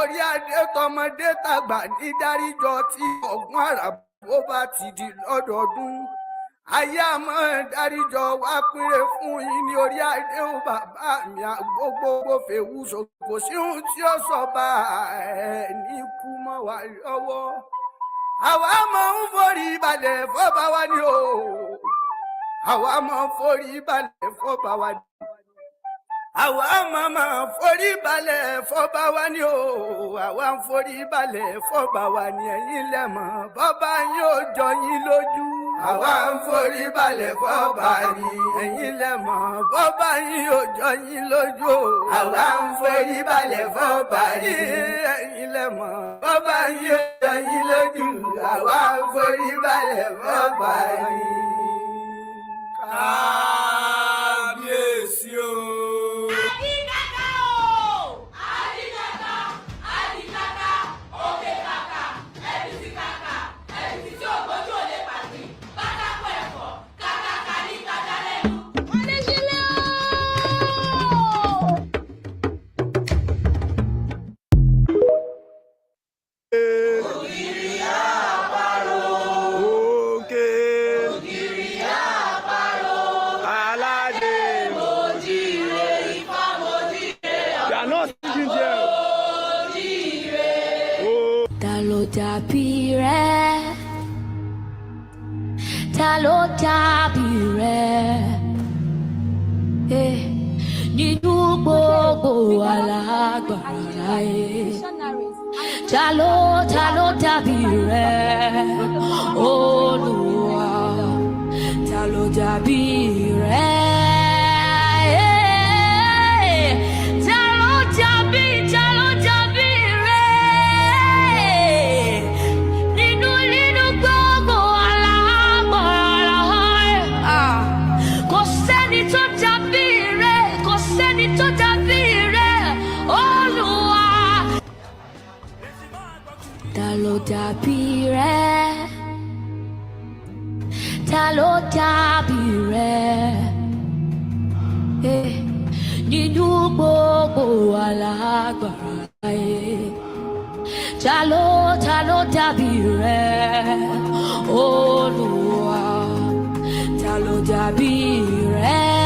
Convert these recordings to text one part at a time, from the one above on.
forí adé tọmọdé tàgbà ní dáríjọ tí ọ̀gbun àràbó bá ti di lọ́dọọdún. Ayé àmọ́ dáríjọ wá péré fún yín ní orí adé ó bàbá mi àgbógbó fèwú ṣòkò sí ohun tí ó sọ bá ẹ̀ ní kú mọ́ wa lọ́wọ́. Àwa máa ń forí balẹ̀ fọ́ba wa ni o. Àwa máa ń forí balẹ̀ fọ́ba wa ni. Àwa máa forí balẹ̀ fọ́ba wa ni o. Àwa ń forí balẹ̀ fọ́ba wa ni ẹ̀yin lẹ́mọ̀ bọ́ba yín ò jọ yín lójú. Àwa ń forí balẹ̀ fọ́ba ni ẹ̀yin lẹ́mọ̀ bọ́ba yín ò jọ yín lójú. Àwa ń forí balẹ̀ fọ́ba ni ẹ̀yin lẹ́mọ̀ bọ́ba yín ò jọ yín lójú. Àwa ń forí balẹ̀ fọ́ba ni. Kábíyèsí o. Dàbí rẹ̀, ta ló dàbí rẹ̀, nínú gbogbo alágbára ayé. Ta ló dàbí rẹ̀, Olúwa, ta ló dàbí rẹ̀. Dàbí rẹ̀, ta ló dàbí rẹ̀, nínú gbogbo alágbára ayé. Ta ló dàbí rẹ̀, Olúwa, ta ló dàbí rẹ̀.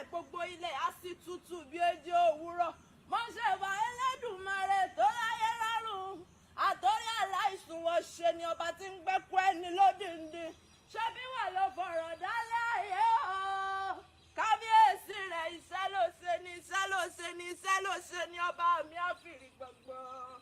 mọ́lẹ̀ gbogbo ilẹ̀ á sì tutù bí ejò òwúrọ̀. Mọ́ṣẹ́wà Ẹlẹ́dùmarè tó láyé lọ́rùn. Àtọ́rí aláìsùn wọ́n ṣe ni ọba tí ń gbẹ́kú ẹni lódìndín. Ṣé bí wà ló fọ̀rọ̀ dálé ayé o? Kábíyèsí rẹ̀ iṣẹ́ ló ṣe ni iṣẹ́ ló ṣe ni iṣẹ́ ló ṣe ni ọba mi á fìrì gbọ̀ngbọ̀n.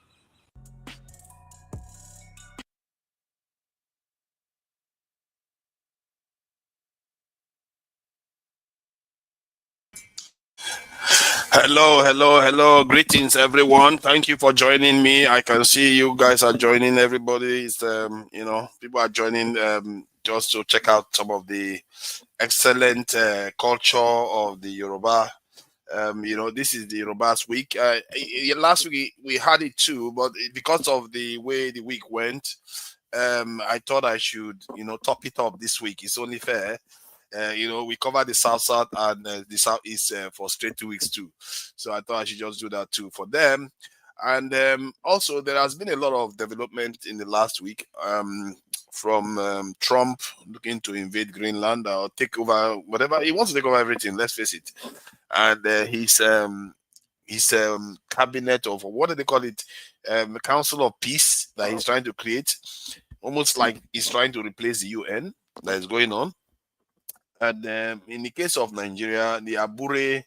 Hello. Greetings, everyone. Thank you for joining me. I can see you guys are joining. Everybody is, people are joining just to check out some of the excellent culture of the Yoruba. This is the Yoruba's week. Last week we had it too, but because of the way the week went, I thought I should, top it up this week. It's only fair. We covered the South and the Southeast for straight 2 weeks too. So I thought I should just do that too for them. And also there has been a lot of development in the last week from Trump looking to invade Greenland or take over whatever. He wants to take over everything, let's face it. And his cabinet of, what do they call it? Council of Peace that he's trying to create, almost like he's trying to replace the UN that is going on. And in the case of Nigeria, the Abure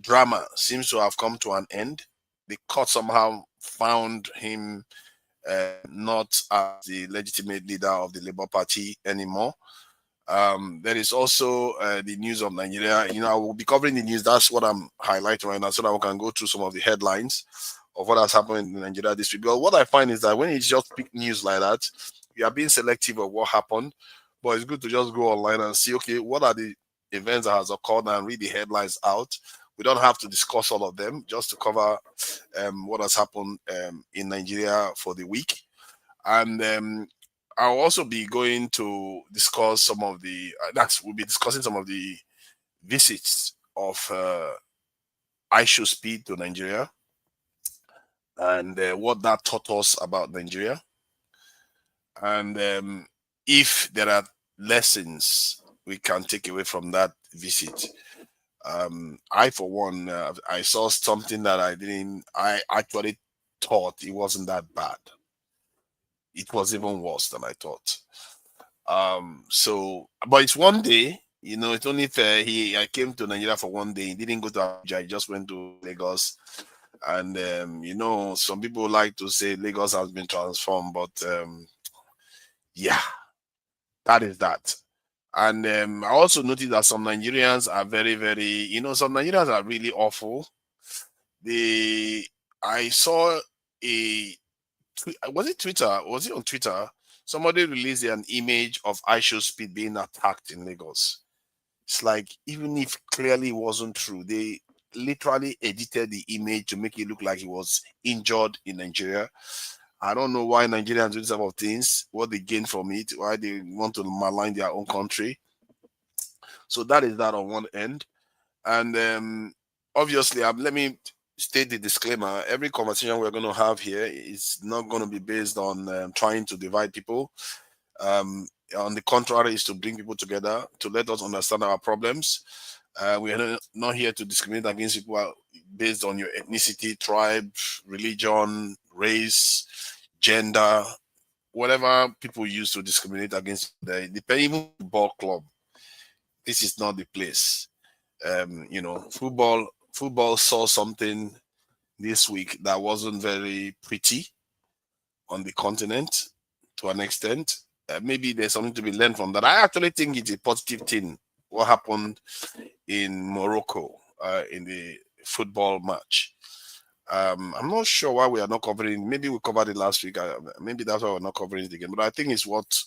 drama seems to have come to an end. The court somehow found him not as the legitimate leader of the Labour Party anymore. There is also the news of Nigeria. I will be covering the news. That's what I'm highlighting right now, so that we can go through some of the headlines of what has happened in Nigeria this week. But what I find is that when it's just big news like that, you are being selective of what happened. But it's good to just go online and see, okay, what are the events that has occurred and read the headlines out. We don't have to discuss all of them, just to cover what has happened in Nigeria for the week. And I'll also be going to discuss some of the, we'll be discussing some of the visits of Aisha Speed to Nigeria and what that taught us about Nigeria. And if there are lessons we can take away from that visit. I, for one, I saw something that I actually thought it wasn't that bad. It was even worse than I thought. But it's one day, it's only fair. I came to Nigeria for one day. He didn't go to Abuja. He just went to Lagos. And, some people like to say Lagos has been transformed, but yeah, that is that. And I also noticed that some Nigerians are very, very, some Nigerians are really awful. I saw was it Twitter? Was it on Twitter? Somebody released an image of Aisha Speed being attacked in Lagos. It's like, even if clearly it wasn't true, they literally edited the image to make it look like he was injured in Nigeria. I don't know why Nigerians do this type of things, what they gain from it, why they want to malign their own country. So that is that on one end. And obviously, let me state the disclaimer. Every conversation we're going to have here is not going to be based on trying to divide people. On the contrary, is to bring people together, to let us understand our problems. We are not here to discriminate against people based on your ethnicity, tribe, religion, race, gender, whatever people use to discriminate against. Even ball club, this is not the place. Football saw something this week that wasn't very pretty on the continent to an extent. Maybe there's something to be learned from that. I actually think it's a positive thing, what happened in Morocco in the football match. I'm not sure why we are not covering. Maybe we covered it last week. Maybe that's why we're not covering it again. But I think it's worth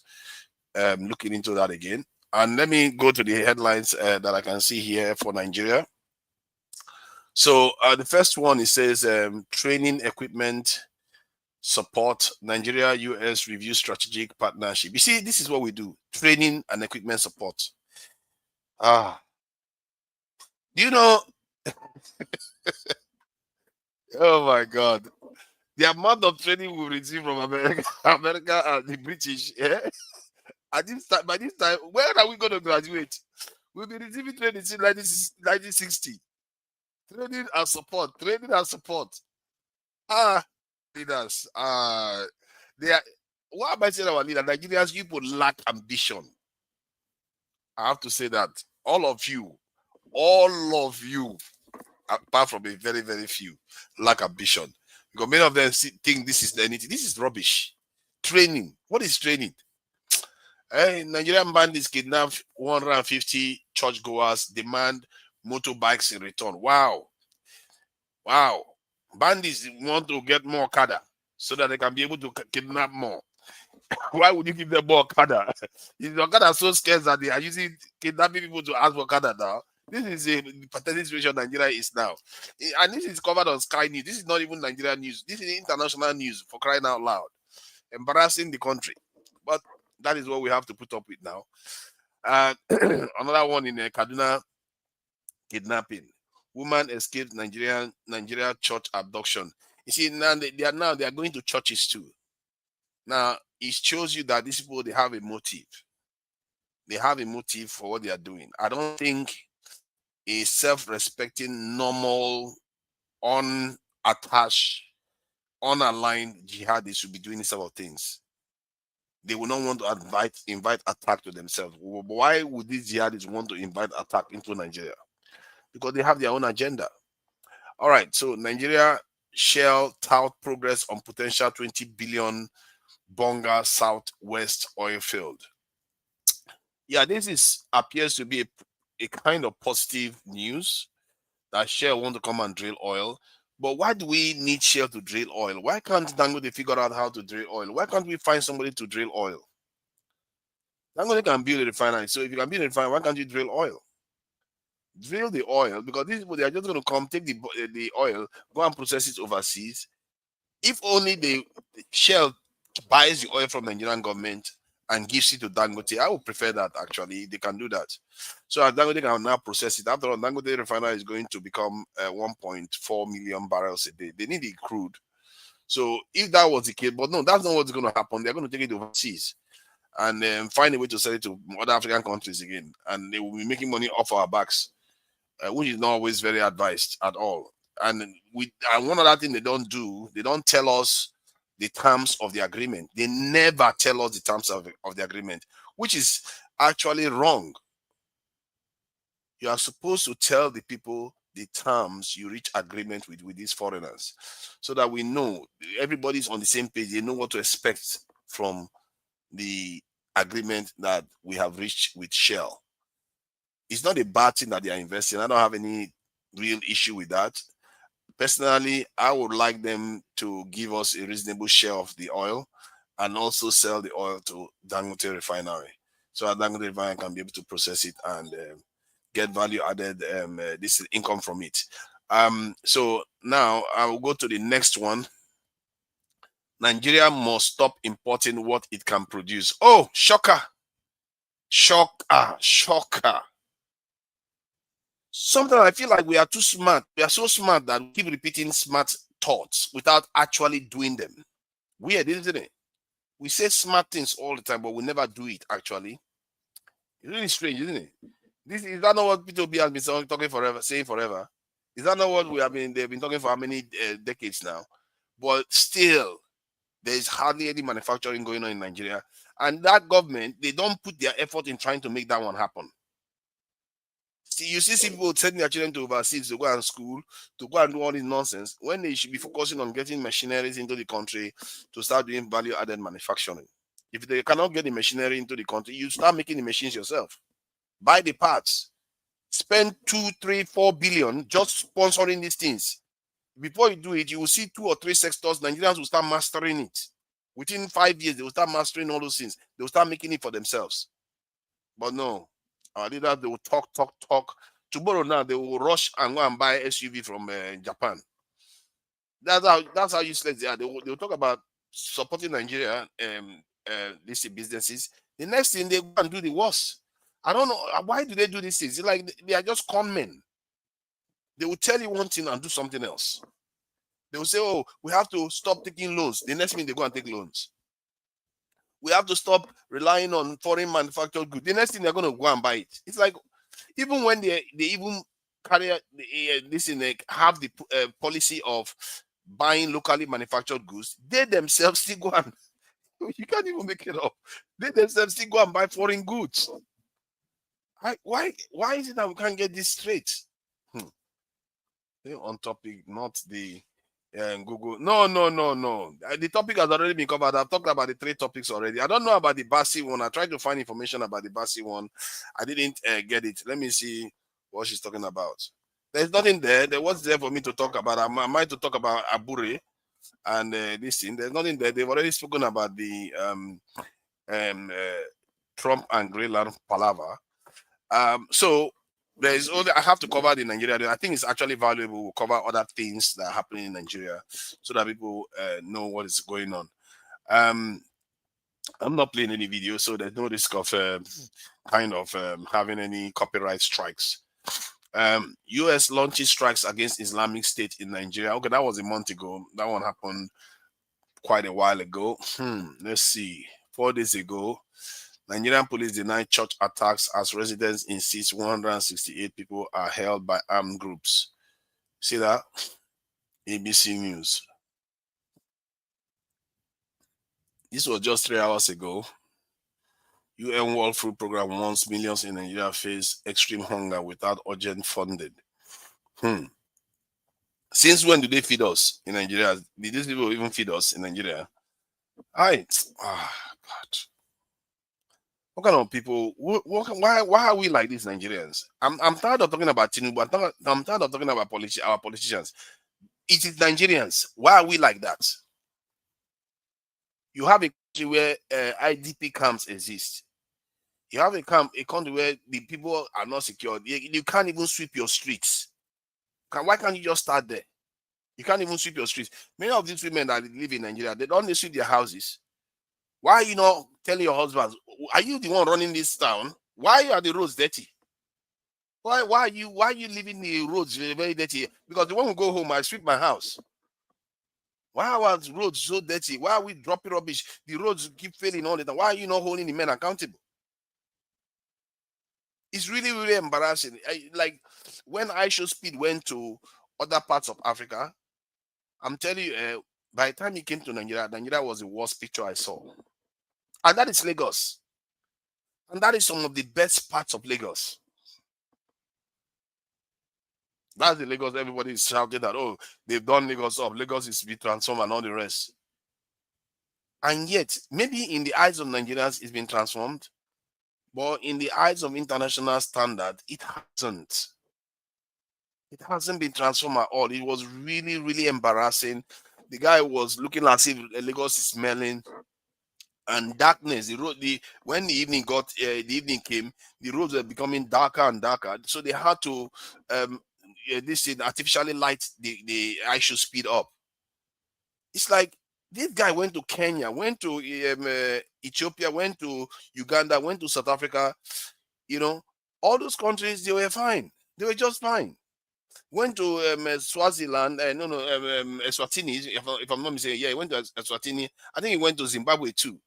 looking into that again. And let me go to the headlines that I can see here for Nigeria. So the first one, it says training equipment support. Nigeria US review strategic partnership. You see, this is what we do: training and equipment support. Do you know? Oh my God. The amount of training we receive from America and the British, by this time, when are we going to graduate? We've been receiving training since 1960. Training and support. Leaders. They are. What am I saying our leader? Nigerians, people lack ambition. I have to say that. All of you, apart from a very, very few, lack ambition. Because many of them think this is anything. This is rubbish. Training. What is training? Nigerian bandits kidnapped 150 churchgoers, demand motorbikes in return. Wow. Bandits want to get more Okada so that they can be able to kidnap more. Why would you give them more Okada? Is Okada so scarce that they are using kidnapping people to ask for Okada now? This is a pathetic situation Nigeria is now. And this is covered on Sky News. This is not even Nigerian news. This is international news, for crying out loud. Embarrassing the country. But that is what we have to put up with now. Another one in Kaduna, kidnapping. Woman escaped Nigeria church abduction. You see, now they are going to churches too. Now, it shows you that these people, they have a motive. They have a motive for what they are doing. I don't think a self-respecting, normal, unattached, unaligned jihadists should be doing these sort of things. They will not want to invite attack to themselves. Why would these jihadists want to invite attack into Nigeria? Because they have their own agenda. All right, so Nigeria Shell tout progress on potential 20 billion Bonga Southwest oil field. Yeah, this appears to be a kind of positive news that Shell want to come and drill oil. But why do we need Shell to drill oil? Why can't Dangote figure out how to drill oil? Why can't we find somebody to drill oil? Dangote can build a refinery. So if you can build a refinery, why can't you drill oil? Drill the oil, because these people, they are just going to come, take the oil, go and process it overseas. If only the Shell buys the oil from the Nigerian government and gives it to Dangote, I would prefer that, actually. They can do that. So Dangote can now process it. After all, Dangote refinery is going to become 1.4 million barrels a day. They need it crude. So if that was the case, but no, that's not what's going to happen. They're going to take it overseas and find a way to sell it to other African countries again. And they will be making money off our backs, which is not always very advised at all. And one other thing they don't do, they don't tell us the terms of the agreement. They never tell us the terms of the agreement, which is actually wrong. You are supposed to tell the people the terms you reach agreement with these foreigners, so that we know everybody's on the same page. They know what to expect from the agreement that we have reached with Shell. It's not a bad thing that they are investing. I don't have any real issue with that. Personally, I would like them to give us a reasonable share of the oil and also sell the oil to Dangote refinery, so that Dangote refinery can be able to process it and get value added this is income from it. So now I will go to the next one. Nigeria must stop importing what it can produce. Oh, shocker. Sometimes I feel like we are too smart. We are so smart that we keep repeating smart thoughts without actually doing them. Weird, isn't it? We say smart things all the time, but we never do it actually. It's really strange, isn't it? Is that not what P2B has been saying forever? Is that not what they've been talking for how many decades now? But still, there is hardly any manufacturing going on in Nigeria. And that government, they don't put their effort in trying to make that one happen. See, you see people sending their children to overseas to go and school, to go and do all this nonsense, when they should be focusing on getting machineries into the country to start doing value-added manufacturing. If they cannot get the machinery into the country, you start making the machines yourself. Buy the parts. Spend 2, 3, 4 billion just sponsoring these things. Before you do it, you will see 2 or 3 sectors. Nigerians will start mastering it. Within 5 years, they will start mastering all those things. They will start making it for themselves. But no, our leaders, they will talk. Tomorrow now, they will rush and go and buy SUV from Japan. That's how useless they are. They will talk about supporting Nigeria these businesses. The next thing, they go and do the worst. I don't know. Why do they do these things? It's like they are just con men. They will tell you one thing and do something else. They will say, oh, we have to stop taking loans. The next thing, they go and take loans. We have to stop relying on foreign manufactured goods. The next thing, they're going to go and buy it. It's like, Even when they even carry this in have the policy of buying locally manufactured goods, they themselves still go and you can't even make it up. They themselves still go and buy foreign goods. Why is it that we can't get this straight? On topic, not the Google. No. The topic has already been covered. I've talked about the 3 topics already. I don't know about the Bassey one. I tried to find information about the Bassey one. I didn't get it. Let me see what she's talking about. There's nothing there. There was there for me to talk about. I might to talk about Abure and this thing. There's nothing there. They've already spoken about the Trump and Greenland palaver. So there's only I have to cover the Nigeria. I think it's actually valuable. We'll cover other things that are happening in Nigeria so that people know what is going on. I'm not playing any video, so there's no risk of having any copyright strikes. US launches strikes against Islamic State in Nigeria. Okay, that was a month ago. That one happened quite a while ago. Let's see. 4 days ago, Nigerian police denied church attacks as residents insist 168 people are held by armed groups. See that? ABC News. This was just 3 hours ago. UN World Food Program warns millions in Nigeria face extreme hunger without urgent funding. Since when do they feed us in Nigeria? Did these people even feed us in Nigeria? God. What kind of people? Why are we like these Nigerians? I'm tired of talking about Tinubu. I'm tired of talking about our politicians. It is Nigerians. Why are we like that? You have a country where IDP camps exist. You have a country where the people are not secured. You can't even sweep your streets. Why can't you just start there? You can't even sweep your streets. Many of these women that live in Nigeria, they don't sweep their houses. Why are you not telling your husbands? Are you the one running this town? Why are the roads dirty? Why are you leaving the roads very dirty? Because the one who go home, I sweep my house. Why are the roads so dirty? Why are we dropping rubbish? The roads keep failing all the time. Why are you not holding the men accountable? It's really, really embarrassing. Like when iShowSpeed went to other parts of Africa, I'm telling you, by the time he came to Nigeria, Nigeria was the worst picture I saw. And that is Lagos. And that is some of the best parts of Lagos. That's the Lagos everybody is shouting that, oh, they've done Lagos up. Lagos is to be transformed and all the rest. And yet, maybe in the eyes of Nigerians, it's been transformed. But in the eyes of international standard, it hasn't. It hasn't been transformed at all. It was really, really embarrassing. The guy was looking as if Lagos is smelling. And darkness, when the evening came, the roads were becoming darker and darker. So they had to artificially light the iShowSpeed up. It's like this guy went to Kenya, went to Ethiopia, went to Uganda, went to South Africa. You know, all those countries, they were fine. They were just fine. Went to Swaziland, Eswatini, if I'm not mistaken. Yeah, he went to Eswatini. I think he went to Zimbabwe too.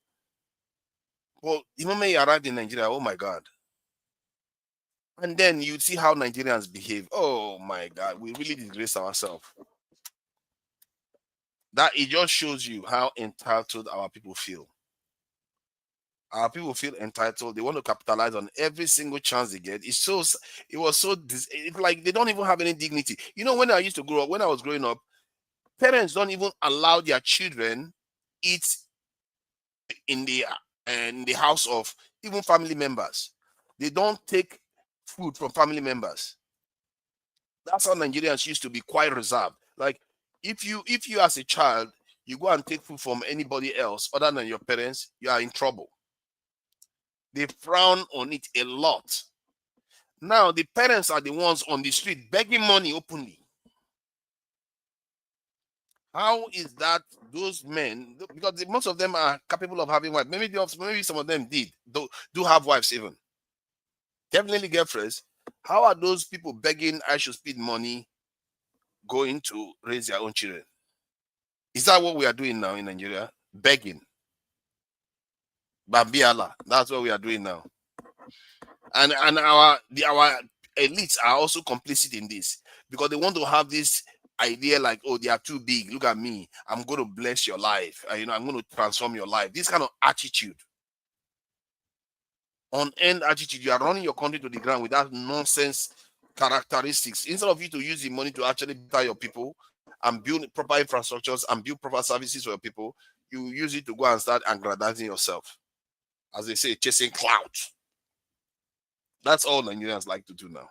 Well, the moment he arrived in Nigeria, oh my God. And then you see how Nigerians behave. Oh my God, we really disgrace ourselves. That it just shows you how entitled our people feel. Our people feel entitled. They want to capitalize on every single chance they get. It's like they don't even have any dignity. You know, when I was growing up, parents don't even allow their children eat in the house of even family members. They don't take food from family members. That's how Nigerians used to be quite reserved. Like if you as a child, you go and take food from anybody else other than your parents, you are in trouble. They frown on it a lot. Now the parents are the ones on the street begging money openly. How is that those men, because most of them are capable of having wives. Maybe some of them do have wives even. Definitely girlfriends. How are those people begging iShowSpeed money going to raise their own children? Is that what we are doing now in Nigeria? Begging. Babiala. That's what we are doing now. And our elites are also complicit in this, because they want to have this idea like, oh, they are too big. Look at me. I'm going to bless your life. I'm going to transform your life. This kind of attitude, on end attitude, you are running your country to the ground with that nonsense characteristics. Instead of you to use the money to actually better your people and build proper infrastructures and build proper services for your people, you use it to go and start aggrandizing yourself. As they say, chasing clouds. That's all Nigerians like to do now.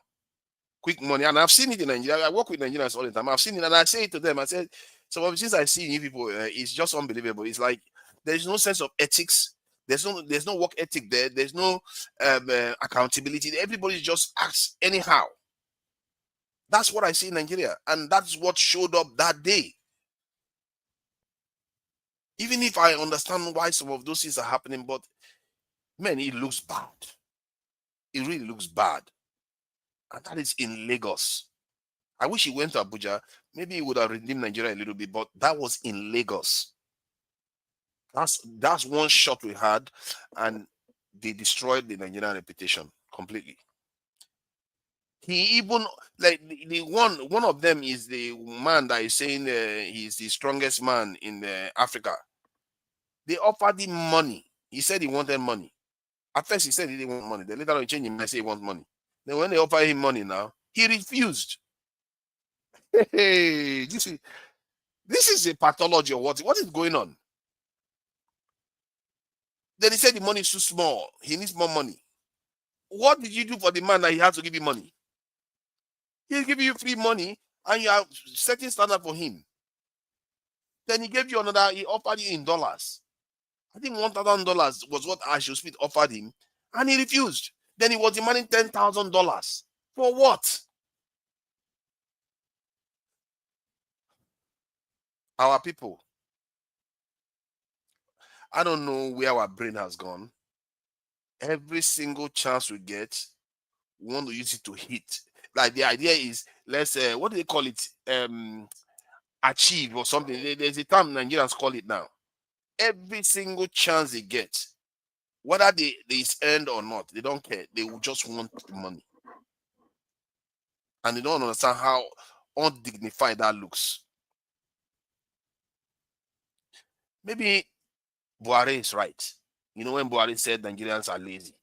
Quick money. And I've seen it in Nigeria. I work with Nigerians all the time. I've seen it, and I say it to them. I said, some of the things I see in you people, it's just unbelievable. It's like there's no sense of ethics. There's no work ethic there. There's no accountability. Everybody just acts anyhow. That's what I see in Nigeria, and that's what showed up that day. Even if I understand why some of those things are happening, but man, it looks bad. It really looks bad. And that is in Lagos. I wish he went to Abuja. Maybe he would have redeemed Nigeria a little bit, but that was in Lagos. That's one shot we had, and they destroyed the Nigerian reputation completely. He even, like, the one of them is the man that is saying he's the strongest man in Africa. They offered him money. He said he wanted money. At first he said he didn't want money. Then later on he changed his mind and said he wants money. Then when they offer him money now, he refused. Hey, this is a pathology or what is going on? Then he said the money is too small. He needs more money. What did you do for the man that he has to give you money? He'll give you free money and you are setting standard for him. Then he gave you another, he offered you in dollars. I think $1,000 was what Ashley Smith offered him, and he refused. Then he was demanding $10,000. For what? Our people, I don't know where our brain has gone. Every single chance we get, we want to use it to hit. Like the idea is, let's what do they call it? Achieve or something. There's a term Nigerians call it now. Every single chance they get, whether they is earned or not, they don't care. They will just want the money. And they don't understand how undignified that looks. Maybe Buhari is right. You know, when Buhari said Nigerians are lazy,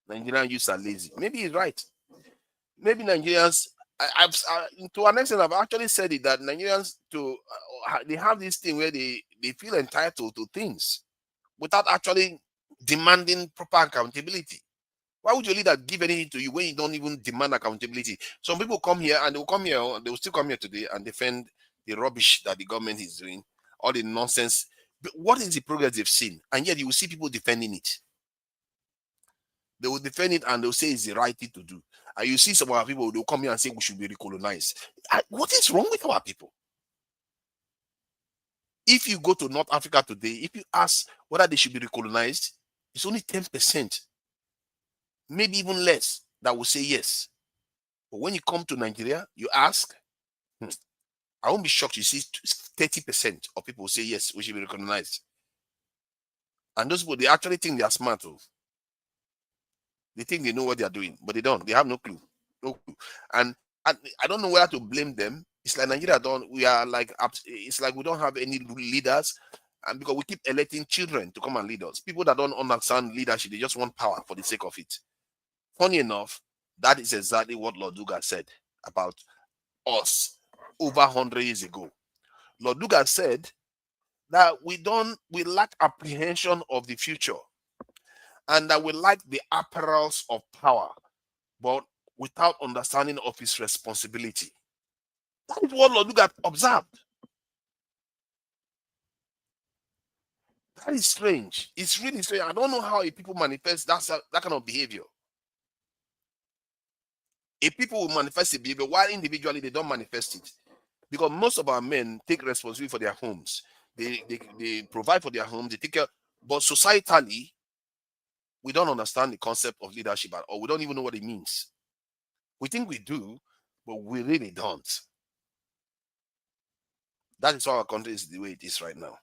Nigerian youths are lazy. Maybe he's right. Maybe Nigerians, to an extent, I've actually said it, that Nigerians, they have this thing where they feel entitled to things without actually demanding proper accountability. Why would your leader give anything to you when you don't even demand accountability? Some people come here and they will still come here today and defend the rubbish that the government is doing, all the nonsense. But what is the progress they've seen? And yet you will see people defending it. They will defend it and they'll say it's the right thing to do. And you see some of our people, they'll come here and say we should be recolonized. What is wrong with our people? If you go to North Africa today, if you ask whether they should be recolonized, it's only 10%, maybe even less, that will say yes. But when you come to Nigeria, you ask, I won't be shocked. You see 30% of people will say yes, we should be recognized. And those people, they actually think they are smart. They think they know what they are doing, but they don't. They have no clue. No clue. And I don't know whether to blame them. It's like Nigeria it's like we don't have any leaders, and because we keep electing children to come and lead us. People that don't understand leadership, they just want power for the sake of it. Funny enough, that is exactly what Lord Duga said about us over 100 years ago. Lord Duga said that we lack apprehension of the future, and that we like the apparels of power, but without understanding of his responsibility. That is what Lord Duga observed. That is strange. It's really strange. I don't know how people manifest that kind of behavior. If people will manifest the behavior, while individually they don't manifest it. Because most of our men take responsibility for their homes. They provide for their homes, they take care. But societally, we don't understand the concept of leadership at all. We don't even know what it means. We think we do, but we really don't. That is why our country is the way it is right now.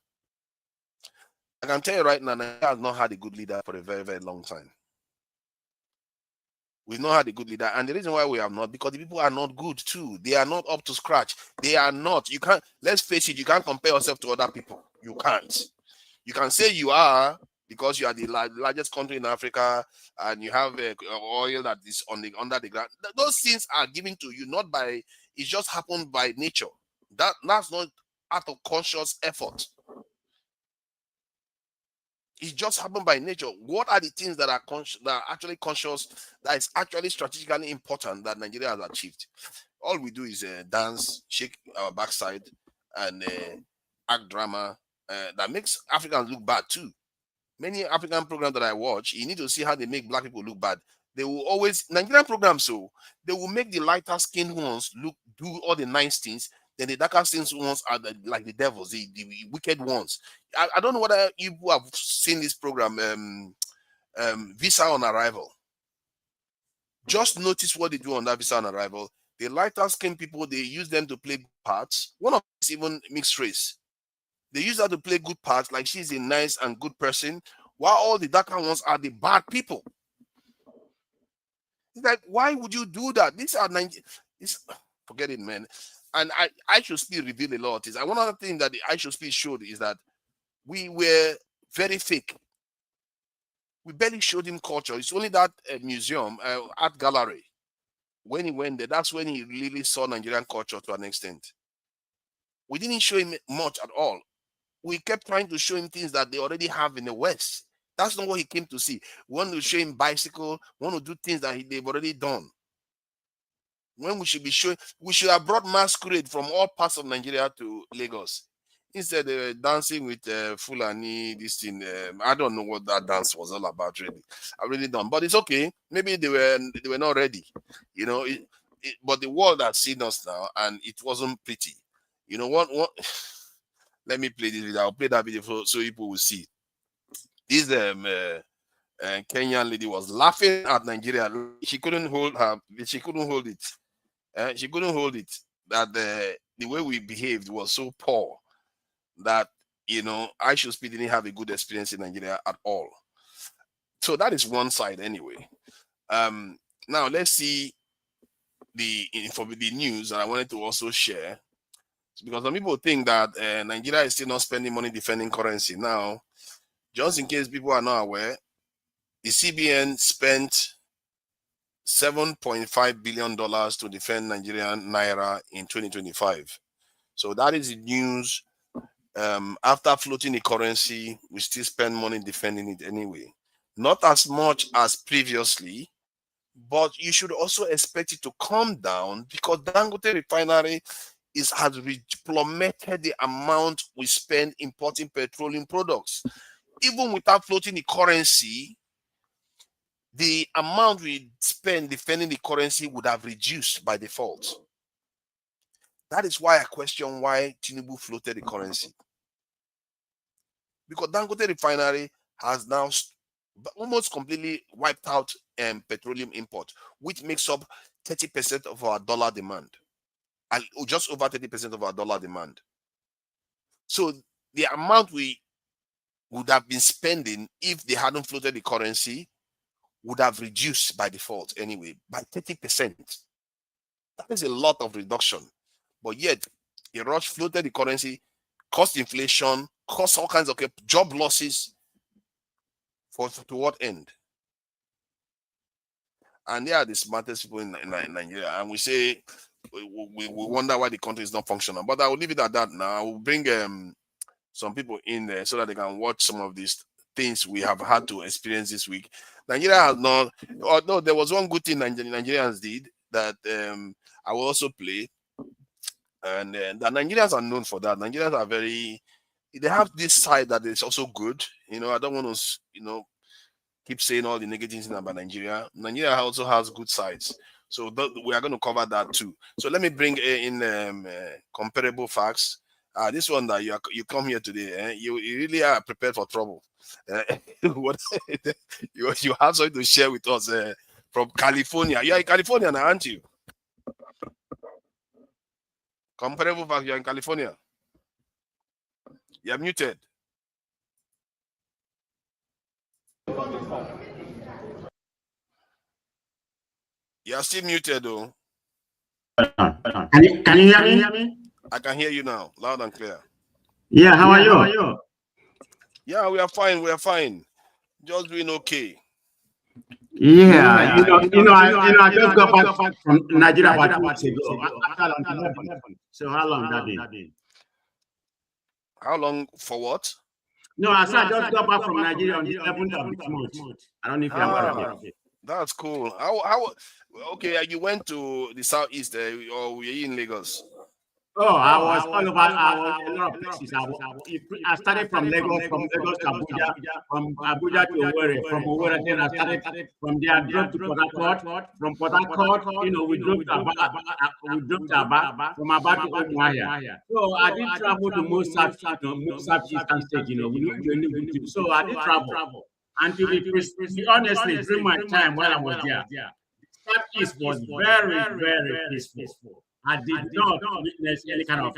I can tell you right now, Nigeria has not had a good leader for a very, very long time. We've not had a good leader. And the reason why we have not, because the people are not good too. They are not up to scratch. They are not. You can't, let's face it, you can't compare yourself to other people. You can't. You can say you are because you are the largest country in Africa and you have oil that is under the ground. Those things are given to you, not by, it just happened by nature. That's not out of conscious effort. It just happened by nature. What are the things that are actually conscious, that is actually strategically important that Nigeria has achieved? All we do is dance, shake our backside, and act drama. That makes Africans look bad too. Many African programs that I watch, you need to see how they make black people look bad. They will always, Nigerian programs, so they will make the lighter skinned ones do all the nice things. Then the darker skinned ones are like the devils, the wicked ones. I don't know whether you have seen this program, Visa on Arrival. Just notice what they do on that Visa on Arrival. The lighter skinned people, they use them to play parts. One of them is even mixed race. They use her to play good parts, like she's a nice and good person, while all the darker ones are the bad people. It's like, why would you do that? These are forget it, man. And I should still reveal a lot of things. And one other thing that the I should speak showed is that we were very fake. We barely showed him culture. It's only that museum, art gallery. When he went there, that's when he really saw Nigerian culture to an extent. We didn't show him much at all. We kept trying to show him things that they already have in the West. That's not what he came to see. We want to show him bicycle, we want to do things that they've already done. When we should be showing, we should have brought masquerade from all parts of Nigeria to Lagos. Instead, they were dancing with Fulani, this thing. I don't know what that dance was all about, really. I really don't. But it's okay. Maybe they were not ready. You know, but the world has seen us now, and it wasn't pretty. You know what? Let me play this video. I'll play that video so people will see. This Kenyan lady was laughing at Nigeria. She couldn't hold it. She couldn't hold it. That the way we behaved was so poor that, you know, I should speak didn't have a good experience in Nigeria at all. So that is one side anyway. Now let's see the news that I wanted to also share. Because some people think that Nigeria is still not spending money defending currency. Now, just in case people are not aware, the CBN spent $7.5 billion to defend Nigerian Naira in 2025. So that is the news. After floating the currency, we still spend money defending it anyway. Not as much as previously, but you should also expect it to come down because Dangote Refinery has plummeted the amount we spend importing petroleum products. Even without floating the currency, the amount we spend defending the currency would have reduced by default. That is why I question why Tinubu floated the currency. Because Dangote Refinery has now almost completely wiped out petroleum import, which makes up 30% of our dollar demand. And just over 30% of our dollar demand. So the amount we would have been spending if they hadn't floated the currency would have reduced by default anyway, by 30%. That is a lot of reduction. But yet, a rush floated the currency, caused inflation, caused all kinds of job losses. To what end? And they are the smartest people in Nigeria. And we say, we wonder why the country is not functional. But I will leave it at that now. I will bring some people in there so that they can watch some of these things we have had to experience this week. Nigeria has not, although there was one good thing Nigerians did that I will also play. And the Nigerians are known for that. Nigerians are they have this side that is also good. You know, I don't want to, keep saying all the negative things about Nigeria. Nigeria also has good sides. So we are going to cover that too. So let me bring in comparable facts. This one that you come here today, you really are prepared for trouble. What you have something to share with us from California. You are in California now, aren't you? Comparable facts. You are in California. You are muted. You're still muted, though. Can you hear me? I can hear you now, loud and clear. Yeah, how are you? Yeah, we are fine. We are fine. Just doing okay. Yeah, I just got back from Nigeria about 2 weeks ago. So how long that been? How long for what? No, I said I just got back from Nigeria on the 11th of this month. I don't know if you're aware of it. That's cool. How? Okay, you went to the southeast, or were you in Lagos? Oh, I was all over. I was a lot of places. I started from Lagos to Abuja, from Abuja to Owerri, from Owerri then I started from there. I drove to Port Harcourt. From Port Harcourt, we drove to Aba. From Aba to Umuahia. So I did travel to most southeastern states. So I did travel. And to be honestly, during my time while I was there, Southeast was very, very peaceful. I did not witness any kind of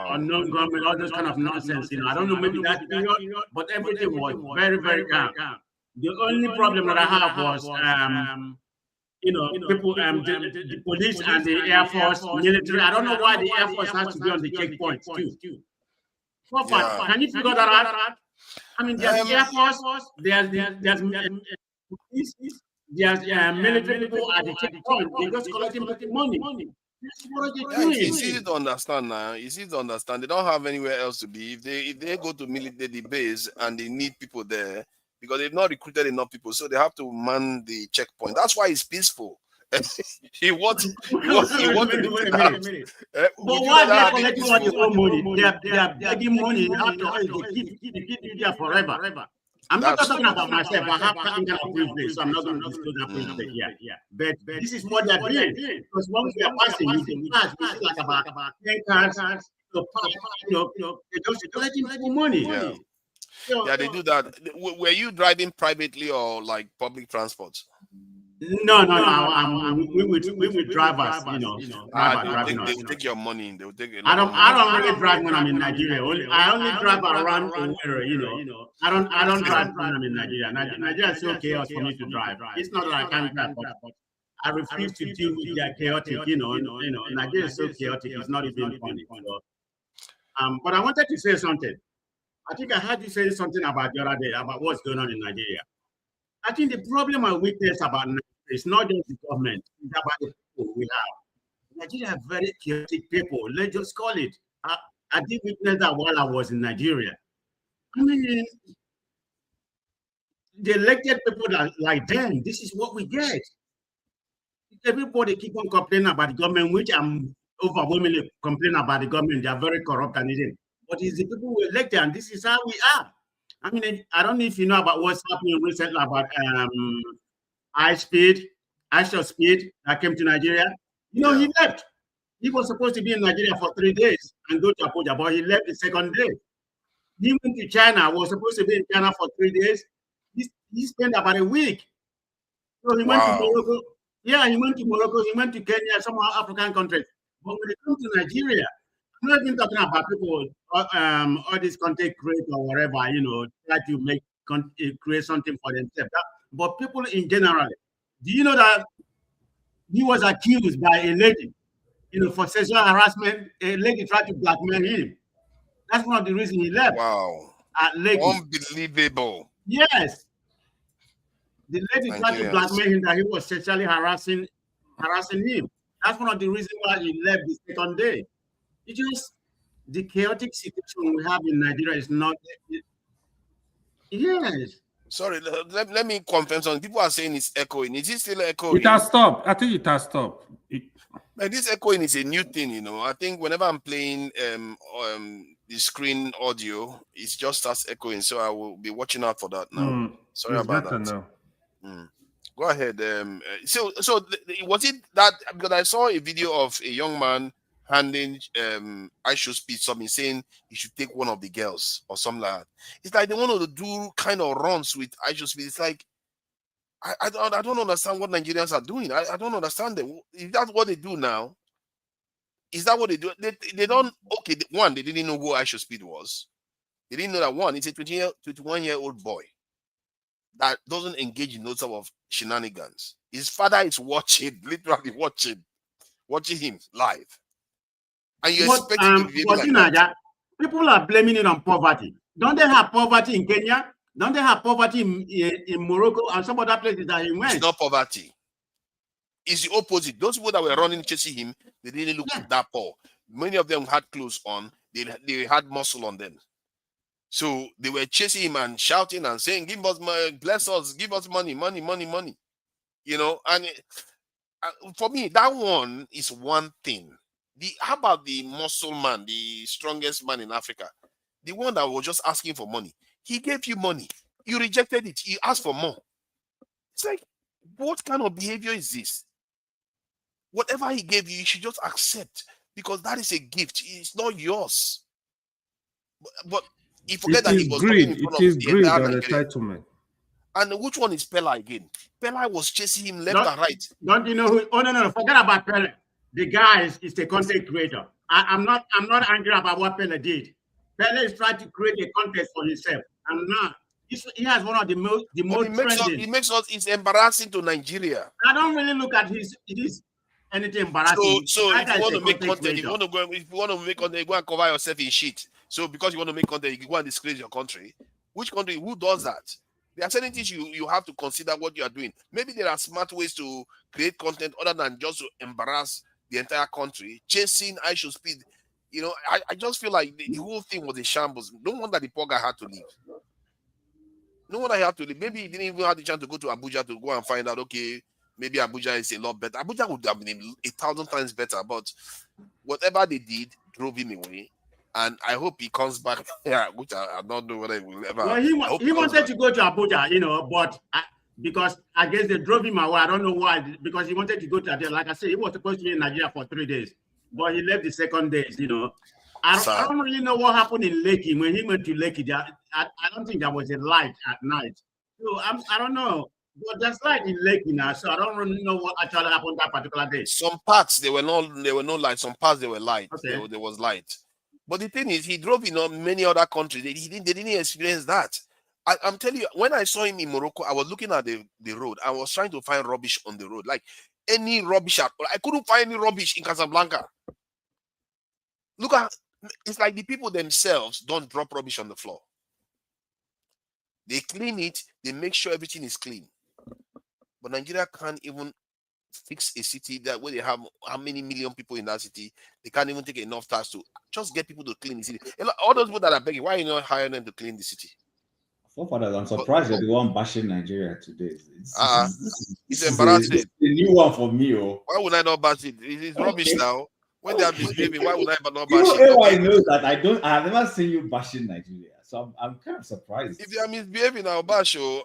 unknown government, all those kind of nonsense. I don't know, maybe that period, but everything was very, very calm. The only problem that I have was, people, the police and the Air Force, military. I don't know why the Air Force has to be on the checkpoints too. So far, can you figure that out? I mean, there's Air Force, there's police. There's military people at the checkpoint. They're just collecting money. It's easy to understand now. It's easy to understand. They don't have anywhere else to be. If they go to military base and they need people there because they've not recruited enough people, so they have to man the checkpoint. That's why it's peaceful. He wants to But why they are collecting all the own money? They are begging money after all. They keep you there forever. I'm not talking about myself. I have that kind of privilege, so I'm not going to disclose that privilege. Yeah. But this is what they're doing. Because once we are passing, we see like about 10 cars. They're just collecting money. Yeah. Yeah, they do that. Were you driving privately or like public transport? No. We would drivers, They will take your money. They will take it. I don't really drive when I'm in Nigeria. I only drive around Owerri, I don't drive when I'm in Nigeria. Nigeria is so chaos for me to drive. It's not that I can't drive, but I refuse to deal with their chaotic, Nigeria is so chaotic, it's not even funny. But I wanted to say something. I think I heard you say something about the other day about what's going on in Nigeria. I think the problem I witness about Nigeria is not just the government, it's about the people we have. Nigeria have very chaotic people. Let's just call it. I did witness that while I was in Nigeria. I mean, the elected people that like them, this is what we get. Everybody keep on complaining about the government, which I'm overwhelmingly complaining about the government. They are very corrupt and everything. But it's the people who elect them, and this is how we are. I mean, I don't know if you know about what's happening recently about Aisha Speed that came to Nigeria. He left. He was supposed to be in Nigeria for 3 days and go to Abuja, but he left the second day. He went to China, was supposed to be in China for 3 days. He spent about a week. So he went to Morocco. Yeah, he went to Morocco, he went to Kenya, some African countries. But when it comes to Nigeria, I'm not even talking about people, all these content creators or whatever, try to create something for themselves. But people in general, do you know that he was accused by a lady, for sexual harassment? A lady tried to blackmail him. That's one of the reasons he left. Wow. Unbelievable. Yes. The lady tried to blackmail him that he was sexually harassing him. That's one of the reasons why he left the second day. It's just the chaotic situation we have in Nigeria is not. Yes. Sorry, let me confirm something. People are saying it's echoing. Is it still echoing? It has stopped. I think it has stopped. Like this echoing is a new thing, I think whenever I'm playing the screen audio, it just starts echoing. So I will be watching out for that now. Sorry about that. Go ahead. So was it that, because I saw a video of a young man handing Aisha Speed something, saying he should take one of the girls or something like that. It's like they want to do kind of runs with Aisha Speed. It's like I don't understand what Nigerians are doing. I don't understand them. Is that what they do now? Is that what they do? They don't. Okay, one, they didn't know who Aisha Speed was. They didn't know that one. It's a 21-year-old boy. that doesn't engage in those sort of shenanigans. His father is watching, literally watching him live. And you expect him to behave like that. People are blaming it on poverty. Don't they have poverty in Kenya? Don't they have poverty in Morocco and some other places that he went? It's not poverty. It's the opposite. Those people that were running, chasing him, they didn't look that poor. Many of them had clothes on. They had muscle on them. So they were chasing him and shouting and saying, "Give us money, bless us, give us money, money, money, money." You know, and for me, that one is one thing. How about the muscle man, the strongest man in Africa? The one that was just asking for money. He gave you money. You rejected it. You asked for more. It's like, what kind of behavior is this? Whatever he gave you, you should just accept, because that is a gift. It's not yours. But you forget that he was greed. in front It is of greed and Nigeria. entitlement. And which one is Pella again? Pella was chasing him left and right. Don't you know who? Oh no, forget about Pella. The guy is a content creator. I'm not angry about what Pella did. Pella is trying to create a context for himself, and now he has one of the most trending. He makes us. It's embarrassing to Nigeria. I don't really look at his anything embarrassing. So if you want to make content, if you want to make content, go and cover yourself in shit. So because you want to make content, you go and disgrace your country. Which country? Who does that? There are certain things you have to consider what you are doing. Maybe there are smart ways to create content other than just to embarrass the entire country, chasing I should speed. You know, I just feel like the whole thing was a shambles. No wonder the poor guy had to leave. No wonder he had to leave. Maybe he didn't even have the chance to go to Abuja to go and find out, okay, maybe Abuja is a lot better. Abuja would have been 1,000 times better, but whatever they did drove him away. And I hope he comes back. Yeah, which I don't know whether he will ever. Well, he wanted to go to Abuja, you know, but because I guess they drove him away. I don't know why. Because he wanted to go to there. Like I said, he was supposed to be in Nigeria for 3 days, but he left the second days. You know, I don't really know what happened in Lekki when he went to Lekki. I don't think there was a light at night. So I don't know. But there's light in Lekki now, so I don't really know what actually happened that particular day. Some parts there were no light. Some parts there were light. Okay. There was light. But the thing is, he drove in many other countries. They didn't experience that. I'm telling you, when I saw him in Morocco, I was looking at the road. I was trying to find rubbish on the road, like any rubbish. I couldn't find any rubbish in Casablanca. Look at, it's like the people themselves don't drop rubbish on the floor. They clean it. They make sure everything is clean. But Nigeria can't even fix a city that where they have how many million people in that city. They can't even take enough tax to just get people to clean the city. All those people that are begging, why are you not hiring them to clean the city? Forefathers, I'm surprised you're the one bashing Nigeria today. It's embarrassing. It's a new one for me. Oh. Why would I not bash it? It's rubbish now. When they are misbehaving, why would I not bash it? Everybody knows that I have never seen you bashing Nigeria. So I'm kind of surprised. If you are misbehaving, I'll bash you.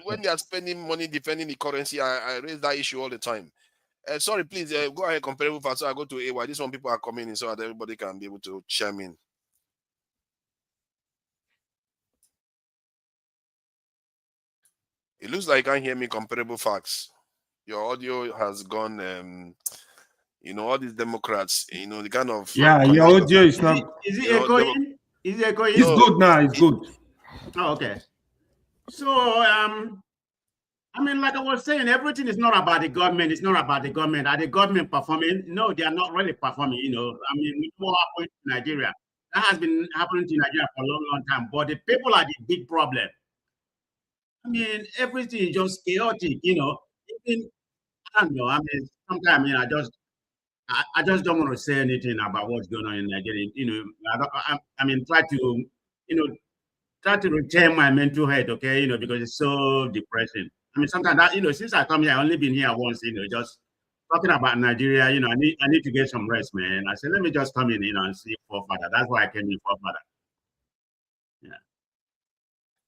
When they are spending money defending the currency, I raise that issue all the time. Sorry, please go ahead, comparable facts. So I go to AY. This one people are coming in so that everybody can be able to chime in. It looks like you can't hear me. Comparable facts. Your audio has gone. All these Democrats. The kind of your audio is not. Is it echoing? Is it echoing? It's good now. It's good. Oh, okay. So I mean, like I was saying, everything is not about the government. It's not about the government. Are the government performing? No, they are not really performing. I mean, what happened in Nigeria? That has been happening to Nigeria for a long, long time. But the people are the big problem. I mean, everything is just chaotic. Even, I don't know. I mean, sometimes I just don't want to say anything about what's going on in Nigeria. Try to retain my mental health, okay? Because it's so depressing. I mean, sometimes that, since I come here, I've only been here once, just talking about Nigeria, I need to get some rest, man. I said, let me just come in, and see Forefather. That's why I came in, Forefather. Yeah.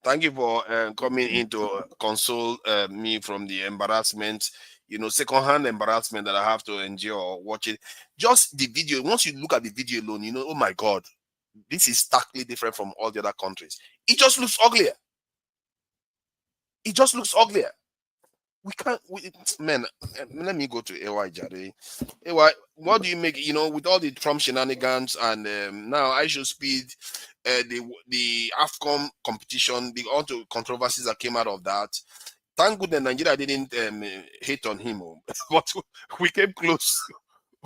Thank you for coming in to console me from the embarrassment, secondhand embarrassment that I have to endure watching. Just the video, once you look at the video alone, oh my God, this is starkly different from all the other countries. It just looks uglier. It just looks uglier. We can't, man. Let me go to AY Jare. AY, what do you make? You know, with all the Trump shenanigans and now I should speed, the AFCON competition, all the controversies that came out of that. Thank goodness Nigeria didn't hate on him, but we came close.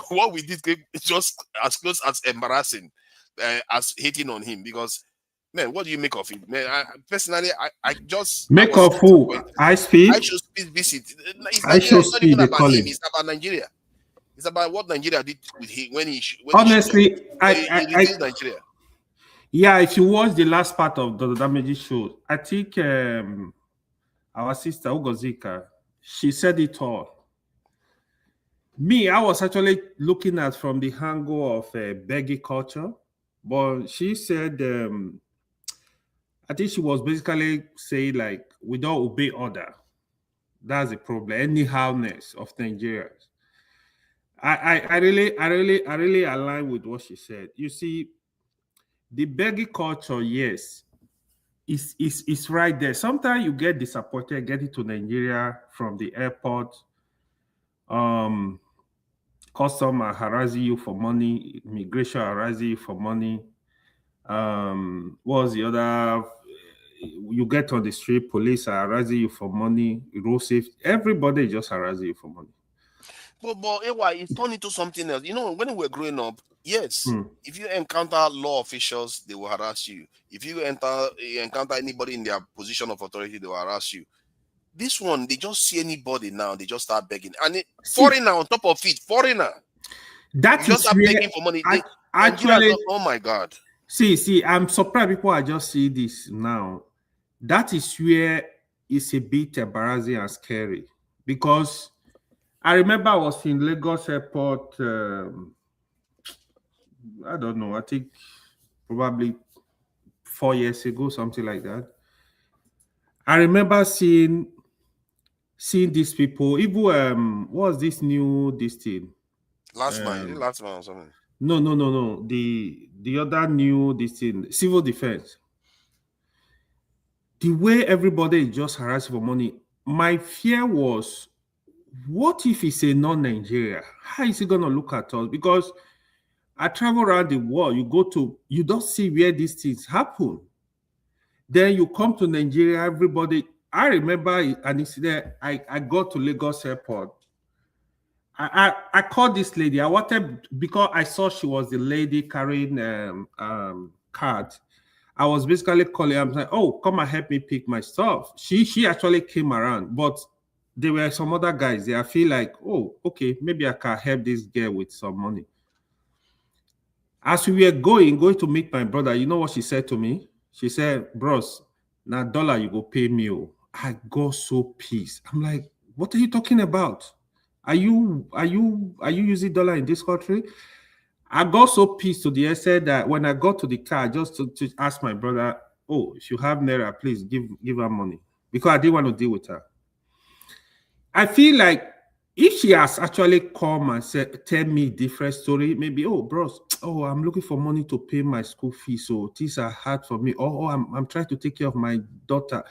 What we did came just as close as embarrassing as hating on him, because. Man, what do you make of it? Man, personally, I just make of who? I speed. I should speed visit. It's not even about him. It's about Nigeria. It's about what Nigeria did with him when he. Honestly, Nigeria. Yeah, if you watch the last part of the Damages show, I think our sister Ugozika, she said it all. Me, I was actually looking at from the angle of beggy culture, but she said. I think she was basically saying, like, we don't obey order. That's the problem. Anyhowness of Nigerians. I really align with what she said. You see, the begging culture, yes, is right there. Sometimes you get disappointed getting to Nigeria from the airport. Custom are harassing you for money. Immigration are harassing you for money. What was the other? You get on the street, police are harassing you for money, road safety, everybody just harassing you for money. But it's turned into something else. You know, when we were growing up, yes, if you encounter law officials, they will harass you. If you encounter anybody in their position of authority, they will harass you. This one, they just see anybody now, they just start begging. And foreigner on top of it, foreigner. That you just start begging for money. Actually, oh my God. See, I'm surprised people are just seeing this now. That is where it's a bit embarrassing and scary, because I remember I was in Lagos airport. I don't know. I think probably 4 years ago, something like that. I remember seeing these people. Even what was this thing? Last night or something. No. The other new thing, civil defense. The way everybody is just harassing for money. My fear was, what if it's a non-Nigeria? How is he gonna look at us? Because I travel around the world, you don't see where these things happen. Then you come to Nigeria, everybody. I remember an incident. I got to Lagos airport. I called this lady. I wanted, because I saw she was the lady carrying card. I was basically calling. I'm like, oh, come and help me pick my stuff. She actually came around, but there were some other guys there. I feel like, oh, okay, maybe I can help this girl with some money. As we were going to meet my brother, you know what she said to me? She said, bros, now dollar you go pay me. I got so pissed. I'm like, what are you talking about? Are you using dollar in this country? I got so pissed to the extent that when I got to the car, just to ask my brother, oh, if you have Naira, please give her money, because I didn't want to deal with her. I feel like if she has actually come and tell me different story, maybe, oh, bros, oh, I'm looking for money to pay my school fees, so things are hard for me. Oh, I'm trying to take care of my daughter.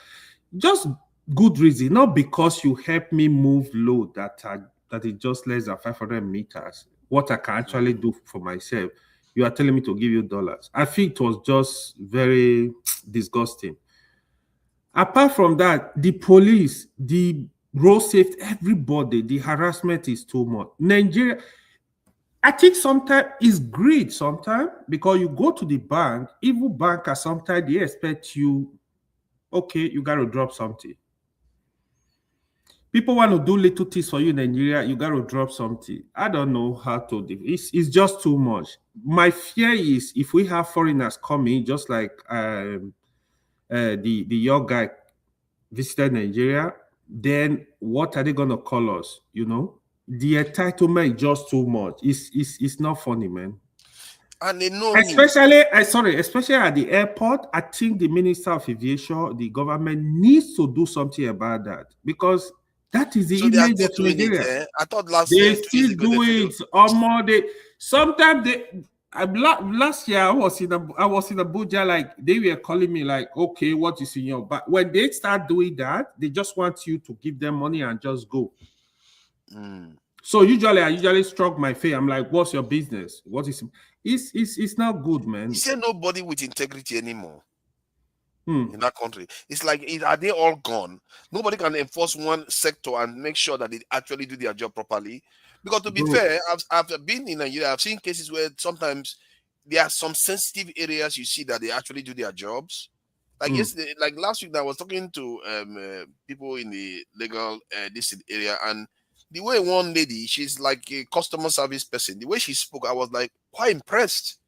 Just good reason, not because you help me move load that is just less than 500 meters. What I can actually do for myself, you are telling me to give you dollars. I think it was just very disgusting. Apart from that, the police, the road safety, everybody, the harassment is too much. Nigeria, I think sometimes it's greed sometimes, because you go to the bank, even bankers, sometimes they expect you, okay, you got to drop something. People want to do little things for you in Nigeria, you got to drop something. I don't know how to do it. It's just too much. My fear is if we have foreigners coming, just like the young guy visited Nigeria, then what are they going to call us? You know, the entitlement is just too much. It's not funny, man. And they know especially at the airport. I think the Minister of Aviation, the government needs to do something about that, because that is the image of Nigeria. I thought last they still do it. Sometimes Last year I was in Abuja, like they were calling me like, okay, what is in your back? When they start doing that, they just want you to give them money and just go. So I usually struck my face. I'm like, what's your business? What is it's not good, man. Is there nobody with integrity anymore in that country? It's like, are they all gone? Nobody can enforce one sector and make sure that they actually do their job properly. Because to be fair, I've been in Nigeria, I've seen cases where sometimes there are some sensitive areas you see that they actually do their jobs. Like yesterday, like last week, I was talking to people in the legal district area, and the way one lady, she's like a customer service person, the way she spoke, I was like quite impressed.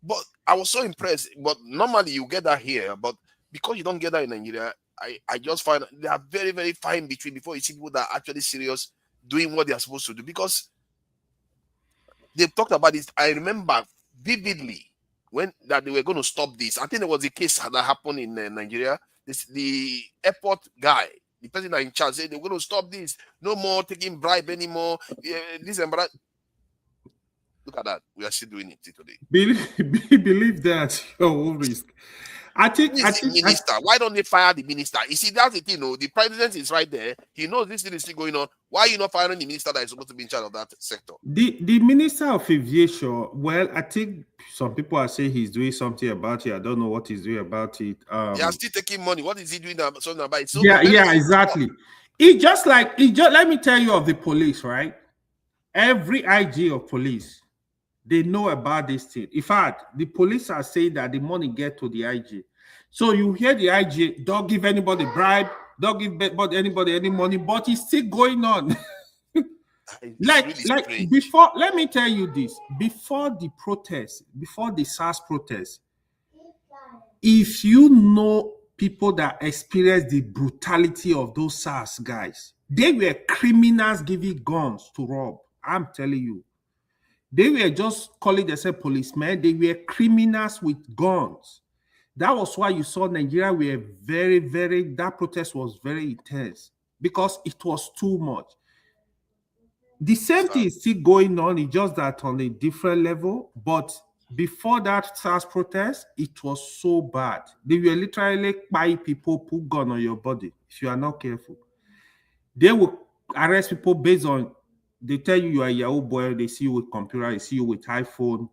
But I was so impressed. But normally you get that here, but because you don't get that in Nigeria, I just find they are very, very fine between before you see people that are actually serious doing what they are supposed to do, because they've talked about this. I remember vividly when that they were going to stop this. I think there was a case that happened in Nigeria. The airport guy, the person that in charge, said they're going to stop this. No more taking bribe anymore. This and that. Look at that. We are still doing it today. Believe that your own risk. I think minister. Why don't they fire the minister? You see, that's the thing. The president is right there. He knows this thing is still going on. Why are you not firing the minister that is supposed to be in charge of that sector? The minister of aviation. Well, I think some people are saying he's doing something about it. I don't know what he's doing about it. They are still taking money. What is he doing something about it? So yeah, exactly. It just let me tell you of the police, right? Every IG of police, they know about this thing. In fact, the police are saying that the money get to the IG. So you hear the IG, don't give anybody bribe, don't give anybody any money, but it's still going on. like before, let me tell you this. Before the SARS protest, if you know people that experienced the brutality of those SARS guys, they were criminals giving guns to rob. I'm telling you. They were just calling themselves policemen. They were criminals with guns. That was why you saw Nigeria were that protest was very intense because it was too much. The same thing is still going on, it's just that on a different level. But before that SARS protest, it was so bad. They were literally buying people, put gun on your body if you are not careful. They will arrest people based on, they tell you are a Yahoo boy, they see you with computer, they see you with iPhone,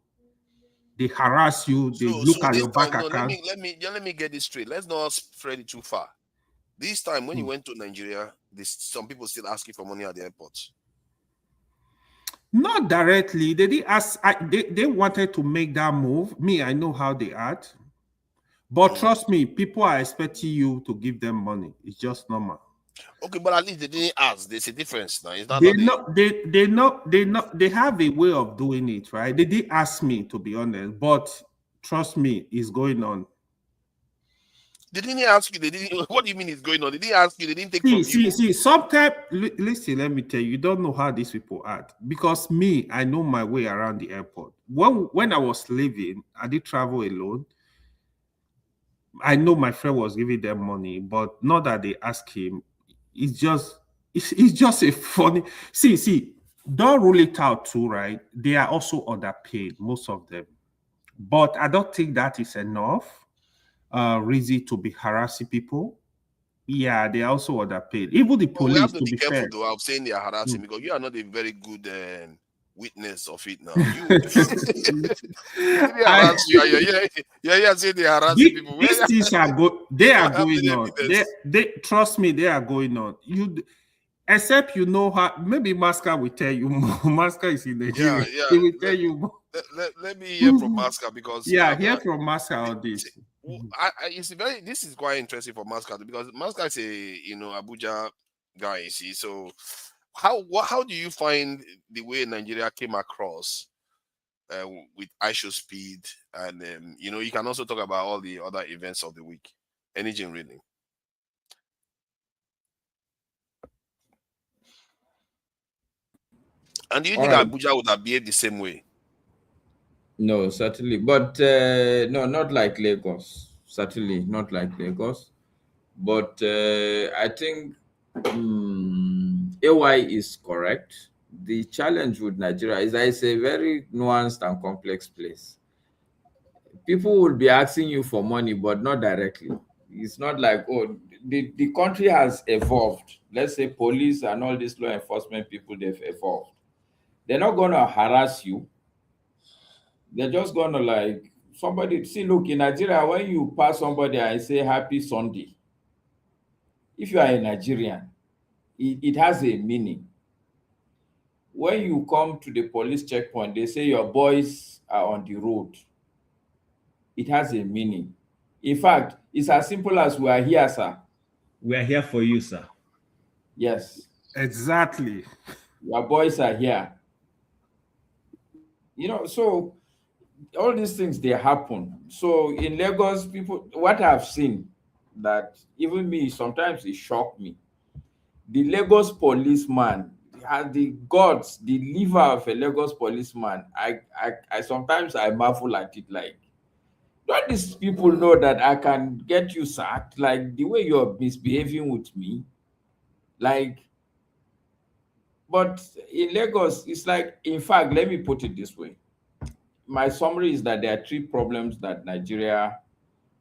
they harass you, they look at your bank account. Let me get this straight. Let's not spread it too far. This time when you went to Nigeria, some people still asking for money at the airports. Not directly. They didn't ask. They wanted to make that move. Me, I know how they act. But trust me, people are expecting you to give them money. It's just normal. Okay, but at least they didn't ask. There's a difference now. It's not they have a way of doing it, right? They didn't ask me, to be honest, but trust me, it's going on. They didn't ask you. They didn't. What do you mean it's going on? They didn't ask you. They didn't take from you. See. Sometimes, listen. Let me tell you. You don't know how these people act because me, I know my way around the airport. When I was leaving, I did travel alone. I know my friend was giving them money, but not that they ask him. It's just a funny. See. Don't rule it out too, right? They are also underpaid, most of them, but I don't think that is enough. Reason to be harassing people. Yeah, they are also underpaid. Even the police, we have to be careful fair. though of saying they are harassing because you are not a very good witness of it now. You saying they are harassing people. These things are they are going on. They trust me, they are going on. Except you know how maybe Masca will tell you more. Masca is in Nigeria. Yeah. He will tell you more. Let me hear from Masca because hear from Masca on this. This is quite interesting for Masca because Masca is a Abuja guy, you see. So how do you find the way Nigeria came across with ISHO speed and you can also talk about all the other events of the week. Anything really. And do you think Abuja would have behaved the same way? No, certainly. But no, not like Lagos. Certainly not like Lagos. But I think AY is correct the challenge with Nigeria is that it's a very nuanced and complex place. People will be asking you for money, but not directly. It's not like, oh, the country has evolved. Let's say police and all these law enforcement people, they've evolved. They're not going to harass you. They're just going to like somebody. See, look, in Nigeria, when you pass somebody and say happy Sunday, if you are a Nigerian, it has a meaning. When you come to the police checkpoint, they say your boys are on the road. It has a meaning. In fact, it's as simple as we are here, sir. We are here for you, sir. Yes. Exactly. Your boys are here. You know, so all these things, they happen. So in Lagos, people, what I've seen, that even me, sometimes it shocked me. The Lagos policeman has the guts, the liver of a Lagos policeman. I sometimes I marvel at it, like, don't these people know that I can get you sacked? Like the way you're misbehaving with me, like. But in Lagos, it's like, in fact, let me put it this way. My summary is that there are 3 problems that Nigeria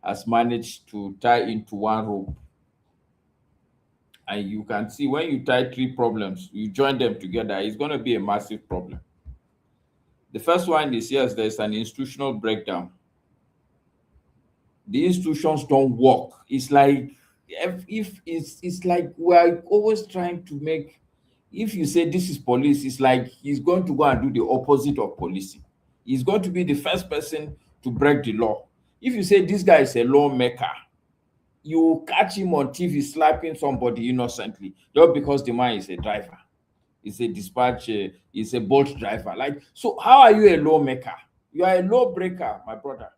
has managed to tie into one rope. And you can see when you tie 3 problems, you join them together, it's going to be a massive problem. The first one is, yes, there's an institutional breakdown. The institutions don't work. It's like, if it's like we're always trying to make, if you say this is police, it's like he's going to go and do the opposite of policing. He's going to be the first person to break the law. If you say this guy is a lawmaker, you catch him on TV slapping somebody innocently just because the man is a driver. He's a dispatcher, he's a boat driver. Like, so how are you a lawmaker? You are a lawbreaker, my brother.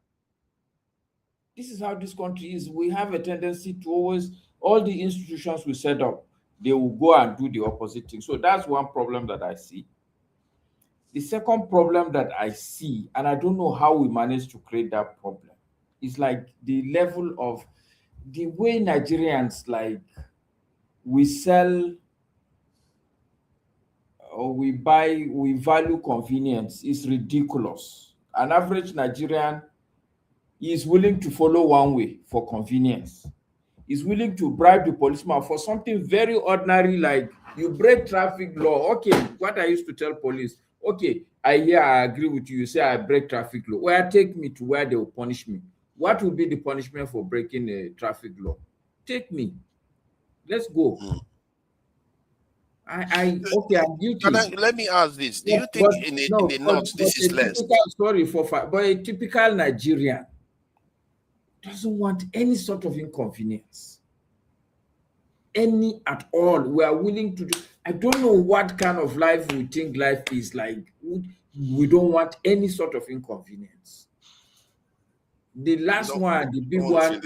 This is how this country is. We have a tendency to always, all the institutions we set up, they will go and do the opposite thing. So that's one problem that I see. The second problem that I see, and I don't know how we managed to create that problem, is like the level of the way Nigerians, like, we sell or we buy, we value convenience is ridiculous. An average Nigerian is willing to follow one way for convenience. Is willing to bribe the policeman for something very ordinary, like you break traffic law. Okay, what I used to tell police, okay, I agree with you. You say I break traffic law. Well, take me to where they will punish me. What will be the punishment for breaking a traffic law? Take me. Let's go. I'm guilty. Let me ask this. Do you think in the north this is less? But a typical Nigerian doesn't want any sort of inconvenience. Any at all. We are willing to do. I don't know what kind of life we think life is like. We don't want any sort of inconvenience. The last one, the big one,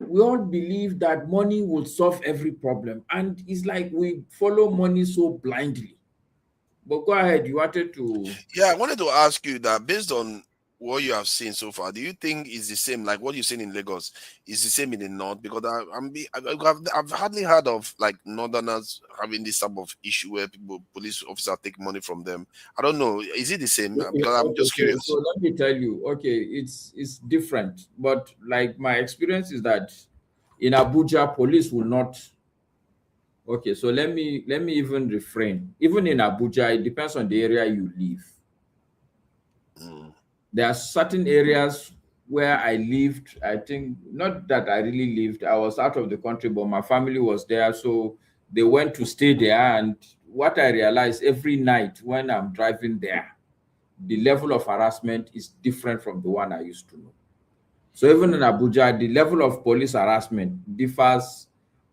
we all believe that money will solve every problem. And it's like we follow money so blindly. But go ahead, you wanted to... Yeah, I wanted to ask you that based on what you have seen so far, do you think is the same, like what you've seen in Lagos, is the same in the north? Because I've hardly heard of like northerners having this type of issue where police officers take money from them. I don't know. Is it the same? Because I'm just curious. So let me tell you, okay, it's different. But like my experience is that in Abuja, police will not. Okay, so let me even refrain. Even in Abuja, it depends on the area you live. There are certain areas where I lived, I think, not that I really lived, I was out of the country, but my family was there. So they went to stay there. And what I realized every night when I'm driving there, the level of harassment is different from the one I used to know. So even in Abuja, the level of police harassment differs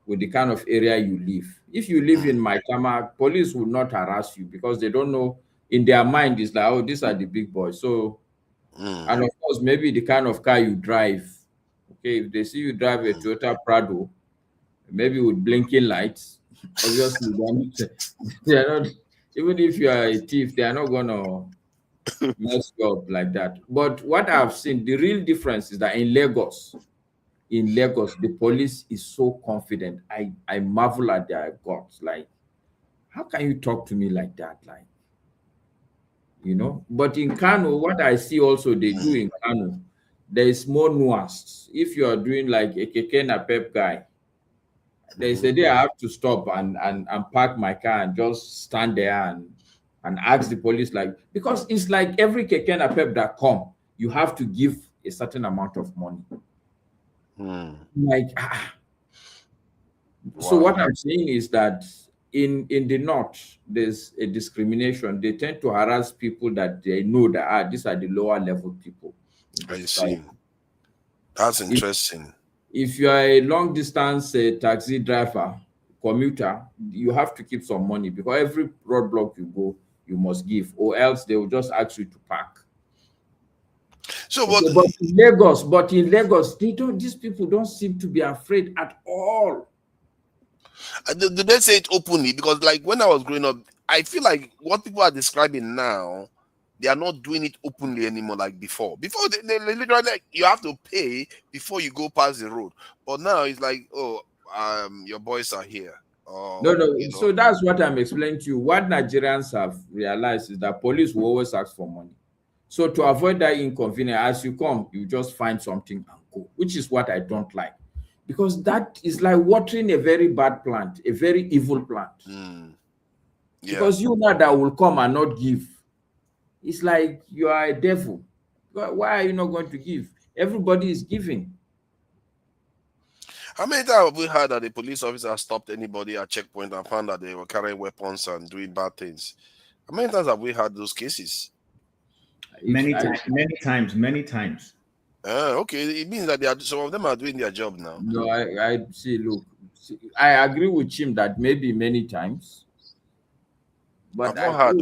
with the kind of area you live. If you live in Maitama, police will not harass you because they don't know, in their mind, it's like, oh, these are the big boys. So, and of course, maybe the kind of car you drive. Okay, if they see you drive a Toyota Prado, maybe with blinking lights, obviously they are not, even if you are a thief, they are not gonna mess you up like that. But what I've seen, the real difference is that in Lagos, the police is so confident. I marvel at their guts. Like, How can you talk to me like that? Like, you know, but in Kano, what I see also they do in Kano, there is more nuanced. If you are doing like a keke napep guy, they say they have to stop and park my car and just stand there and ask the police, like, because it's like every keke napep that come, you have to give a certain amount of money. Like, so what I'm saying is that in the north, there's a discrimination. They tend to harass people that they know that these are the lower level people. I see. That's interesting. If you are a long distance taxi driver, commuter, you have to keep some money, because every roadblock you go, you must give, or else they will just ask you to park. So, but in Lagos, these people don't seem to be afraid at all. Do they say it openly? Because like when I was growing up, I feel like what people are describing now, they are not doing it openly anymore like before. Before, they literally, like, you have to pay before you go past the road. But now it's like, oh, your boys are here. No. You know. So that's what I'm explaining to you. What Nigerians have realized is that police will always ask for money. So to avoid that inconvenience, as you come, you just find something and go, which is what I don't like. Because that is like watering a very bad plant, a very evil plant. Yeah. Because you know that will come and not give. It's like you are a devil. Why are you not going to give? Everybody is giving. How many times have we heard that the police officer stopped anybody at checkpoint and found that they were carrying weapons and doing bad things? How many times have we had those cases? Many times. Okay, it means that some of them are doing their job now. No, I see. Look, I agree with him that maybe many times. But Maska,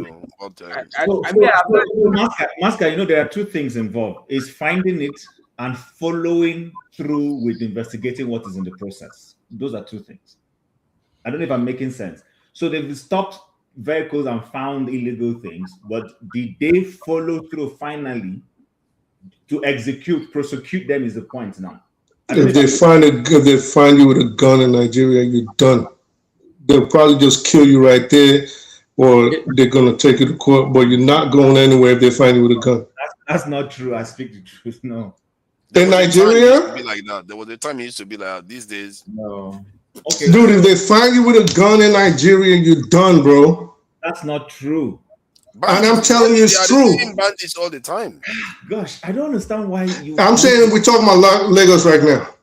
you know, there are two things involved: is finding it and following through with investigating what is in the process. Those are two things. I don't know if I'm making sense. So they've stopped vehicles and found illegal things, but did they follow through finally to prosecute them is the point now. If they find you with a gun in Nigeria, you're done. They'll probably just kill you right there, or they're gonna take you to court, but you're not going anywhere if they find you with a gun. That's not true. I speak the truth. No. In Nigeria? Be like that. There was a time it used to be like that. These days. No. Okay. Dude, if they find you with a gun in Nigeria, you're done, bro. That's not true. And I'm telling you, it's true. Bandits all the time. Gosh, I don't understand why you. I'm saying we're talking about Lagos right now.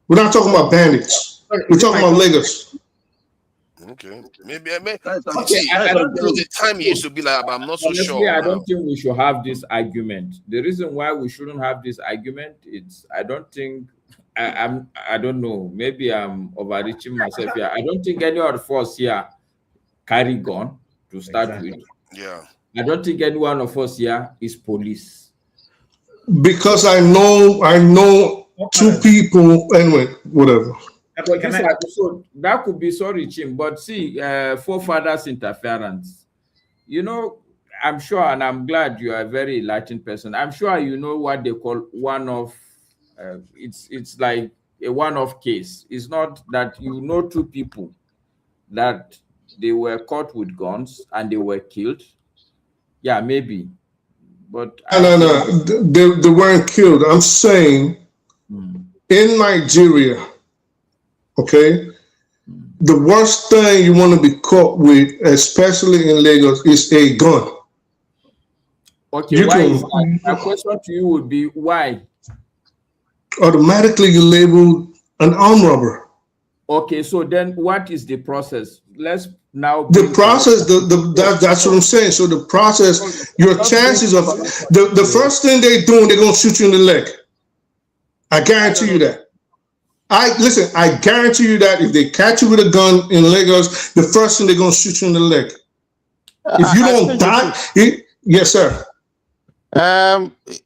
We're not talking about bandits. We're talking about Lagos. Okay, maybe. Okay, there was a time it used to be like, but I'm not so sure. I don't think we should have this argument. The reason why we shouldn't have this argument is I don't think I don't know. Maybe I'm overreaching myself here. I don't think any of us here carry gun to start with. Yeah. I don't think any one of us here is police. Because I know two people. Anyway, whatever. So that could be sorry, Chim, but see, forefathers interference. You know, I'm sure, and I'm glad you are a very enlightened person. I'm sure you know what they call one-off. It's like a one-off case. It's not that you know two people that they were caught with guns and they were killed. Yeah, maybe, but no, they weren't killed. I'm saying in Nigeria. Okay, the worst thing you want to be caught with, especially in Lagos, is a gun. Okay, why is that? My question to you would be why? Automatically, you're labeled an armed robber. Okay, so then what is the process? Let's now. The process, that's what I'm saying. So the process, your chances of the first thing they're doing, they're gonna shoot you in the leg. I guarantee you that. I guarantee you that if they catch you with a gun in Lagos, the first thing they're gonna shoot you in the leg. If you don't die, yes, sir.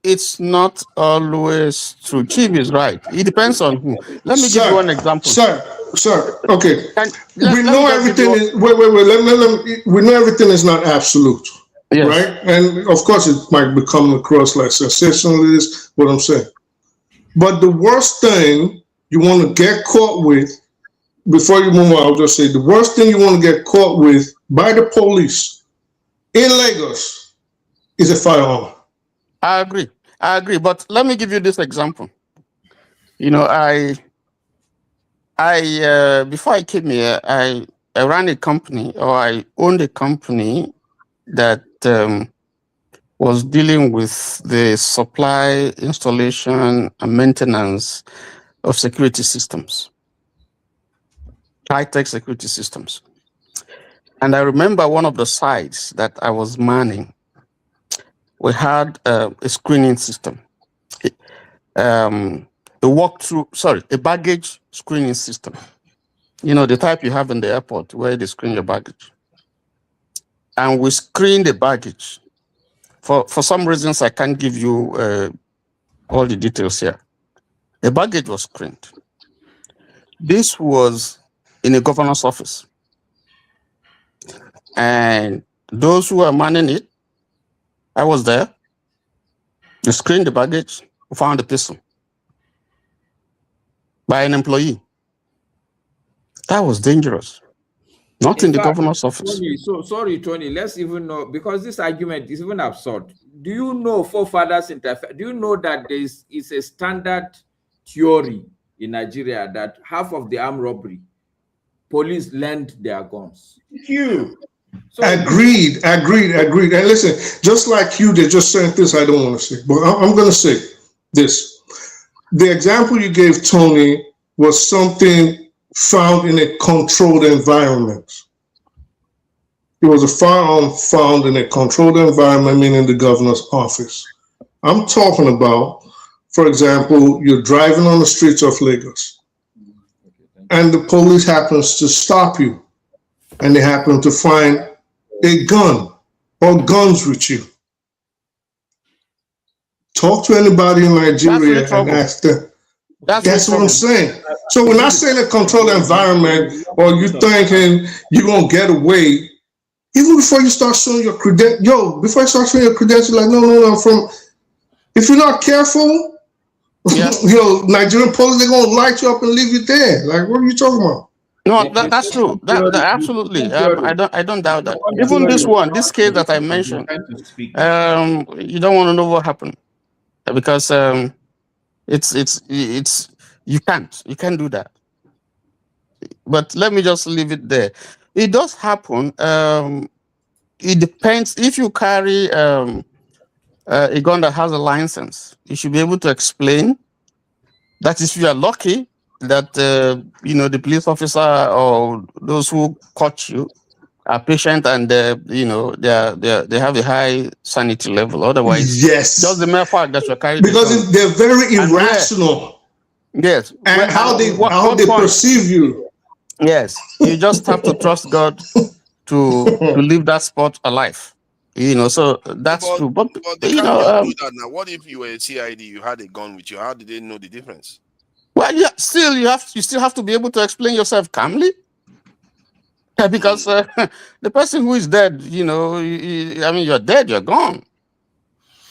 It's not always true. Chief is right. It depends on who. Let me give you one example. Sir. Okay. We know everything is. Wait. We know everything is not absolute, yes. Right? And of course, it might become across like sensationalist. What I'm saying, but the worst thing you want to get caught with, before you move on, I'll just say the worst thing you want to get caught with by the police in Lagos is a firearm. I agree. But let me give you this example. You know, before I came here, I ran a company, or I owned a company that was dealing with the supply, installation, and maintenance of security systems, high-tech security systems. And I remember one of the sites that I was manning, we had a screening system, a baggage screening system. You know, the type you have in the airport where they screen your baggage. And we screen the baggage. For some reasons, I can't give you all the details here. The baggage was screened. This was in a governor's office. And those who were manning it, I was there. They screened the baggage, we found a pistol by an employee. That was dangerous. Not in the governor's office. Tony, so sorry, Tony. Let's even know, because this argument is even absurd. Do you know forefathers interfere? Do you know that there is a standard theory in Nigeria that half of the armed robbery, police lend their guns? So, agreed. And listen, just like you, they just said this, I don't want to say, but I'm going to say this. The example you gave, Tony, was something found in a controlled environment. It was a firearm found in a controlled environment, meaning the governor's office. I'm talking about, for example, you're driving on the streets of Lagos, and the police happens to stop you, and they happen to find a gun or guns with you. Talk to anybody in Nigeria and ask them. That's what I'm saying. So we're not saying a controlled environment, or you thinking you're gonna get away. Even before you start showing your credentials, like no, I'm from. If you're not careful, Nigerian police, they're gonna light you up and leave you there. Like, what are you talking about? No, that's true. That absolutely. I don't doubt that. Even this case that I mentioned, you don't want to know what happened, because it's you can't do that. But let me just leave it there. It does happen. It depends. If you carry a gun that has a license, you should be able to explain that if you are lucky that the police officer or those who caught you are patient and they have a high sanity level. Otherwise, just the mere fact that you're carrying, because they're very irrational. Yes, and how they perceive you. Yes, you just have to trust God to leave that spot alive. So that's true. But they can't do that now. What if you were a CID, you had a gun with you? How did they know the difference? Well, you still have to be able to explain yourself calmly. Because the person who is dead, you're dead, you're gone.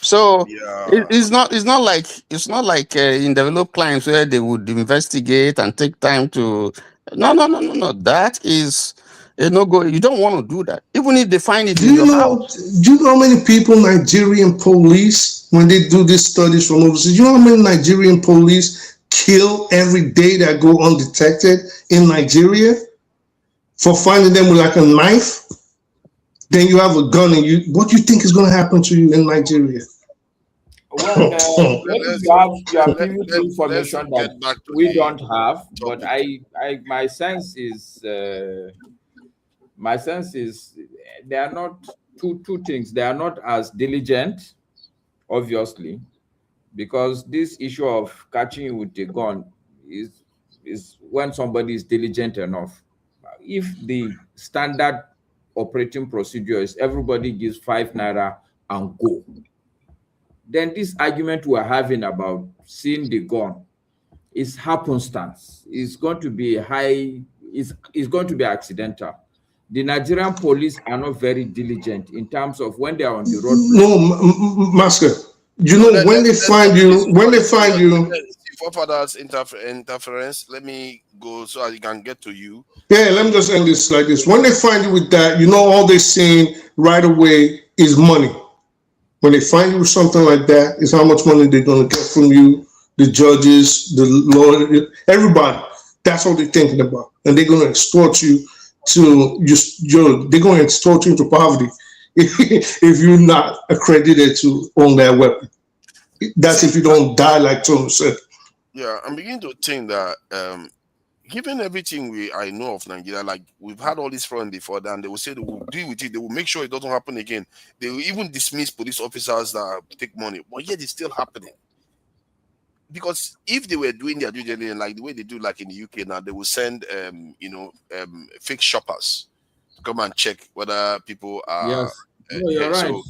So it's not like in developed clients where they would investigate and take time to. No. That is a no-go. You don't want to do that, even if they find it. Do you know how many people Nigerian police, when they do these studies from overseas, you know how many Nigerian police kill every day that go undetected in Nigeria for finding them with like a knife? Then you have a gun, and what do you think is going to happen to you in Nigeria? Well, you have information that we don't have, but my sense is they are not two things. They are not as diligent, obviously, because this issue of catching you with a gun is when somebody is diligent enough. If the standard operating procedure is everybody gives 5 naira and go, then this argument we're having about seeing the gun is happenstance. It's going to be it's going to be accidental. The Nigerian police are not very diligent in terms of when they are on the road. No, Master. When they find you, forefathers interference. Let me go so I can get to you. Yeah, let me just end this like this. When they find you with that, you know all they're seeing right away is money. When they find you with something like that, is how much money they're going to get from you, the judges, the lawyer, everybody. That's all they're thinking about. And they're going to extort you to they're going to extort you into poverty if you're not accredited to own that weapon. That's if you don't die, like Tom said. Yeah, I'm beginning to think that given everything I know of Nigeria, like we've had all this fraud before, and they will say they will deal with it, they will make sure it doesn't happen again. They will even dismiss police officers that take money, but yet it's still happening. Because if they were doing their due diligence like the way they do, like in the UK now, they will send fake shoppers to come and check whether people are. Yes, no, you're right. So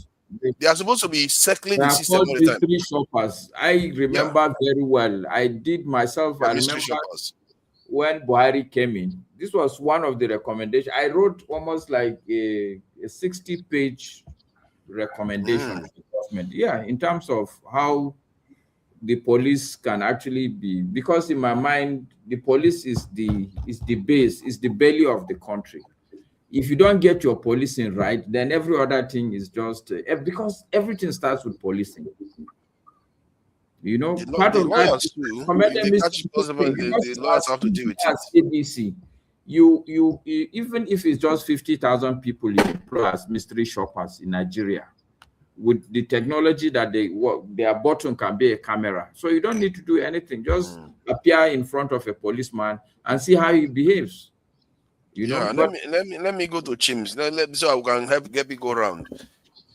they are supposed to be circling the There are system all the time. mystery shoppers. I remember very well. I did myself. I Mystery remember shoppers. when Buhari came in. This was one of the recommendations. I wrote almost like a 60-page recommendation to the government. Yeah, in terms of how the police can actually be, because in my mind, the police is the base, is the belly of the country. If you don't get your policing right, then every other thing is just because everything starts with policing. You know, part of that the lawyers have to deal with it. ABC, you even if it's just 50,000 people you employ as mystery shoppers in Nigeria, with the technology that their button can be a camera, so you don't need to do anything. Just appear in front of a policeman and see how he behaves. You know. Let me go to Chims. So I can get me go around.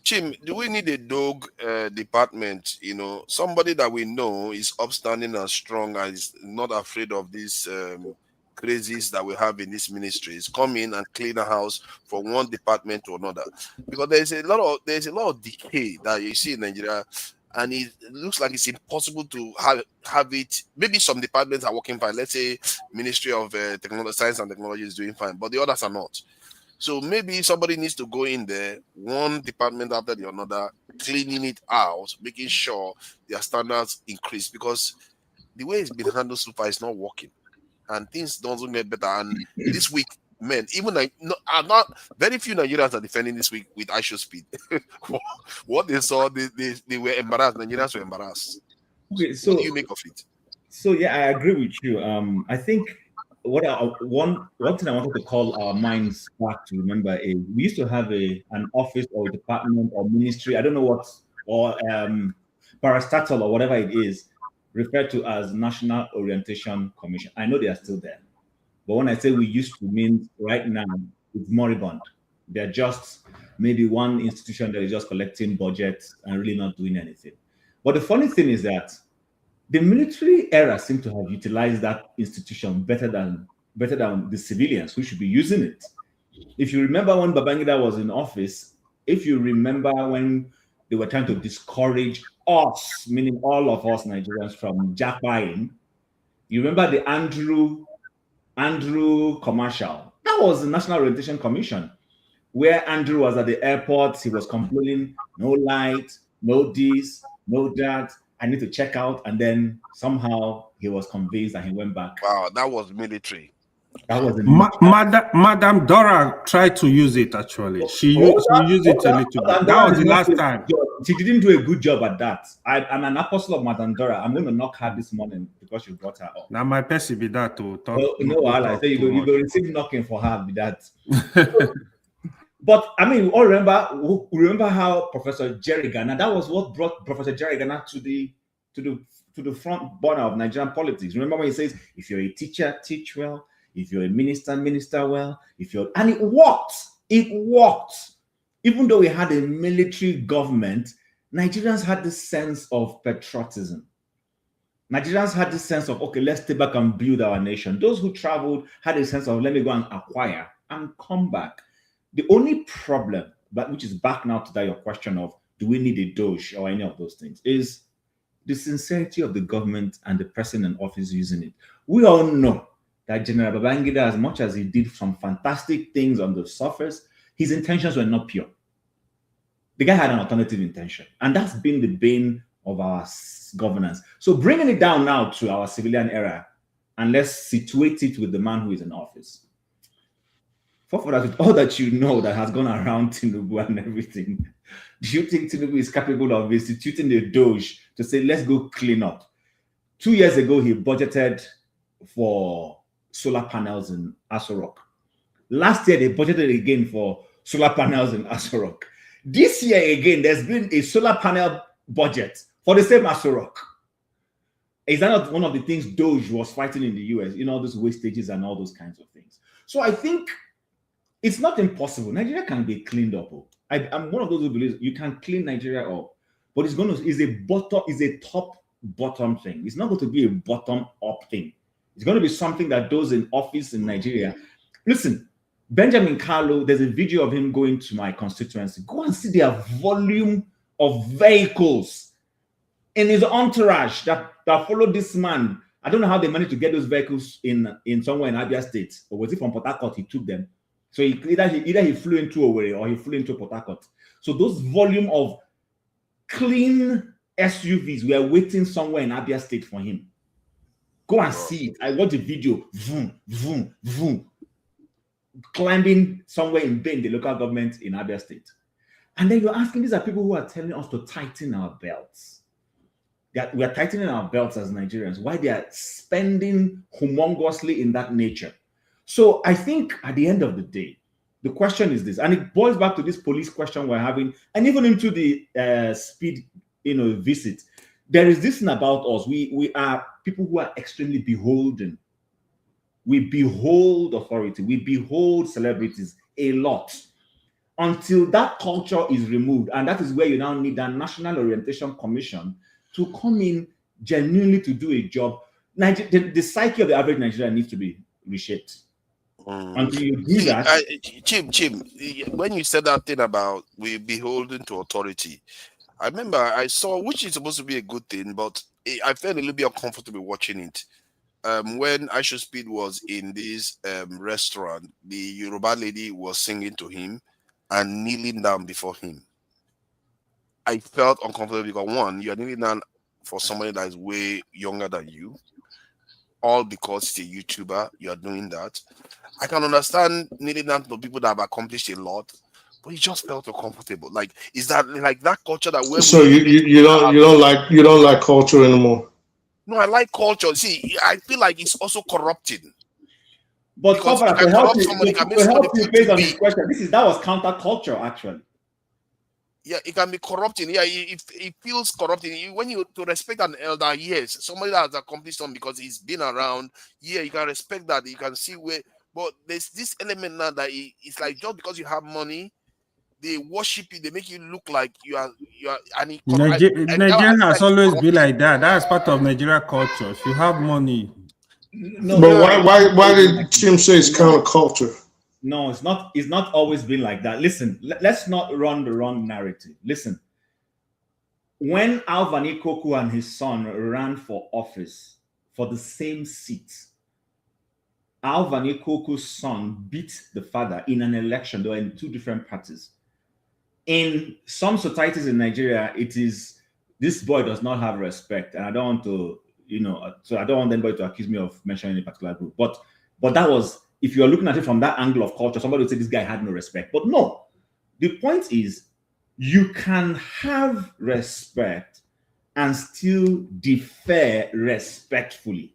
Chim, do we need a dog department? You know, somebody that we know is upstanding and strong and is not afraid of these crazies that we have in this ministries. Come in and clean the house from one department to another, because there's a lot of decay that you see in Nigeria, and it looks like it's impossible to have it. Maybe some departments are working fine. Let's say Ministry of Technology, Science and Technology is doing fine, but the others are not. So maybe somebody needs to go in there, one department after the another, cleaning it out, making sure their standards increase, because the way it's been handled so far is not working, and things don't get better. And this week, man, even not very few Nigerians are defending this week with I show speed. What they saw, they were embarrassed. Nigerians were embarrassed. Okay, so what do you make of it? So yeah, I agree with you. I think one thing I wanted to call our minds back to remember is we used to have an office or a department or ministry, I don't know what, or parastatal or whatever it is, referred to as National Orientation Commission. I know they are still there, but when I say we used to mean right now, it's moribund. They're just maybe one institution that is just collecting budgets and really not doing anything. But the funny thing is that the military era seemed to have utilized that institution better than the civilians who should be using it. If you remember when Babangida was in office, if you remember when they were trying to discourage us, meaning all of us Nigerians, from jackpying, you remember the Andrew commercial? That was the National Orientation Commission, where Andrew was at the airport. He was complaining, no light, no this, no that. I need to check out, and then somehow he was convinced and he went back. Wow, that was military. That was Madam Dora tried to use it actually. She used it a little bit. That was the last time. She didn't do a good job at that. I'm an apostle of Madam Dora. I'm going to knock her this morning because you brought her up. Now my person be that to talk. I say you go receive knocking for her with that. But I mean, we all remember how Professor Jerry Ghana, that was what brought Professor Jerry Ghana to the front burner of Nigerian politics. Remember when he says, if you're a teacher, teach well. If you're a minister, minister well. And it worked. It worked. Even though we had a military government, Nigerians had this sense of patriotism. Nigerians had this sense of, okay, let's stay back and build our nation. Those who traveled had a sense of, let me go and acquire and come back. The only problem, which is back now to that your question of, do we need a Doge or any of those things, is the sincerity of the government and the person in office using it. We all know that General Babangida, as much as he did some fantastic things on the surface, his intentions were not pure. The guy had an alternative intention. And that's been the bane of our governance. So bringing it down now to our civilian era, and let's situate it with the man who is in office. For that, with all that you know that has gone around Tinubu and everything, do you think Tinubu is capable of instituting a doge to say, let's go clean up? 2 years ago, he budgeted for solar panels in Aso Rock. Last year, they budgeted again for solar panels in Aso Rock. This year again, there's been a solar panel budget for the same Aso Rock. Is that not one of the things Doge was fighting in the US? You know, all those wastages and all those kinds of things. So I think it's not impossible. Nigeria can be cleaned up. I'm one of those who believes you can clean Nigeria up, but it's a top bottom thing. It's not going to be a bottom up thing. It's going to be something that those in office in Nigeria. Listen, Benjamin Carlo, there's a video of him going to my constituency. Go and see their volume of vehicles in his entourage that followed this man. I don't know how they managed to get those vehicles in somewhere in Abure State, or was it from Port Harcourt he took them? So either he flew into Owerri or he flew into Port Harcourt. So those volume of clean SUVs were waiting somewhere in Abure State for him. Go and see it. I watched the video. Vroom, vroom, vroom. Climbing somewhere in Bend, the local government in Abure State. And then you're asking, these are people who are telling us to tighten our belts. That we are tightening our belts as Nigerians. Why they are spending humongously in that nature. So I think at the end of the day, the question is this, and it boils back to this police question we're having, and even into the speed, visit. There is this thing about us. We are people who are extremely beholden. We behold authority. We behold celebrities a lot. Until that culture is removed, and that is where you now need a National Orientation Commission to come in genuinely to do a job. The psyche of the average Nigerian needs to be reshaped. Until you do that, Chim, when you said that thing about we beholden to authority, I remember I saw, which is supposed to be a good thing, but I felt a little bit uncomfortable watching it. When Aisha Speed was in this restaurant, the Yoruba lady was singing to him and kneeling down before him. I felt uncomfortable because, one, you're kneeling down for somebody that is way younger than you, all because it's a YouTuber, you're doing that. I can understand kneeling down to people that have accomplished a lot, but it just felt uncomfortable. Like, is that like that culture that we're so you don't like culture anymore? No, I like culture. See, I feel like it's also corrupting. But to help you based on this question, that was counterculture actually. Yeah, it can be corrupting. Yeah, it feels corrupting. When you to respect an elder, yes, somebody that has accomplished something because he's been around. Yeah, you can respect that. You can see where. But there's this element now that it's like just because you have money, they worship you. They make you look like you are. And Nigeria has always been like that. That's part of Nigeria culture. If you have money. No, but why did Tim say it's counterculture? No, it's not. It's not always been like that. Listen, let's not run the wrong narrative. Listen, when Alvani Koku and his son ran for office for the same seat, Alvani Koku's son beat the father in an election. They were in two different parties. In some societies in Nigeria, it is this boy does not have respect, and I don't want to, so I don't want anybody to accuse me of mentioning a particular group. But that was. If you're looking at it from that angle of culture, somebody would say this guy had no respect. But no, the point is you can have respect and still defer respectfully.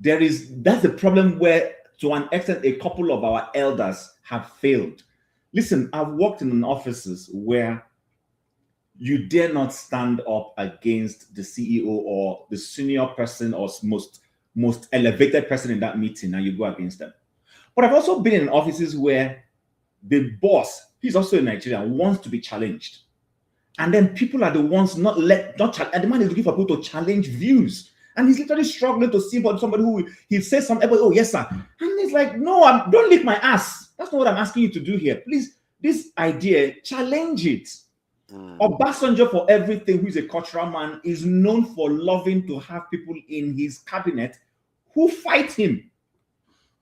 That's the problem where, to an extent, a couple of our elders have failed. Listen, I've worked in offices where you dare not stand up against the CEO or the senior person or most elevated person in that meeting, and you go against them. But I've also been in offices where the boss, he's also a Nigerian, wants to be challenged. And then people are the ones and the man is looking for people to challenge views. And he's literally struggling to see somebody who he says something, oh, yes, sir. And he's like, no, don't lick my ass. That's not what I'm asking you to do here. Please, this idea, challenge it. Obasanjo, for everything, who is a cultural man, is known for loving to have people in his cabinet who fight him.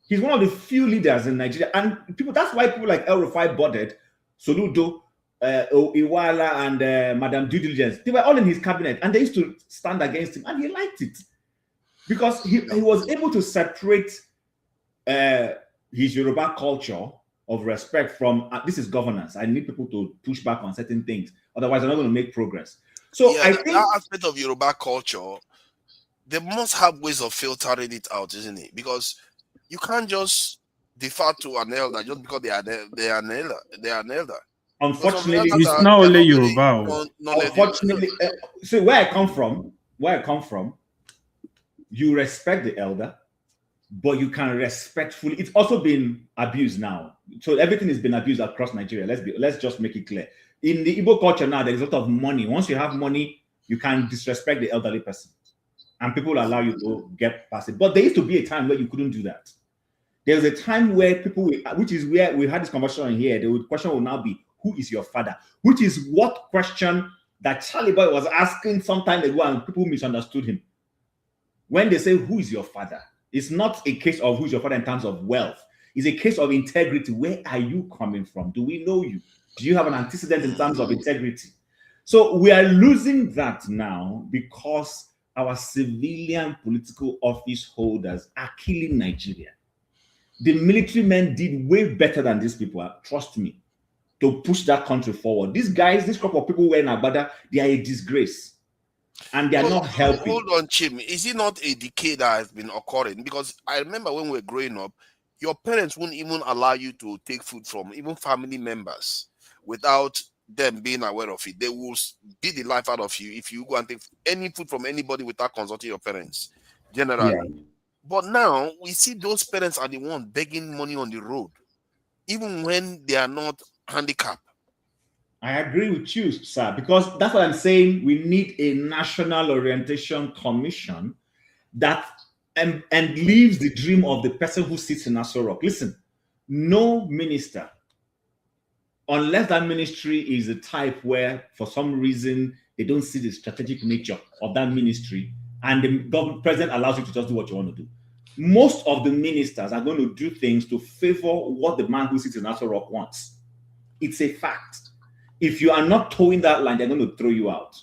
He's one of the few leaders in Nigeria. And that's why people like El Rufai Bodet, Soludo, Iwala and Madam Due Diligence, they were all in his cabinet, and they used to stand against him, and he liked it because he was able to separate his Yoruba culture of respect from this is governance. I need people to push back on certain things, otherwise I'm not going to make progress. So yeah, I think that aspect of Yoruba culture, they must have ways of filtering it out, isn't it? Because you can't just defer to an elder just because they are an elder. They are an elder. Unfortunately, it's not only Yoruba. Unfortunately, so where I come from, you respect the elder, but you can respectfully. It's also been abused now. So everything has been abused across Nigeria. Let's just make it clear. In the Igbo culture now, there is a lot of money. Once you have money, you can disrespect the elderly person, and people will allow you to get past it. But there used to be a time where you couldn't do that. There was a time where people, which is where we had this conversation here, the question will now be, who is your father? Which is what question that Charlie Boy was asking some time ago, and people misunderstood him. When they say, who is your father? It's not a case of who's your father in terms of wealth. It's a case of integrity. Where are you coming from? Do we know you? Do you have an antecedent in terms of integrity? So we are losing that now because our civilian political office holders are killing Nigeria. The military men did way better than these people, trust me, to push that country forward. These guys, this group of people wearing Agbada, they are a disgrace. And they are not helping. Hold on, Chim. Is it not a decay that has been occurring? Because I remember when we were growing up, your parents wouldn't even allow you to take food from even family members without them being aware of it. They will beat the life out of you if you go and take any food from anybody without consulting your parents, generally. Yeah. But now we see those parents are the ones begging money on the road, even when they are not handicapped. I agree with you, sir, because that's what I'm saying. We need a national orientation commission that and leaves the dream of the person who sits in Aso Rock. Listen, no minister, unless that ministry is a type where for some reason they don't see the strategic nature of that ministry, and the government president allows you to just do what you want to do. Most of the ministers are going to do things to favor what the man who sits in Aso Rock wants. It's a fact. If you are not towing that line, they're going to throw you out.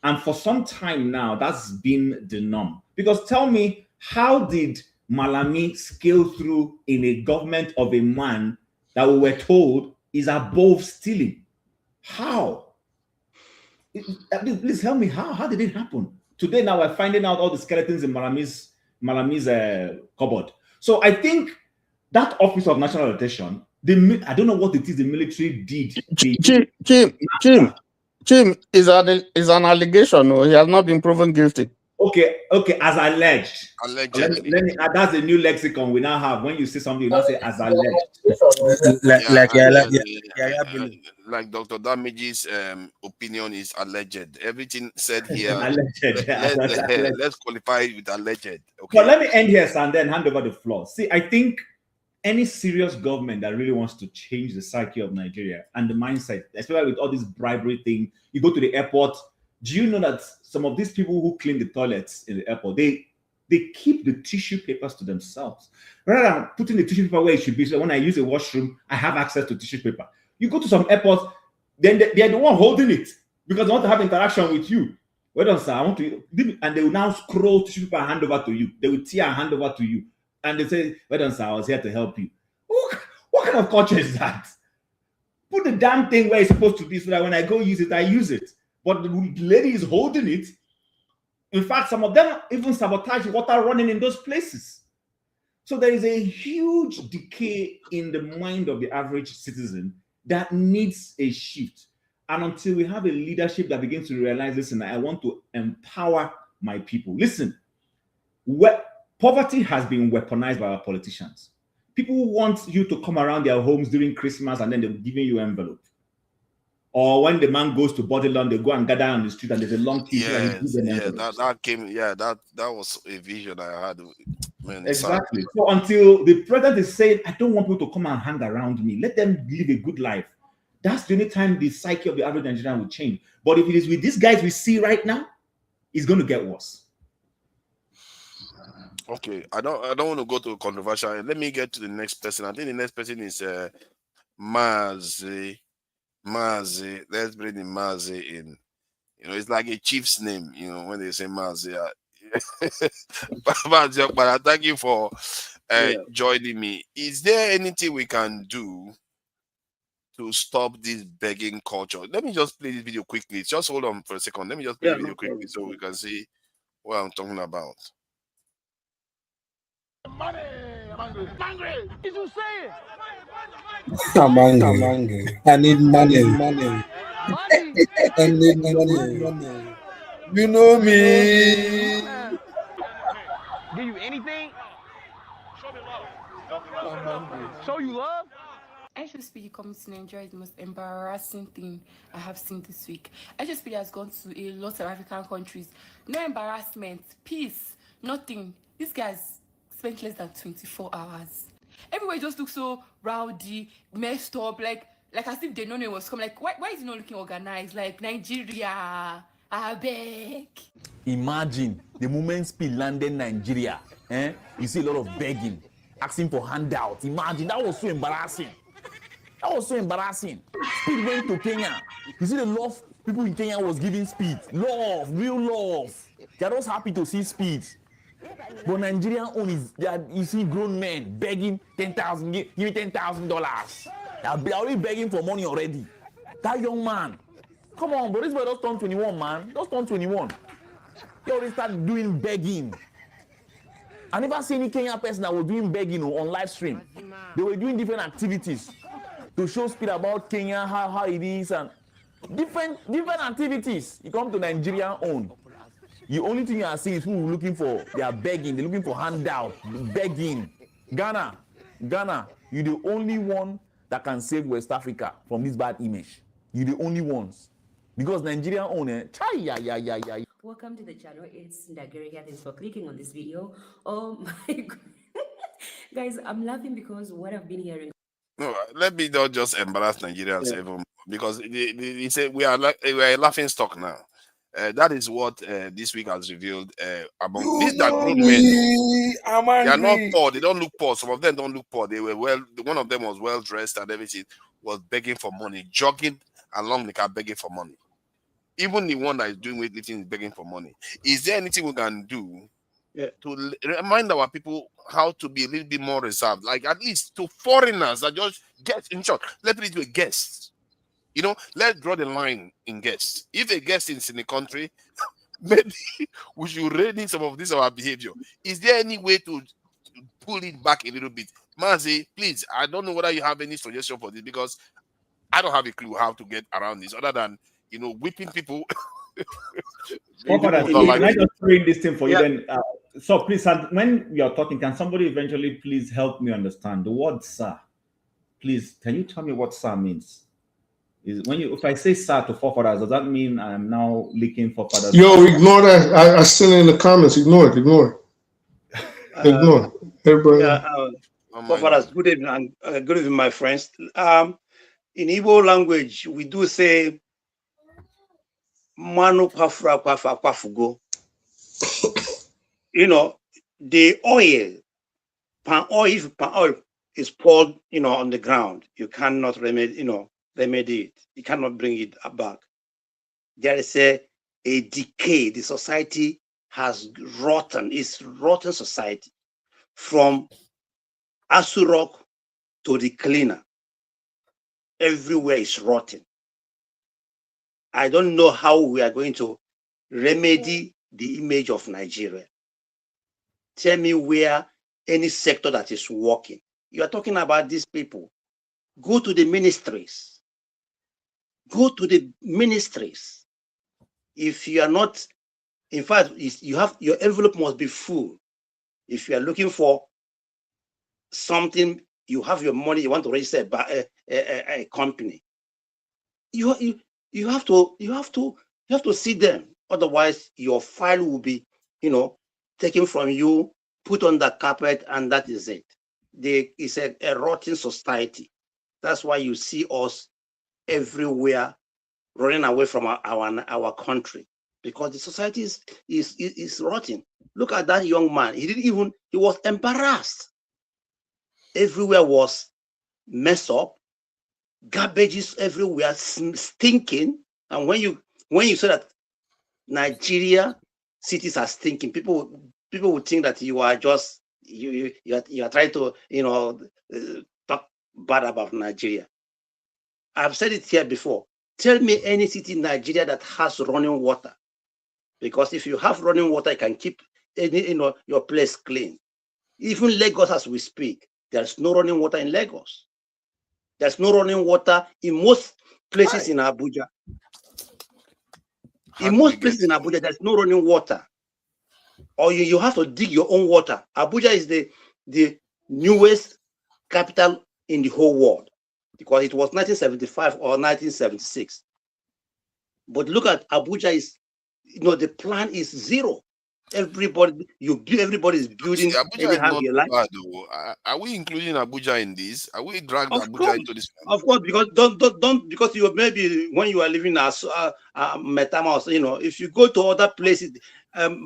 And for some time now, that's been the norm. Because tell me, how did Malami scale through in a government of a man that we were told is above stealing? How? Please help me. How did it happen? Today now we're finding out all the skeletons in Malami's cupboard. So I think that Office of National Orientation, I don't know what it is the military did. Jim is an allegation. No, he has not been proven guilty. Okay, as alleged. Allegedly. That's a new lexicon we now have. When you say something, you now say as alleged. Like Dr. Damage's opinion is alleged. Everything said here, alleged. Let's qualify it with alleged. Okay. But let me end here, and then hand over the floor. See, I think any serious government that really wants to change the psyche of Nigeria and the mindset, especially with all this bribery thing, you go to the airport. Do you know that some of these people who clean the toilets in the airport, they keep the tissue papers to themselves rather than putting the tissue paper where it should be? So when I use a washroom, I have access to tissue paper. You go to some airports, then they are the one holding it because they want to have interaction with you. Well done, sir. I want to, and they will now scroll tissue paper and hand over to you. They will tear and hand over to you, and they say, "Well done, sir. I was here to help you." What kind of culture is that? Put the damn thing where it's supposed to be, so that when I go use it, I use it. But the lady is holding it. In fact, some of them even sabotage water running in those places. So there is a huge decay in the mind of the average citizen that needs a shift. And until we have a leadership that begins to realize this, and I want to empower my people. Listen, poverty has been weaponized by our politicians. People want you to come around their homes during Christmas and then they're giving you envelope. Or when the man goes to Bodyland, they go and gather on the street and there's a long queue. That was a vision I had. Man, exactly. So until the president is saying, I don't want people to come and hang around me, let them live a good life. That's the only time the psyche of the average Nigerian will change. But if it is with these guys we see right now, it's going to get worse. Okay, I don't want to go to controversial. Let me get to the next person. I think the next person is Mazi. Mazi. Let's bring the Mazi in. You know, it's like a chief's name, you know, when they say Mazi. But thank you for joining me. Is there anything we can do to stop this begging culture? Let me just play this video quickly. Just hold on for a second. Let me just play the video quickly so we can see what I'm talking about. Money, I'm angry. Angry. Did you say it? I'm angry. I need money. Money. I need money. You know me. Give you anything? Show me love. Show you love? HSP coming to Nigeria is the most embarrassing thing I have seen this week. HSP has gone to a lot of African countries. No embarrassment, peace, nothing. These guys spent less than 24 hours. Everywhere just looks so rowdy, messed up, like as if they know it was coming. Like, why is it not looking organized? Like, Nigeria, I beg. Imagine the moment Speed landed Nigeria, you see a lot of begging, asking for handouts. Imagine, that was so embarrassing. That was so embarrassing. Speed went to Kenya. You see the love people in Kenya was giving Speed. Love, real love. They're just happy to see Speed. But Nigerian own is that you see grown men begging 10,000, give me $10,000. They're already begging for money already. That young man, come on, bro, this boy just turned 21, man. Just turned 21. He already started doing begging. I never seen any Kenyan person that was doing begging on live stream. They were doing different activities to show Speed about Kenya, how it is, and different activities. You come to Nigerian own. The only thing you are seeing is people looking for, they are begging, they're looking for handout, begging. Ghana, you're the only one that can save West Africa from this bad image. You're the only ones. Because Nigerian owner, Welcome to the channel. It's Nigeria. Thanks for clicking on this video. Oh my God. Guys, I'm laughing because what I've been hearing. No, let me not just embarrass Nigerians even, because they say we are a laughing stock now. That is what this week has revealed among these that grown men. They are not poor. They don't look poor. Some of them don't look poor. They were one of them was well dressed and everything, was begging for money, jogging along the car, begging for money. Even the one that is doing weightlifting is begging for money. Is there anything we can do to remind our people how to be a little bit more reserved? Like, at least to foreigners that just get, in short, let me do a guest. You know, let's draw the line in guests. If a guest is in the country, maybe we should rein in some of this our behavior. Is there any way to pull it back a little bit? Mazi, please, I don't know whether you have any suggestion for this, because I don't have a clue how to get around this other than, you know, whipping people. Can I just bring this thing for you then? So please, when you're talking, can somebody eventually please help me understand the word sir? Please, can you tell me what sir means? Is when if I say sir to forefathers, does that mean I'm now licking forefathers? Yo, ignore that. I sent it in the comments. Ignore it. Ignore it. Everybody. Forefathers, good evening, and good evening, my friends. In Igbo language, we do say "manu pafra pafa pafugo." You know, the oil, palm oil is poured, you know, on the ground. You cannot remedy it. You cannot bring it back. There is a decay. The society has rotten. It's rotten society. From Asurok to the cleaner. Everywhere is rotten. I don't know how we are going to remedy the image of Nigeria. Tell me where any sector that is working. You are talking about these people. Go to the ministries. Go to the ministries. If you are not, in fact, you have your envelope must be full. If you are looking for something, you have your money, you want to register a company. You have to see them. Otherwise, your file will be, you know, taken from you, put on the carpet, and that is it. It's a rotten society. That's why you see us everywhere running away from our country, because the society is rotten. Look at that young man. He was embarrassed. Everywhere was messed up. garbages everywhere, stinking. And when you say that Nigeria cities are stinking, people would think that you are just you are trying to talk bad about Nigeria. I've said it here before. Tell me any city in Nigeria that has running water, because if you have running water, you can keep your place clean. Even Lagos, as we speak, there's no running water in Lagos. There's no running water in most places in Abuja. In most places in Abuja, there's no running water. Or you have to dig your own water. Abuja is the newest capital in the whole world, because it was 1975 or 1976. But look at Abuja is, the plan is zero. Everybody is building. Abuja is not bad, though. Are we including Abuja in this? Are we dragging Abuja into this? Of course, because don't because you maybe when you are living as Metamos, if you go to other places,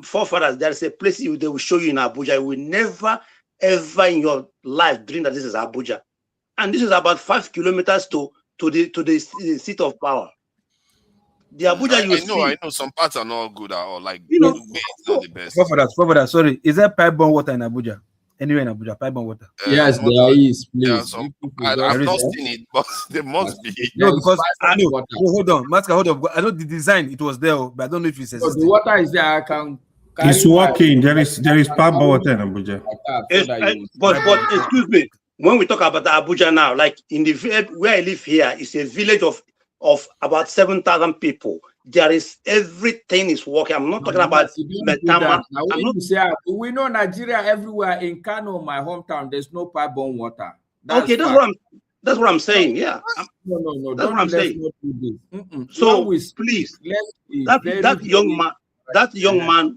forefathers, there is a place they will show you in Abuja. You will never ever in your life dream that this is Abuja, and this is about 5 kilometers to the seat of power. The Abuja I know some parts are not good at all. Like not the best. Forefathers, sorry, is there pipe-borne water in Abuja? Anywhere in Abuja, pipe-borne water? Yes, there is. Please. I've not seen it, but there must be. No, because hold on, Maska, hold on. I know the design, it was there, but I don't know if it's existing. So the water is there. I can. It's working. There is pipe-borne water in Abuja. But excuse me, when we talk about Abuja now, like in the where I live here, it's a village of about 7,000 people. There is everything is working. I'm not talking about Metama. We know Nigeria everywhere. In Kano, my hometown, there's no pipe-borne water. That's what I'm saying. Yeah. No. That's what I'm saying. So please, that young man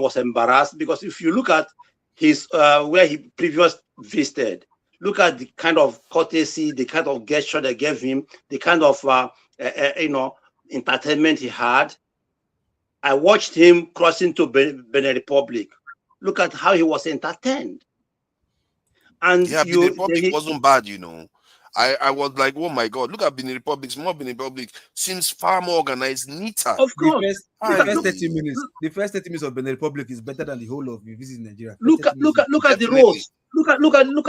was embarrassed, because if you look at his where he previously visited, look at the kind of courtesy, the kind of gesture they gave him, the kind of entertainment he had. I watched him crossing to Benin Republic. Look at how he was entertained. And Benin Republic wasn't bad, I was like, oh my God, look at Benin Republic. Small Benin Republic seems far more organized, neater. Of course. The first 30 minutes of Benin Republic is better than the whole of you visit Nigeria. Look at the roads. Look at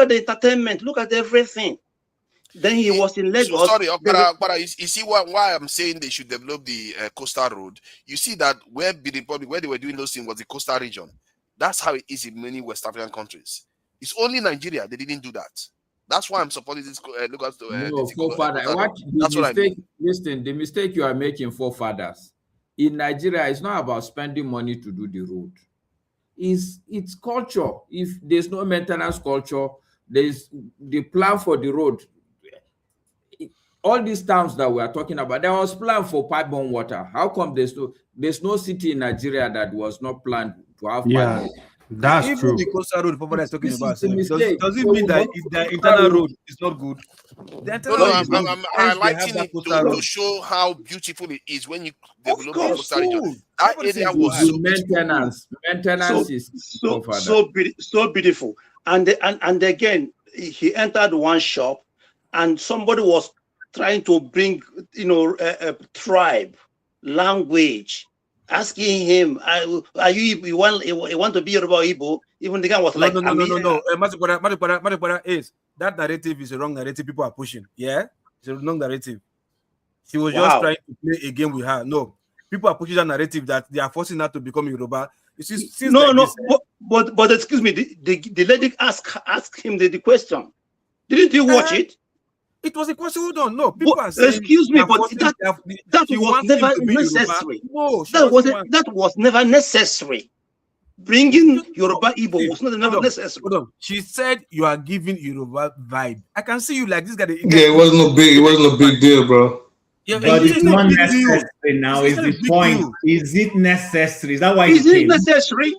the entertainment. Look at everything. Then he was in Lagos. So sorry, but you see why I'm saying they should develop the coastal road. You see that where Benin Republic, where they were doing those things, was the coastal region. That's how it is in many West African countries. It's only Nigeria they didn't do that. That's why I'm supporting this. That's what I mean. Listen, the mistake you are making, forefathers, in Nigeria, it's not about spending money to do the road. It's culture. If there's no maintenance culture, there's the plan for the road. All these towns that we are talking about, there was plan for pipe-borne water. How come there's no city in Nigeria that was not planned to have pipe-borne? That's even true. The coastal road people are talking about does it mean that if the internal road is not good? I'm highlighting it to show how beautiful it is when you develop the coastal region. That area was so maintenance is so beautiful. And again, he entered one shop, and somebody was trying to bring a tribe language, asking him, "Are you want to be Yoruba or Igbo?" Even the guy was like, "No. Madikbara is that narrative is a wrong narrative. People are pushing. Yeah, it's a wrong narrative. She was just trying to play a game with her. No, people are pushing that narrative that they are forcing her to become Yoruba. But excuse me, the lady asked him the question. Didn't you watch it? It was a question. Hold on, no. People are saying, excuse me, but that was never necessary. No, that was never necessary. Bringing Yoruba Igbo was never necessary. Hold on. She said you are giving Yoruba vibe. I can see you like this guy. It wasn't no big. It wasn't a big deal, bro. Yeah, but it's not necessary now. Is the point? Is it necessary? Is that why? Is it necessary?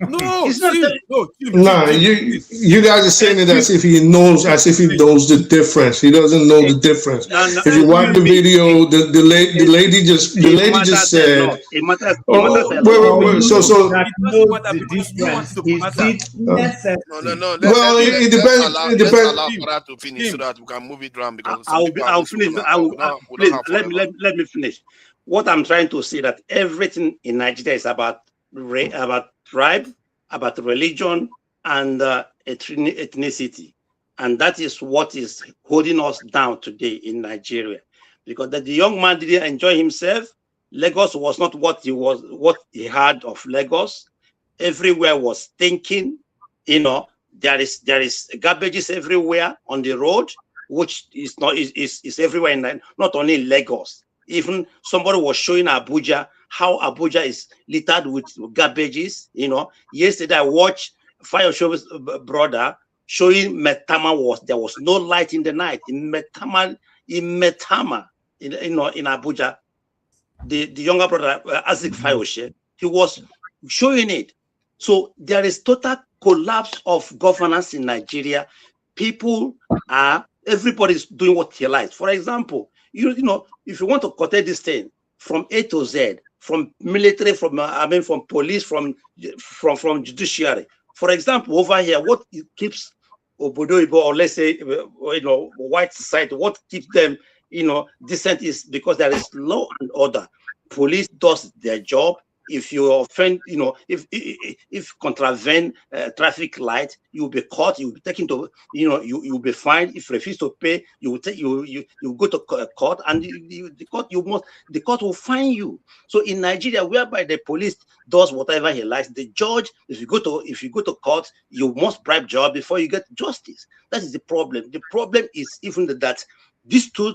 No, It's not. Nah, you guys are saying it as if he knows the difference. He doesn't know the difference. If you watch the video, the lady just said, wait. So the difference. Is it necessary? No. Well, it depends. It depends. Allow Farah to finish so that we can move it around because I'll finish. Please, let me finish. What I'm trying to say that everything in Nigeria is about tribe, about religion, and ethnicity, and that is what is holding us down today in Nigeria. Because the young man didn't enjoy himself. Lagos was not what he had of Lagos. Everywhere was stinking. You know, there is garbages everywhere on the road, which is everywhere not only in Lagos. Even somebody was showing Abuja how Abuja is littered with garbages. You know, yesterday I watched Fire Show's brother showing Metama there was no light in the night in Metama in Abuja. The younger brother Azik Fayoshe, he was showing it. So there is total collapse of governance in Nigeria. Everybody's doing what he likes. For example, you know, if you want to curtail this thing from A to Z, from military, from police, from judiciary. For example, over here, what keeps Obodo Ibo, or let's say, white society, what keeps them, decent is because there is law and order. Police does their job. If you offend, if contravene traffic light, you'll be caught. You'll be taken to, you'll be fined. If you refuse to pay, you go to court, and the court will fine you. So in Nigeria, whereby the police does whatever he likes, the judge, if you go to court, you must bribe judge before you get justice. That is the problem. The problem is even that these two,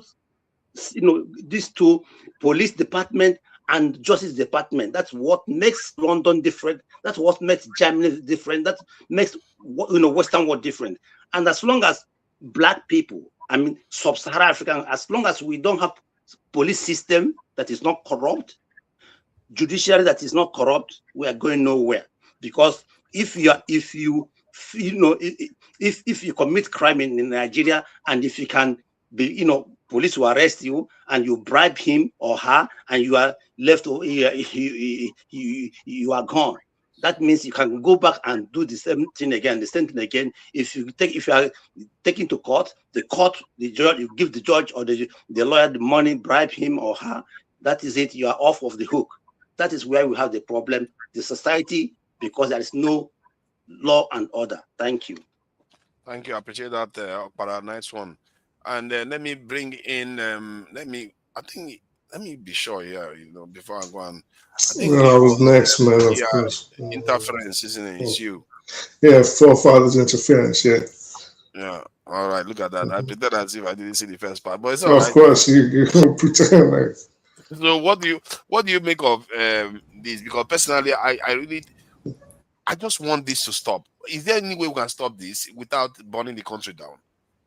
police department and justice department, that's what makes London different. That's what makes Germany different. That makes Western world different. And as long as black people, sub-Saharan African, as long as we don't have police system that is not corrupt, judiciary that is not corrupt, we are going nowhere. Because if you commit crime in Nigeria, and if you can be, police will arrest you and you bribe him or her, and you are left, you are gone. That means you can go back and do the same thing again, If you are taken to court, the judge, you give the judge or the lawyer the money, bribe him or her. That is it. You are off of the hook. That is where we have the problem, the society, because there is no law and order. Thank you. Thank you. I appreciate that. Para, nice one. And let me bring in. Let me be sure here. Before I go on. I was next, man. Of course. Interference, isn't it? It's you. Yeah, forefathers interference. Yeah. Yeah. All right. Look at that. I pretend as if I didn't see the first part, but it's all right. Of course, you pretend like. So what do you make of this? Because personally, I just want this to stop. Is there any way we can stop this without burning the country down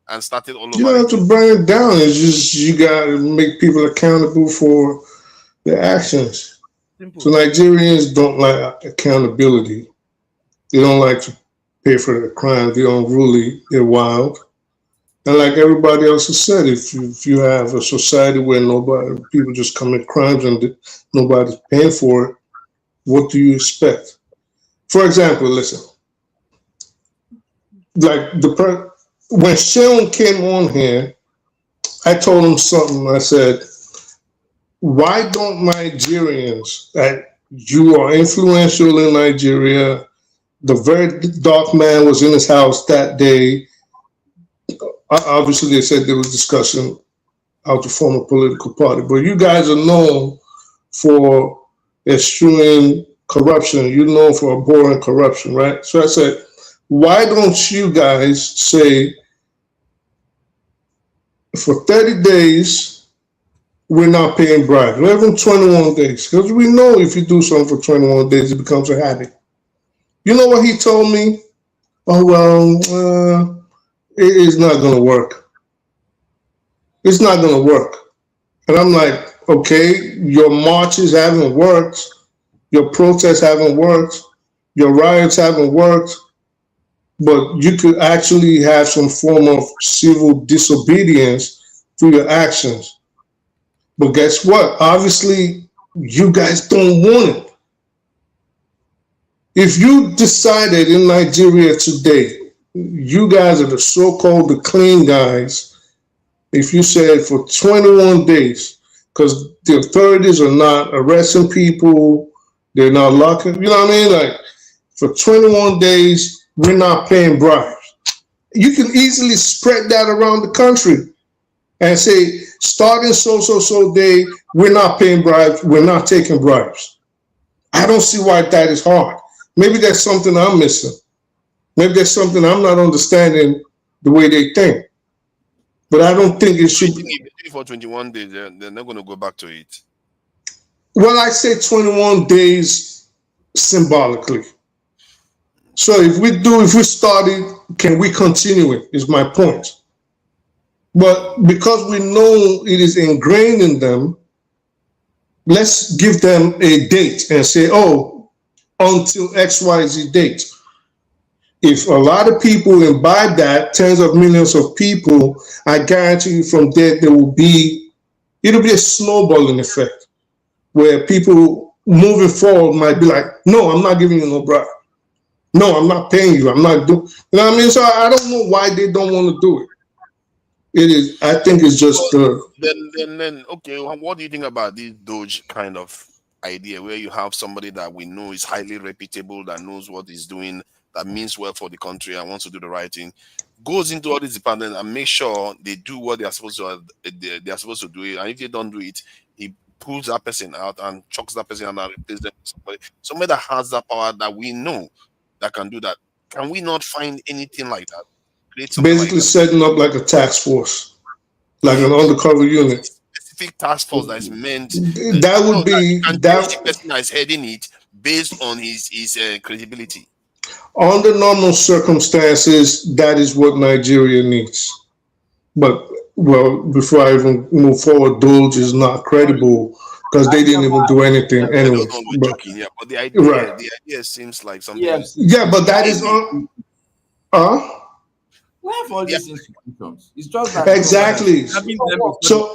and starting all over? You don't have to burn it down. It's just you got to make people accountable for their actions. Simple. So Nigerians don't like accountability. They don't like to pay for their crimes. They're unruly. They're wild. And like everybody else has said, if you have a society where people just commit crimes and nobody's paying for it, what do you expect? For example, listen, like when Sheon came on here, I told him something. I said, why don't Nigerians, you are influential in Nigeria, the very dark man was in his house that day. Obviously, they said they were discussing how to form a political party, but you guys are known for eschewing corruption. You're known for abhorring corruption, right? So I said, why don't you guys say, for 30 days, we're not paying bribes, or even 21 days, because we know if you do something for 21 days, it becomes a habit. You know what he told me? Oh, well, it's not going to work. It's not going to work. And I'm like, okay, your marches haven't worked. Your protests haven't worked. Your riots haven't worked, but you could actually have some form of civil disobedience through your actions. But guess what? Obviously, you guys don't want it. If you decided in Nigeria today, you guys are the so-called the clean guys, if you said for 21 days, because the authorities are not arresting people, they're not locking, you know what I mean? Like, for 21 days, we're not paying bribes. You can easily spread that around the country and say, starting so day, we're not paying bribes, we're not taking bribes. I don't see why that is hard. Maybe there's something I'm missing. Maybe there's something I'm not understanding the way they think. But I don't think it should be. For 21 days, they're not going to go back to it. Well, I say 21 days symbolically. So if we started, can we continue it, is my point. But because we know it is ingrained in them, let's give them a date and say, oh, until XYZ date. If a lot of people imbibe that, tens of millions of people, I guarantee you from there, it'll be a snowballing effect where people moving forward might be like, no, I'm not giving you no bribe. No, I'm not paying you. I'm not doing, you know what I mean? So I don't know why they don't want to do it. It is, I think it's just then okay, what do you think about this Doge kind of idea where you have somebody that we know is highly reputable, that knows what he's doing, that means well for the country and wants to do the right thing, goes into all these departments and make sure they do what they are supposed to do it, and if they don't do it, he pulls that person out and chucks that person out and replaces them with somebody that has that power that we know that can do that. Can we not find anything like that? Basically setting up like a task force, like an undercover unit. Specific task force that is meant. That would be that person that is heading it based on his credibility. Under normal circumstances, that is what Nigeria needs. But well, before I even move forward, Doge is not credible because they didn't even do anything anyway. But the idea, right. The idea seems like something. Yeah, but that is we have all these institutions. It's just that exactly. So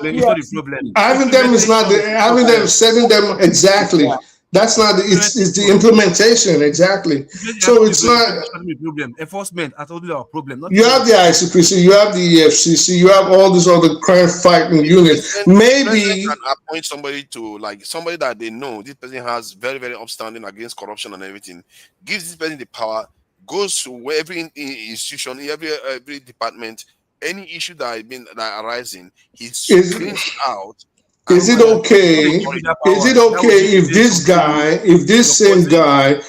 having them is not having them setting them exactly. That's not it's the implementation exactly. So it's not problem. Enforcement. I told you our problem. You have the ICPC, you have the EFCC, you have all these other crime fighting units. Maybe can appoint somebody to somebody that they know this person has very, very upstanding against corruption and everything. Gives this person the power. Goes to every institution, every department, any issue that arising, he's cleans out. Is it okay? Is it okay if this guy, if this same guy,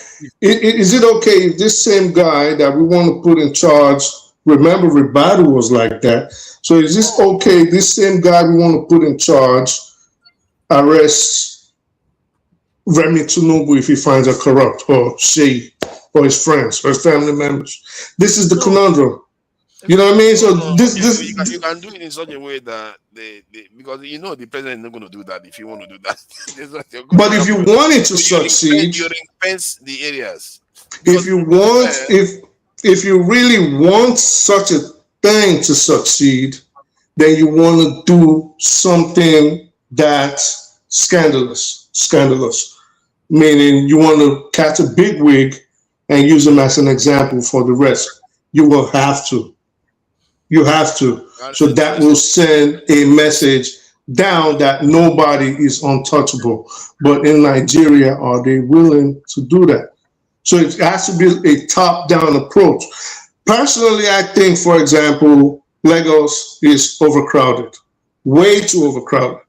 is it okay if this same guy that we want to put in charge? Remember, Ribadu was like that. So is this okay? This same guy we want to put in charge arrests Remy Tinubu if he finds her corrupt or she. Or his friends, or his family members. This is the conundrum. You know what I mean? So you can do it in such a way that because the president is not going to do that if you want to do that. But if you wanted to succeed, you ring-fence the areas. If you want, if you really want such a thing to succeed, then you want to do something that's scandalous. Meaning you want to catch a bigwig and use them as an example for the rest. You will have to. You have to. So that will send a message down that nobody is untouchable. But in Nigeria, are they willing to do that? So it has to be a top-down approach. Personally, I think, for example, Lagos is overcrowded, way too overcrowded.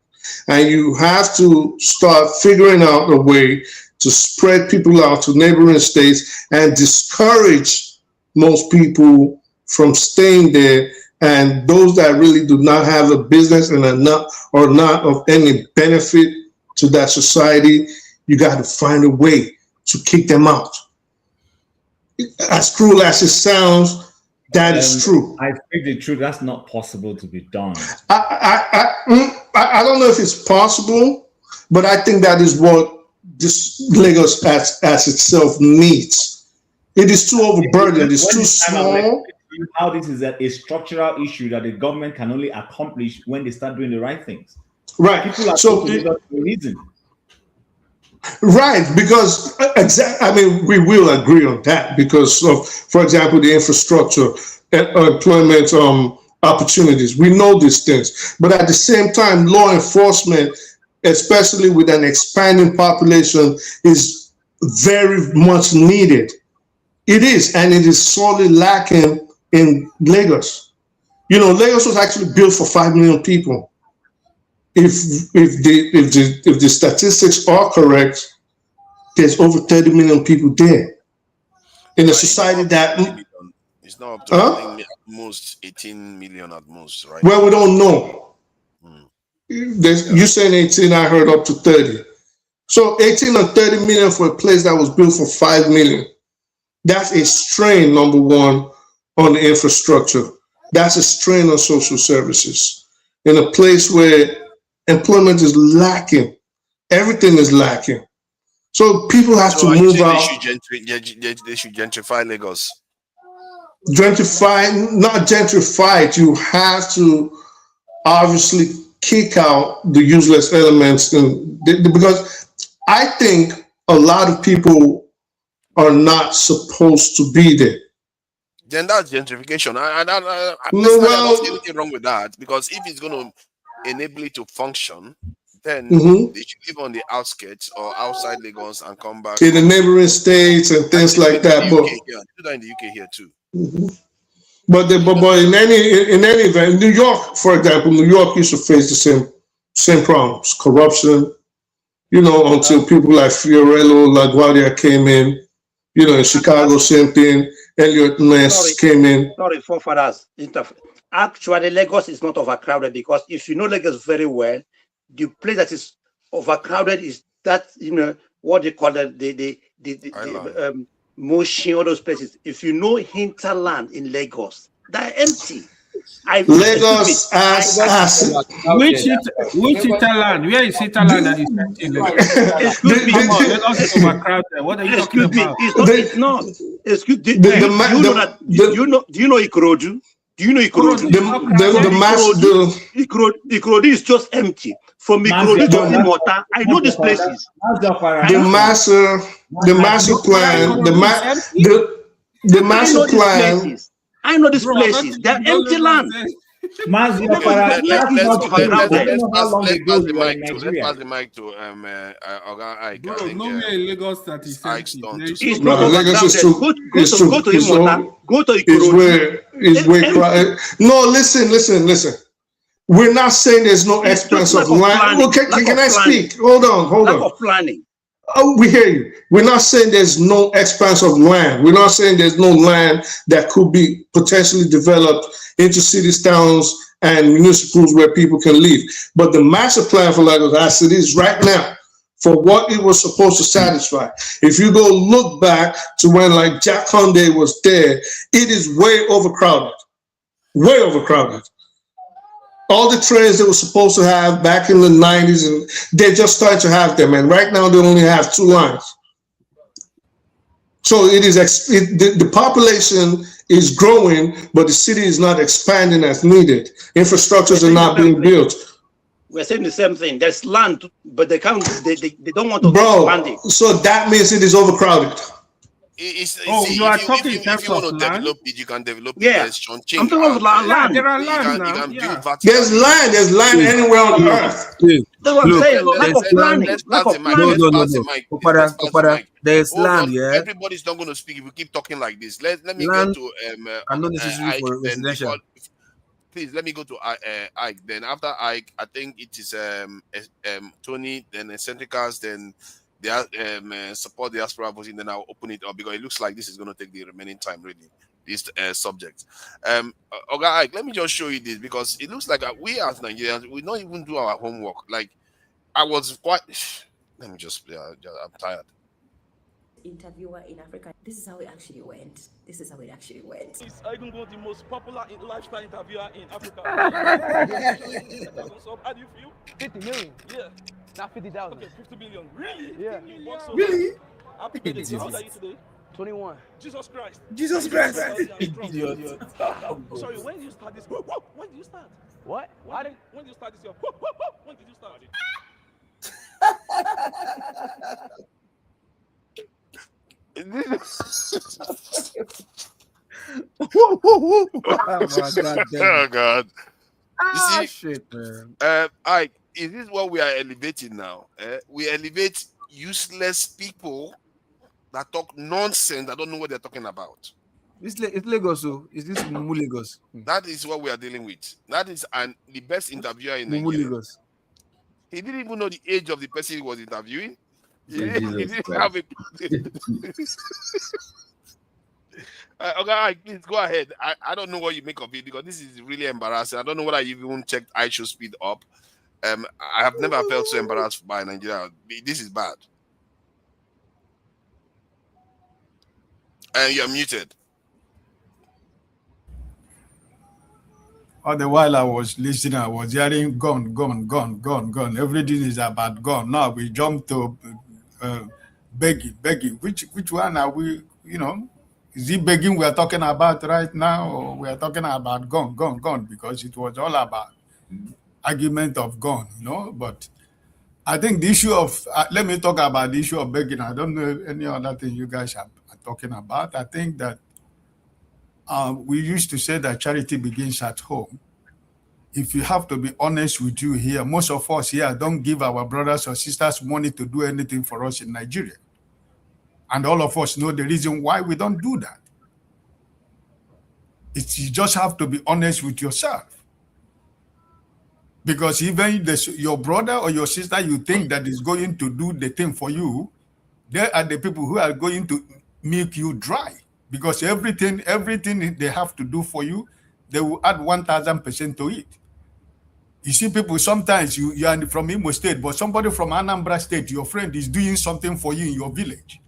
And you have to start figuring out a way to spread people out to neighboring states and discourage most people from staying there. And those that really do not have a business and are not of any benefit to that society, you got to find a way to kick them out. As cruel as it sounds, that is true. I think the truth, that's not possible to be done. I don't know if it's possible, but I think that is what this Lagos as itself needs. It is too overburdened. It's too small. How this is a structural issue that the government can only accomplish when they start doing the right things. Right. People are so for a reason. Right, because I mean, we will agree on that because of, for example, the infrastructure, employment opportunities. We know these things, but at the same time, law enforcement, especially with an expanding population, is very much needed. It is, and it is sorely lacking in Lagos. You know, Lagos was actually built for 5 million people. If the statistics are correct, there's over 30 million people there in a society that it's not up to I think at most 18 million at most, right? Well, we don't know. You saying 18, I heard up to 30. So 18 or 30 million for a place that was built for 5 million. That's a strain, number one, on the infrastructure. That's a strain on social services in a place where employment is lacking. Everything is lacking. So people have to move out. They should gentrify Lagos. Gentrify, not gentrify it. You have to obviously kick out the useless elements, because I think a lot of people are not supposed to be there. Then that's gentrification. I don't see anything wrong with that, because if it's going to enable it to function, then they should live on the outskirts or outside Lagos and come back in the neighboring states and things like that. But do that in the UK here too. But in any event, New York, for example, New York used to face the same problems, corruption. You know, until people like Fiorello, LaGuardia came in. You know, in Chicago, same thing. Elliot Ness came in. Sorry, forefathers. Actually, Lagos is not overcrowded, because if you know Lagos very well, the place that is overcrowded is that, you know, what they call the Motion, all those places. If you know hinterland in Lagos, they're empty. Lagos as which hinterland? Where is hinterland that is empty? Lagos is overcrowded. What are you talking about? It's not. Excuse me. Do you know Ikorodu? Do you know Ikorodu? Ikorodu is just empty. From Ikorodu to Imota, I know these places. The master plan. I know these places. They're empty land. Let's pass the mic to Oga Ike. Lagos that is it's not Lagos is too. Go to Imota. Go to Ikorodu. It's way crowded. No, listen. We're not saying there's no expense of land. Okay, can I speak? Hold on. Lack of planning. Oh, we hear you. We're not saying there's no expanse of land. We're not saying there's no land that could be potentially developed into cities, towns, and municipals where people can live. But the master plan for Lagos, as it is right now, for what it was supposed to satisfy, if you go look back to when like Jack Conde was there, it is way overcrowded. Way overcrowded. All the trains they were supposed to have back in the 90s, and they're just starting to have them. And right now they only have 2 lines. So the population is growing, but the city is not expanding as needed. Infrastructures are not being built. We're saying the same thing. There's land, but they can't. They don't want to expand it. So that means it is overcrowded. You are talking in terms of land? Develop it, you can develop it. I'm talking about land. There are land now. There's land anywhere on the earth. That's what I'm saying. Lack of planning. No. There's land, yeah. Everybody's not going to speak if we keep talking like this. Let me go to unnecessary for residential. Please let me go to Ike. Then after Ike, I think it is Tony, then Eccentricals, then they support the diaspora voting. Then I'll open it up, because it looks like this is going to take the remaining time reading this subject. Okay, Ike, let me just show you this, because it looks like we as Nigerians, we don't even do our homework. Like, I was quite. Let me just. I'm tired. Interviewer in Africa. This is how it actually went. Is I don't know the most popular lifestyle interviewer in Africa. How do you feel? 50 million. Yeah. Not 50,000. Okay, 50 million. Really? Yeah. Really? Happy birthday. How old are you today? 21. Jesus Christ. Jesus Christ. Idiot. Sorry, when did you start this? When did you start? What? When did you start this? When did you start? Oh God. You see, Shit, man. is this what we are elevating now? We elevate useless people that talk nonsense, that don't know what they're talking about. It's Lagos, so is this Mumu Lagos? That is what we are dealing with. That is the best interviewer in Mumu Nigeria. Lagos. He didn't even know the age of the person he was interviewing. He Jesus didn't Christ. have a. Okay, please go ahead. I don't know what you make of it, because this is really embarrassing. I don't know whether you even checked ISO speed up. I have never felt so embarrassed by Nigeria. This is bad. And you're muted. All the while I was listening, I was hearing gun. Everything is about gun. Now we jump to begging. Which one are we, is it begging we are talking about right now, or we are talking about gun? Because it was all about argument of gun, But I think the issue of, let me talk about the issue of begging. I don't know any other thing you guys are talking about. I think that we used to say that charity begins at home. If you have to be honest with you here, most of us here don't give our brothers or sisters money to do anything for us in Nigeria. And all of us know the reason why we don't do that. You just have to be honest with yourself. Because even your brother or your sister you think that is going to do the thing for you, they are the people who are going to make you dry. Because everything they have to do for you, they will add 1,000% to it. You see, people, sometimes you are from Imo State, but somebody from Anambra State, your friend, is doing something for you in your village.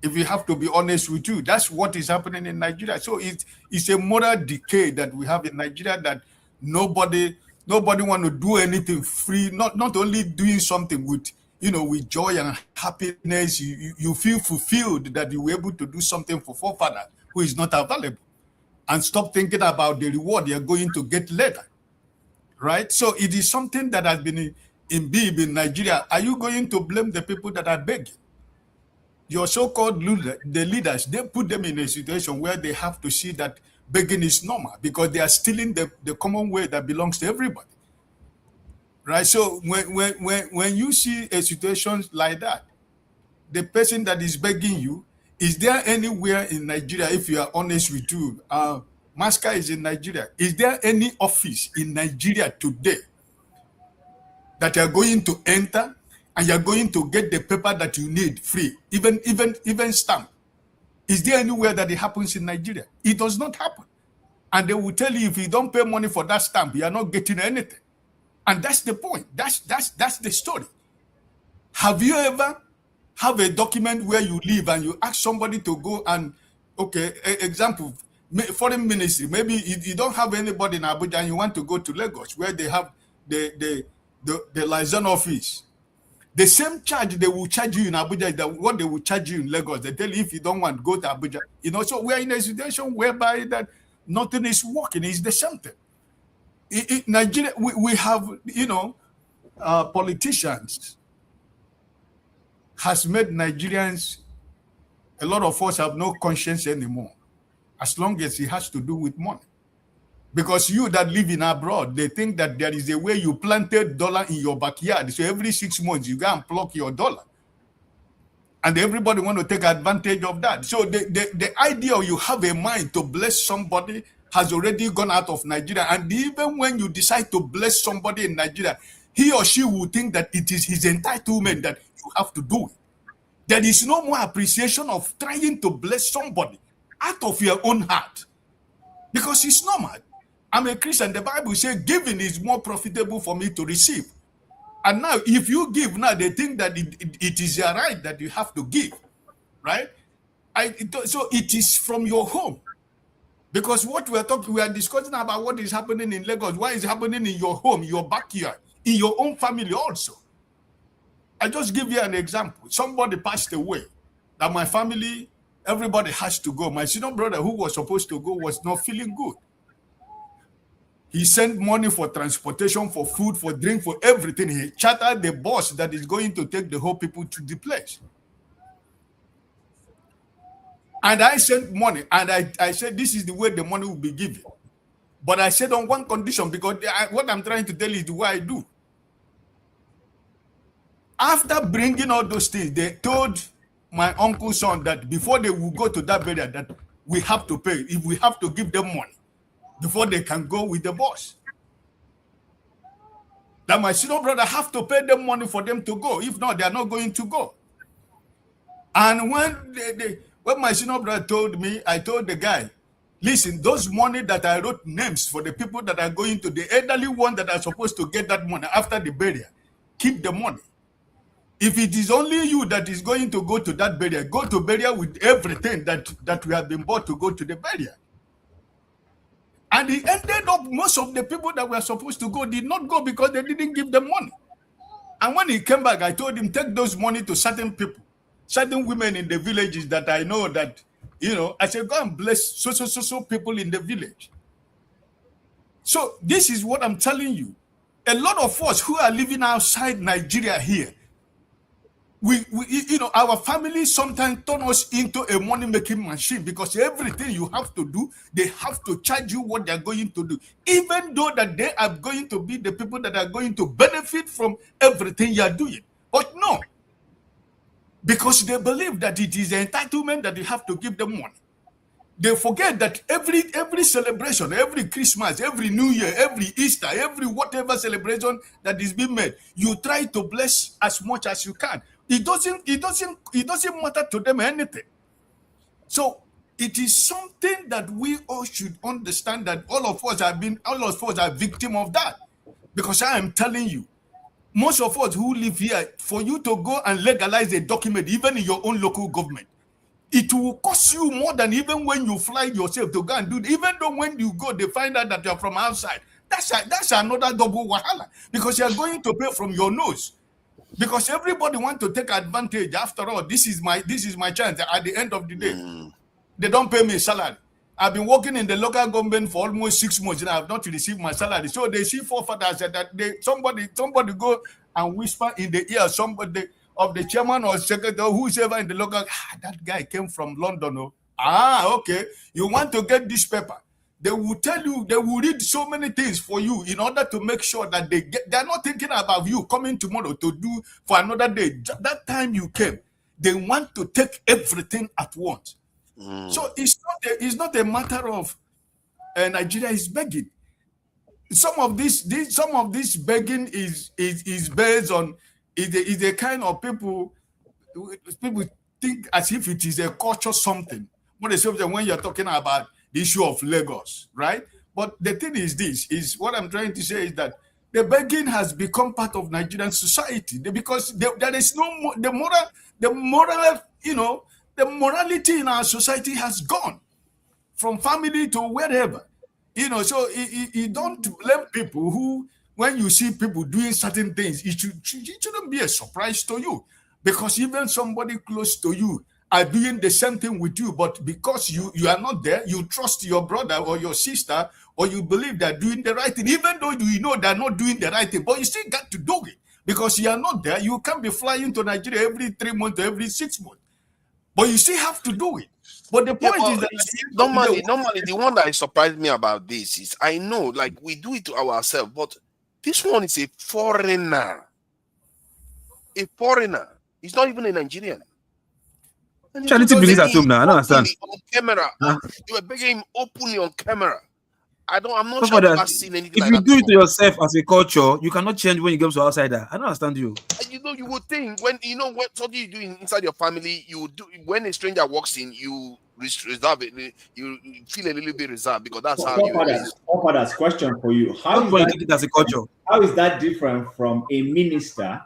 If you have to be honest with you, that's what is happening in Nigeria. So it's a moral decay that we have in Nigeria, that nobody want to do anything free, not only doing something with, with joy and happiness. You feel fulfilled that you were able to do something for forefather who is not available, and stop thinking about the reward you're going to get later. Right? So it is something that has been imbibed in Nigeria. Are you going to blame the people that are begging? Your so-called leaders, they put them in a situation where they have to see that begging is normal, because they are stealing the common way that belongs to everybody. Right? So when you see a situation like that, the person that is begging you, is there anywhere in Nigeria, if you are honest with you, Maska is in Nigeria, is there any office in Nigeria today that you are going to enter and you are going to get the paper that you need free, even stamp? Is there anywhere that it happens in Nigeria? It does not happen. And they will tell you, if you don't pay money for that stamp, you are not getting anything. And that's the point. That's the story. Have you ever have a document where you live and you ask somebody to go and, okay, example, foreign ministry, maybe you don't have anybody in Abuja and you want to go to Lagos where they have the liaison office. The same charge they will charge you in Abuja is that what they will charge you in Lagos. They tell you, if you don't want to go to Abuja, so we're in a situation whereby that nothing is working. It's the same thing. In Nigeria, we have, politicians has made Nigerians, a lot of us have no conscience anymore, as long as it has to do with money. Because you that live in abroad, they think that there is a way you planted dollar in your backyard. So every 6 months, you go and pluck your dollar. And everybody want to take advantage of that. So the idea you have a mind to bless somebody has already gone out of Nigeria. And even when you decide to bless somebody in Nigeria, he or she will think that it is his entitlement that you have to do it. There is no more appreciation of trying to bless somebody out of your own heart. Because it's normal. I'm a Christian. The Bible says giving is more profitable for me to receive. And now, if you give now, they think that it is your right that you have to give, right? So it is from your home. Because what we are discussing about what is happening in Lagos, what is happening in your home, your backyard, in your own family also. I just give you an example. Somebody passed away. that my family, everybody has to go. My senior brother, who was supposed to go, was not feeling good. He sent money for transportation, for food, for drink, for everything. He chartered the bus that is going to take the whole people to the place. And I sent money, and I said, this is the way the money will be given. But I said on one condition, because what I'm trying to tell you is the way I do. After bringing all those things, they told my uncle's son that before they will go to that burial, that we have to pay. If we have to give them money before they can go with the bus. That my senior brother have to pay them money for them to go. If not, they are not going to go. And when my senior brother told me, I told the guy, listen, those money that I wrote names for the people that are going to, the elderly one that are supposed to get that money after the burial, keep the money. If it is only you that is going to go to that burial, go to burial with everything that we have been bought to go to the burial. And he ended up, most of the people that were supposed to go did not go because they didn't give them money. And when he came back, I told him, take those money to certain people, certain women in the villages that I know that, you know, I said, go and bless so people in the village. So this is what I'm telling you. A lot of us who are living outside Nigeria here, we you know, our families sometimes turn us into a money-making machine because everything you have to do, they have to charge you what they're going to do, even though that they are going to be the people that are going to benefit from everything you're doing. But no, because they believe that it is an entitlement that you have to give them money. They forget that every celebration, every Christmas, every New Year, every Easter, every whatever celebration that is being made, you try to bless as much as you can. It doesn't matter to them anything. So it is something that we all should understand, that all of us are victim of that. Because I am telling you, most of us who live here, for you to go and legalize a document, even in your own local government, it will cost you more than even when you fly yourself to go and do it. Even though when you go, they find out that you're from outside. That's another double wahala, because you're going to pay from your nose. Because everybody wants to take advantage. After all, this is my chance. At the end of the day, they don't pay me salary. I've been working in the local government for almost 6 months and I have not received my salary. So they see forefathers that somebody go and whisper in the ear somebody of the chairman or secretary or whoever in the local. That guy came from London. Okay. You want to get this paper? They will tell you, they will read so many things for you in order to make sure that they're not thinking about you coming tomorrow to do for another day. That time you came, they want to take everything at once. So it's not a matter of Nigeria is begging. Some of this begging is based on is a kind of people think as if it is a culture something. But when you're talking about the issue of Lagos, right? But the thing is what I'm trying to say is that the begging has become part of Nigerian society because there is no more, the moral, you know, the morality in our society has gone from family to wherever, you know. So you don't blame people who, when you see people doing certain things, it shouldn't be a surprise to you, because even somebody close to you are doing the same thing with you, but because you are not there, you trust your brother or your sister, or you believe they're doing the right thing, even though you know they're not doing the right thing, but you still got to do it because you are not there. You can't be flying to Nigeria every 3 months or every 6 months, but you still have to do it. But the point is that normally, the one that surprised me about this is, I know, like, we do it to ourselves, but this one is a foreigner. A foreigner. He's not even a Nigerian. Charity begins at home now. I don't understand. On camera, you were begging him openly on camera. I'm not sure I've seen anything if like you that. do it to yourself as a culture, you cannot change when you go to outsider. I don't understand you. You know, you would think when something you do inside your family, you do when a stranger walks in, you reserve it. You feel a little bit reserved because that's how you. Father's question for you: How you take it as a culture? How is that different from a minister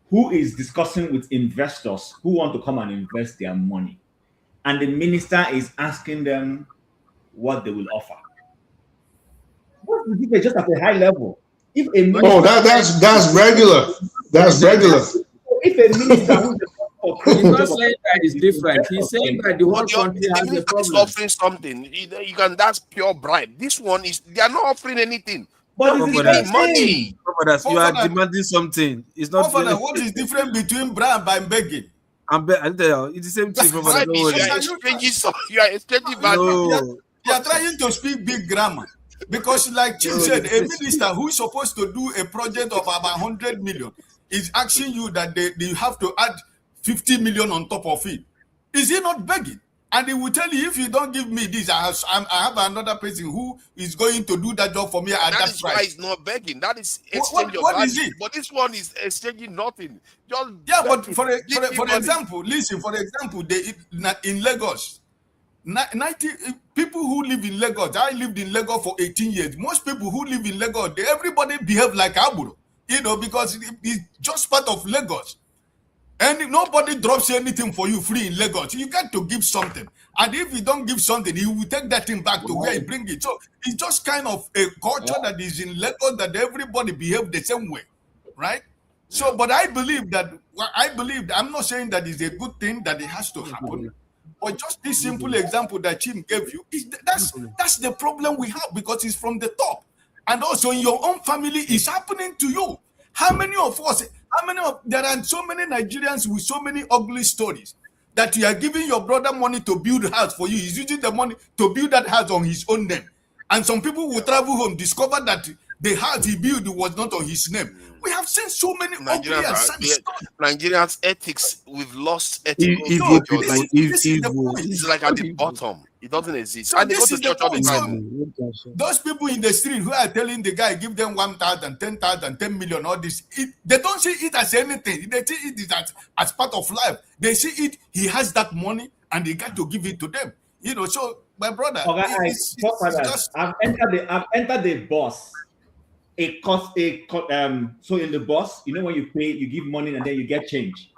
who is discussing with investors who want to come and invest their money, and the minister is asking them what they will offer? What's the difference just at a high level? If a minister, that's regular. That's regular. If a minister who is for He's creating not job saying that it's different. He's saying that the whole But country the has a minister is problem. offering something. You can, that's pure bribe. This one is, they are not offering anything. But Just it's give the me same money. thing. Forefathers, you are Forefather, demanding something. It's not. Forefather, what is different between bribe and begging? I tell you, it's the same thing. Forefather, Bribe don't is worry. you are exchanging you are exchanging value. No. You are trying to speak big grammar. Because like Chief said, a minister who is supposed to do a project of about 100 million is asking you that they have to add 50 million on top of it. Is he not begging? And he will tell you, if you don't give me this, I have another person who is going to do that job for me at That that is why price. it's not begging. That is exchange of What value. is it? But this one is exchanging nothing. Just Yeah, but begging. for Give me money. example, listen, for example, in Lagos, 90 people who live in Lagos, I lived in Lagos for 18 years. Most people who live in Lagos, everybody behave like Abure, because it's just part of Lagos. And nobody drops anything for you free in Lagos. You got to give something. And if you don't give something, he will take that thing back to where he bring it. So it's just kind of a culture that is in Lagos that everybody behave the same way, right? So, but I believe that, I'm not saying that it's a good thing that it has to happen. But just this simple example that Jim gave you, that's the problem we have, because it's from the top. And also in your own family, it's happening to you. There are so many Nigerians with so many ugly stories that you are giving your brother money to build a house for you. He's using the money to build that house on his own name. And some people will travel home, discover that the house he built was not on his name. We have seen so many ugly and sad stories. Nigerians' ethics, we've lost ethical Evil people. people, It's like at the bottom. It doesn't exist. So And they go this to is the church all the point. time. Those people in the street who are telling the guy, give them 1,000, 10,000, 10 million, all this, they don't see it as anything. They see it as part of life. They see it, he has that money and they got to give it to them. So my brother, it's just... I've entered the bus. So in the bus, when you pay, you give money and then you get change.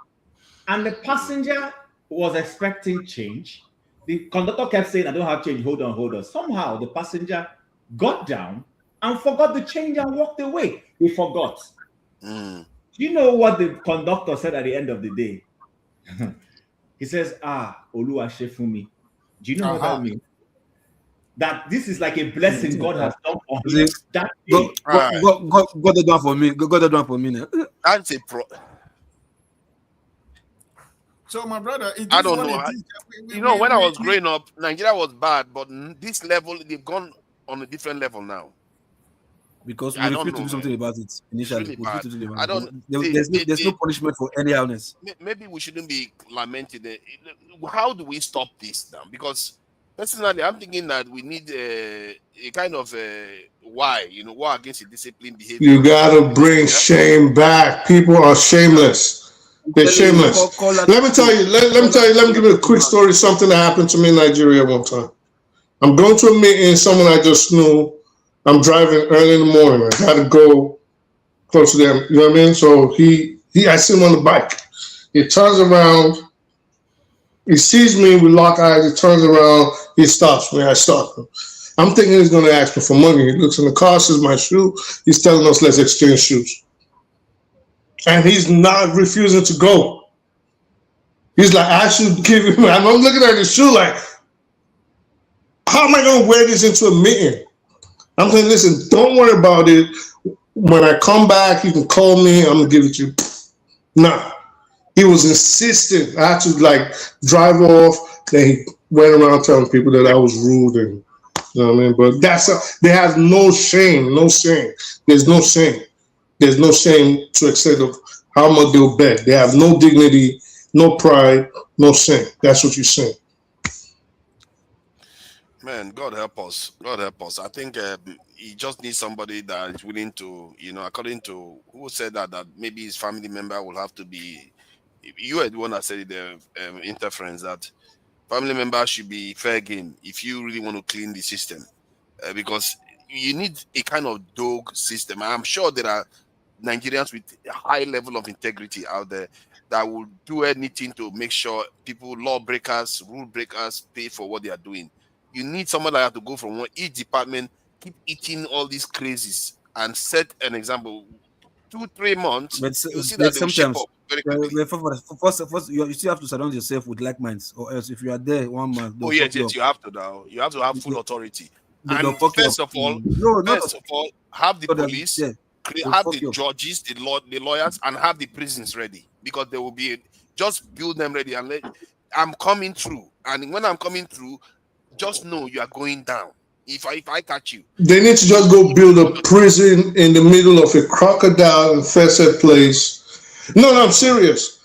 And the passenger was expecting change. The conductor kept saying, I don't have change, hold on. Somehow the passenger got down and forgot the change and walked away. He forgot. Do you know what the conductor said at the end of the day? He says, Oluwa Shefumi. Do you know what that means? That this is like a blessing God has done for him. That God did one for me. God did one for me now. That's a pro. So my brother, I don't know. When I was growing up, Nigeria was bad, but this level, they've gone on a different level now. Because we refuse to do something about it initially. Really there's no punishment for any illness. Maybe we shouldn't be lamenting it. How do we stop this now? Because personally, I'm thinking that we need a kind of war against indisciplined behavior. You gotta bring shame back. People are shameless. They're shameless. Let me give you a quick story. Something that happened to me in Nigeria one time. I'm going to a meeting, someone I just knew. I'm driving early in the morning. I gotta go close to them. You know what I mean? So I see him on the bike. He turns around. He sees me. We lock eyes. He turns around. He stops me. I stop him. I'm thinking he's going to ask me for money. He looks in the car, says my shoe. He's telling us, let's exchange shoes. And he's not refusing to go. He's like, I should give him. I'm looking at his shoe like, how am I going to wear this into a meeting? I'm saying, listen, don't worry about it. When I come back, you can call me. I'm going to give it to you. Nah. He was insistent. I had to drive off. Then he went around telling people that I was rude, and you know what I mean. But they have no shame, no shame. There's no shame. There's no shame to extent of how much they'll beg. They have no dignity, no pride, no shame. That's what you're saying. Man, God help us. God help us. I think he just needs somebody that is willing to, according to who said that maybe his family member will have to be. You are the one that said the interference that family members should be fair game if you really want to clean the system, because you need a kind of dog system. I'm sure there are Nigerians with a high level of integrity out there that will do anything to make sure people, lawbreakers, rule breakers, pay for what they are doing. You need someone like that to go from each department, keep eating all these crazes, and set an example. 2-3 months, you'll see that they'll shape up. very quickly. First, you still have to surround yourself with like minds, or else if you are there one man. Oh yes, you have to now. You have to have full authority. And first of all, have the police, have the judges, the lawyers, and have the prisons ready, because they will be just build them ready and I'm coming through. And when I'm coming through, just know you are going down. If I catch you, they need to just go build a prison in the middle of a crocodile-infested place. No, I'm serious.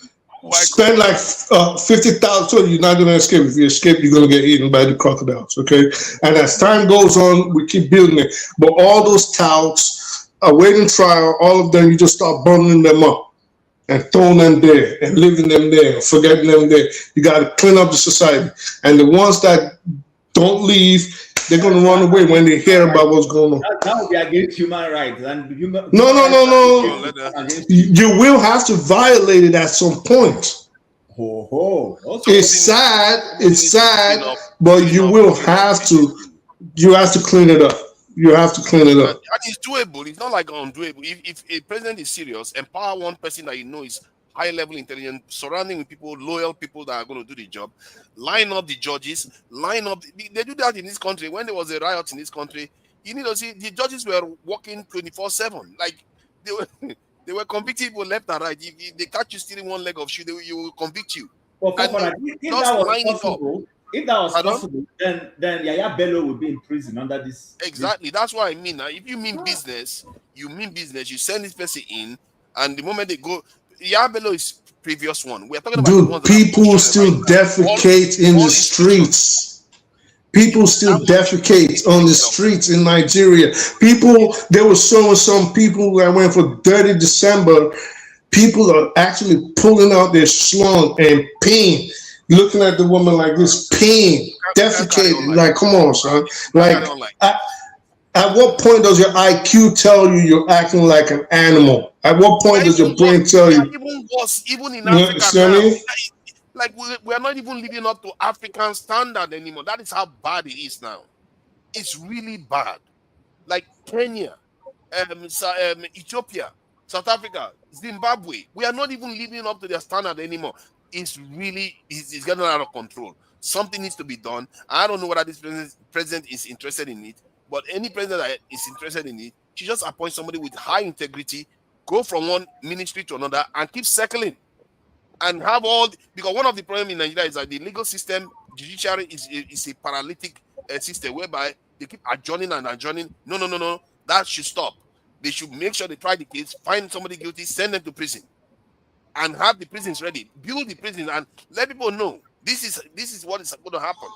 Spend like 50,000, so you're not gonna escape. If you escape, you're gonna get eaten by the crocodiles. Okay, and as time goes on, we keep building it. But all those touts awaiting trial, all of them, you just start bundling them up and throwing them there and leaving them there, forgetting them there. You got to clean up the society, and the ones that don't leave, they're going to run away when they hear about what's going on. That would be against human rights. And No. You will have to violate it at some point. It's sad, but you will have to. You have to clean it up. You have to clean it up. And it's doable. It's not like undoable. If a president is serious, empower one person that you know is high-level intelligence, surrounding with people, loyal people that are going to do the job, line up the judges, line up. They do that in this country. When there was a riot in this country, you need to see the judges were working 24/7. Like they were convicting people left and right. If they catch you stealing one leg of shoe, they will convict you. Well, if that was possible, then Yaya Bello would be in prison under this. Exactly. That's what I mean. Now, if you mean business, you send this person in, and the moment they go, Yaya Bello is previous one. We're talking about people still defecate in the streets. People still defecate on the streets in Nigeria. They were showing some people that went for Dirty December. People are actually pulling out their slung and peeing. Looking at the woman like this, peeing, defecating. Like, come on, son. Like, at what point does your IQ tell you you're acting like an animal? At what point does your brain tell you? Even worse, even in Africa now, like we are not even living up to African standard anymore. That is how bad it is now. It's really bad. Like Kenya, Ethiopia, South Africa, Zimbabwe. We are not even living up to their standard anymore. It's getting out of control. Something needs to be done. I don't know whether this president is interested in it, but any president that is interested in it, she just appoints somebody with high integrity, go from one ministry to another, and keep circling. And have because one of the problems in Nigeria is that the legal system, judiciary is a paralytic system whereby they keep adjourning and adjourning. No. That should stop. They should make sure they try the case, find somebody guilty, send them to prison. And have the prisons ready, build the prisons, and let people know this is what is going to happen,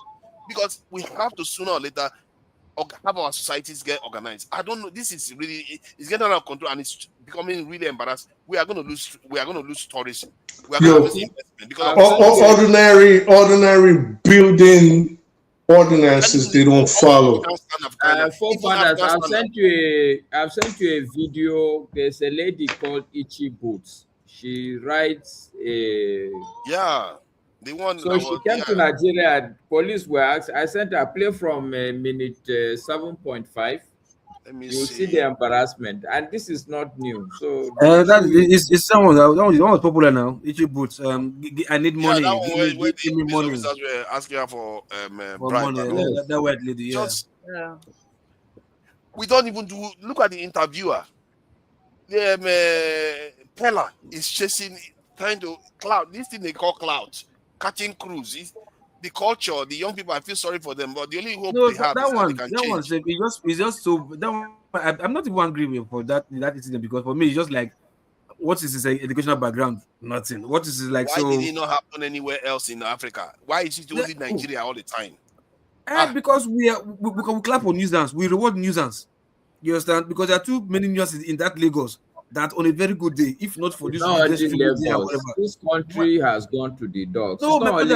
because we have to sooner or later have our societies get organized. I don't know. This is really it's getting out of control, and it's becoming really embarrassing. We are going to lose tourism. We are going to lose investment because ordinary building ordinances they don't follow. Forefathers, I've sent you a video. There's a lady called Ichi Boots. She writes the one. So she came to Nigeria. Police were asked. I sent her a play from minute 7.5. You'll see the embarrassment, and this is not new. So it's someone that was popular now. Ichi Boots. I need money. Give me money. We're asking her for bribe. That white lady. We don't even do. Look at the interviewer. Pella is trying to cloud. This thing they call clout, catching crews. The culture, the young people, I feel sorry for them, but the only hope they have is just so. That one, I'm not even angry for that incident, because for me, it's just like, what is his educational background? Nothing. What is it like? Why did it not happen anywhere else in Africa? Why is it only Nigeria all the time? Because we clap on nuisance, we reward nuisance. You understand? Because there are too many nuisances in that Lagos. That on a very good day, if not for this, this country has gone to the dogs. No, but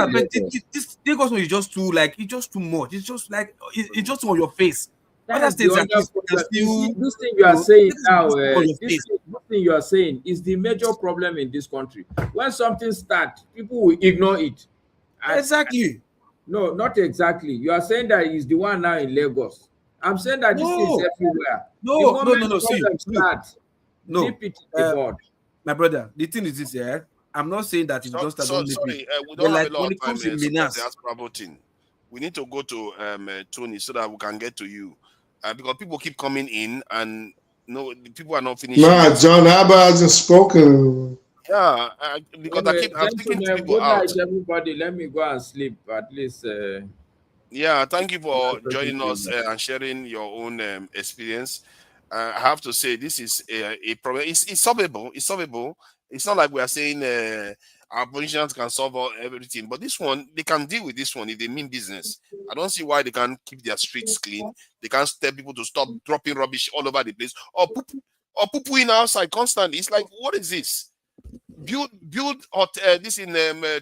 this Lagos is just too it's just too much. It's just like it's just on your face. Other states this thing you are saying now, this thing you are saying is the major problem in this country. When something starts, people will ignore it. Exactly. No, not exactly. You are saying that he's the one now in Lagos. I'm saying that this is everywhere. No. See, my brother, the thing is this, I'm not saying that if you don't start, don't make sorry, it. we But don't have like a lot when of it time comes in to talk Minas, diaspora voting. We need to go to Tony so that we can get to you, because people keep coming in and no, the people are not finishing. Nah, John Abba hasn't spoken. Yeah, because Anyway, I'm taking gentlemen, people good out. night, everybody. Let me go and sleep. At least. Yeah, thank you for That's joining okay. us and sharing your own experience. I have to say this is a problem. It's solvable. It's solvable. It's not like we are saying our politicians can solve everything, but this one they can deal with this one if they mean business. I don't see why they can't keep their streets clean. They can't tell people to stop dropping rubbish all over the place or poo-pooing outside constantly. It's like, what is this? Build this in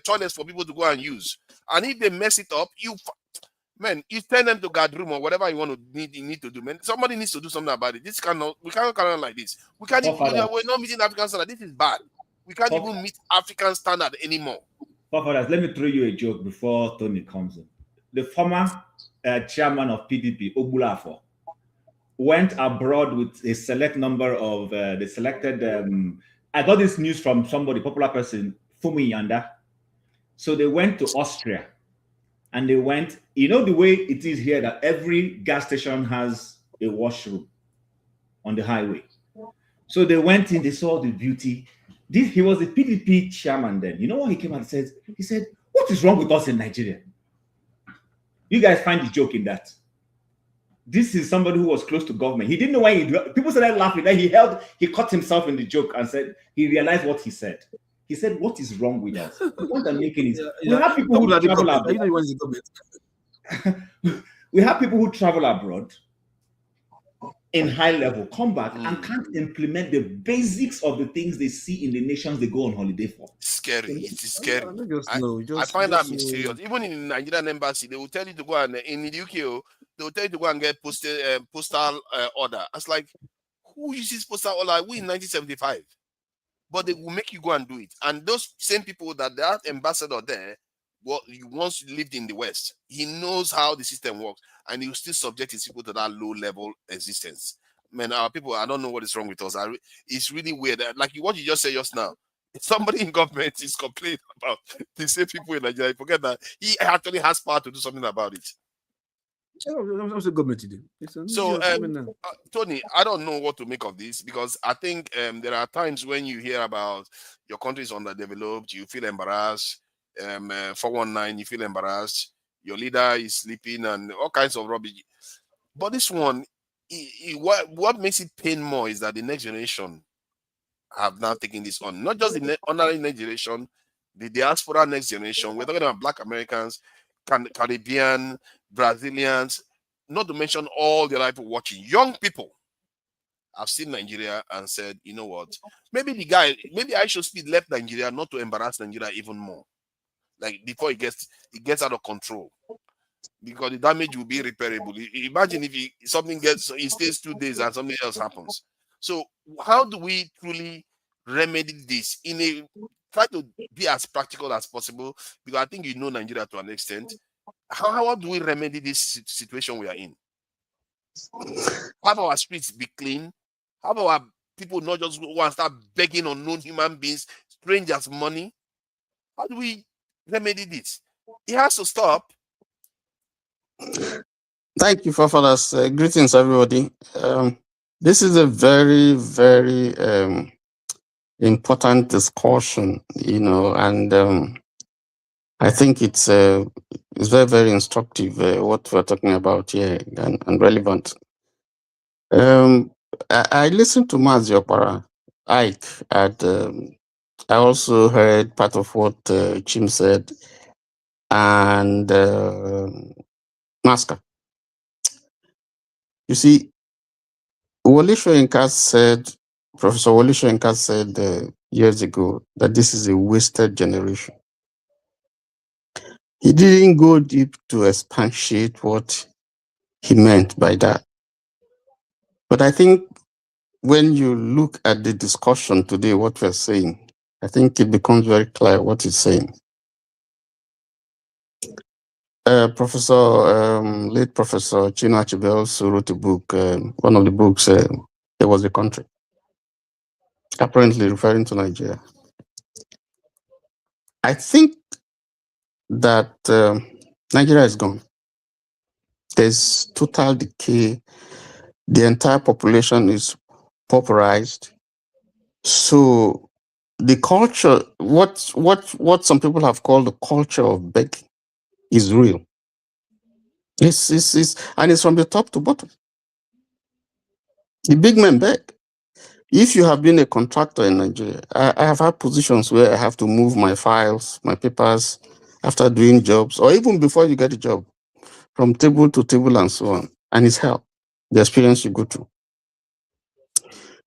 toilets for people to go and use, and if they mess it up, man, you send them to guard room or whatever you need to do, man. Somebody needs to do something about it. We cannot carry on like this. We can't even, we're not meeting African standard. This is bad. We can't even meet African standard anymore. Let me throw you a joke before Tony comes in. The former chairman of PDP, Obulafo, went abroad with a select number of the selected. I got this news from somebody, popular person, Fumi Yanda. So they went to Austria. And they went, you know, the way it is here that every gas station has a washroom on the highway. So they went in, they saw the beauty. He was the PDP chairman then. You know what he came out and said? He said, what is wrong with us in Nigeria? You guys find the joke in that. This is somebody who was close to government. He didn't know why people started laughing. Then he caught himself in the joke and said, he realized what he said. He said, what is wrong with us? The point I'm making is we have people who travel abroad. We have people who travel abroad in high level, come back and can't implement the basics of the things they see in the nations they go on holiday for. Scary. It's scary. I find that mysterious. Even in the Nigerian embassy, they will tell you to go and in the UK, they will tell you to go and get postal order. It's like, who uses postal order? We in 1975. But they will make you go and do it. And those same people that ambassador there, well, you once lived in the West, he knows how the system works, and he will still subject his people to that low-level existence. Man, our people, I don't know what is wrong with us. It's really weird. Like what you just said just now, somebody in government is complaining about the same people in Nigeria. Forget that he actually has power to do something about it. So, Tony, I don't know what to make of this, because I think there are times when you hear about your country is underdeveloped, you feel embarrassed. 419, you feel embarrassed. Your leader is sleeping and all kinds of rubbish. But this one, what makes it pain more is that the next generation have now taken this on. Not just the honorary next generation, the diaspora next generation. We're talking about Black Americans, Caribbean, Brazilians, not to mention all the other people watching. Young people have seen Nigeria and said, you know what, maybe I should speed left Nigeria not to embarrass Nigeria even more. Like before it gets out of control. Because the damage will be repairable. Imagine if he stays 2 days and something else happens. So how do we truly remedy this? Try to be as practical as possible, because I think you know Nigeria to an extent. How do we remedy this situation we are in? Have our streets be clean? Have our people not just go and start begging unknown human beings, strangers' money? How do we remedy this? It has to stop. Thank you, Fafalas. Greetings, everybody. This is a very, very important discussion, and I think it's very, very instructive what we're talking about here and relevant. I listened to Mazi Opara, Ike, and I also heard part of what Chim said, and Masker. You see, Professor Wole Soyinka said years ago that this is a wasted generation. He didn't go deep to expatiate what he meant by that. But I think when you look at the discussion today, what we're saying, I think it becomes very clear what he's saying. Late Professor Chinua Achebe also wrote a book, one of the books, There Was a Country, apparently referring to Nigeria. I think that Nigeria is gone. There's total decay. The entire population is pauperized. So the culture, what some people have called the culture of begging, is real. And it's from the top to bottom. The big men beg. If you have been a contractor in Nigeria, I have had positions where I have to move my files, my papers, after doing jobs, or even before you get a job, from table to table and so on. And it's hell, the experience you go through.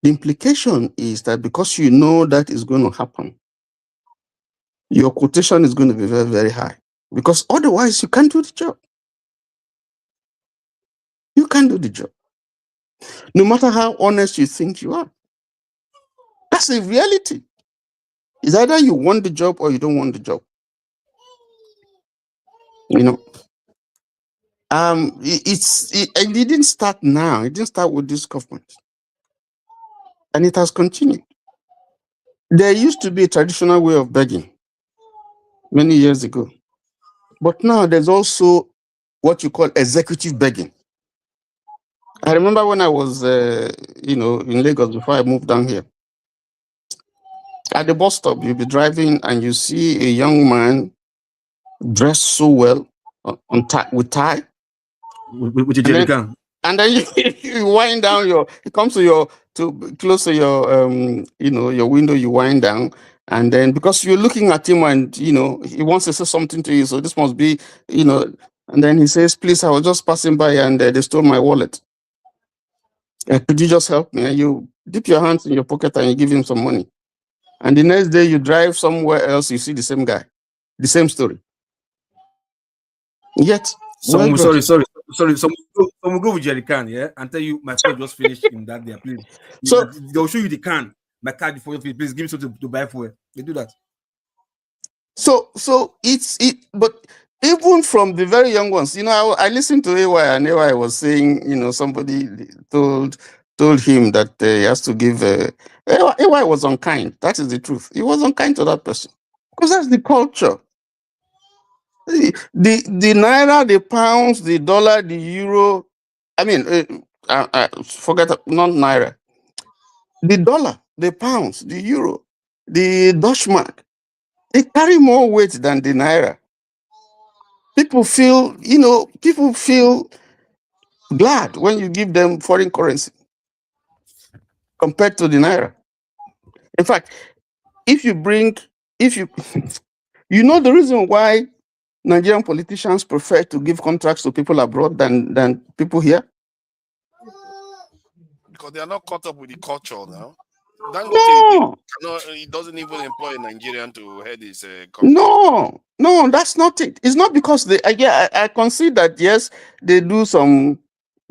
The implication is that because you know that is going to happen, your quotation is going to be very, very high. Because otherwise, you can't do the job. You can't do the job. No matter how honest you think you are. That's the reality. It's either you want the job or you don't want the job. You know, it didn't start now. It didn't start with this government. And it has continued. There used to be a traditional way of begging many years ago. But now there's also what you call executive begging. I remember when I was, in Lagos before I moved down here. At the bus stop, you'll be driving and you see a young man dressed so well with tie. With a jerry can. And then you wind down it comes to close to your, your window, you wind down. And then because you're looking at him and, he wants to say something to you. So this must be, and then he says, please, I was just passing by and they stole my wallet. Could you just help me? And you dip your hands in your pocket and you give him some money. And the next day you drive somewhere else, you see the same guy, the same story. Yet, Someone go with jerry can, yeah, and tell you my food just finished in that day, please. So they'll show you the can, my card before you please give me something to buy fuel. They do that. So but even from the very young ones, I listened to AY and AY was saying, somebody told him that he has to give. AY was unkind. That is the truth. He was unkind to that person because that's the culture. The naira, the pounds, the dollar, the euro. I mean, forget not naira. The dollar, the pounds, the euro, the Dutch mark. They carry more weight than the naira. People feel glad when you give them foreign currency compared to the naira. In fact, the reason why Nigerian politicians prefer to give contracts to people abroad than people here? Because they are not caught up with the culture now. No. He doesn't even employ a Nigerian to head his company. No, that's not it. It's not because I concede that yes, they do some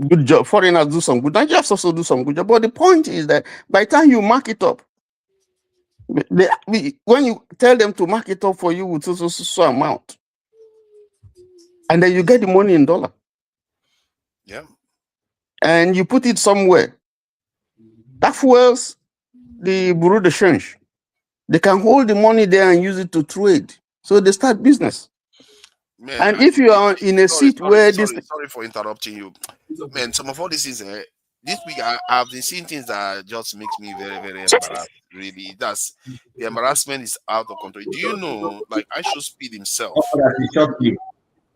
good job. Foreigners do some good. Nigerians also do some good job. But the point is that by the time you mark it up, when you tell them to mark it up for you with so amount, and then you get the money in dollar. Yeah. And you put it somewhere. That fuels the bureau de change. They can hold the money there and use it to trade. So they start business. Man, and if you are in a seat where this... Sorry for interrupting you. Man, some of all this is... this week, I've been seeing things that just makes me very, very embarrassed. Really, the embarrassment is out of control. Do you know, like, I should speed himself.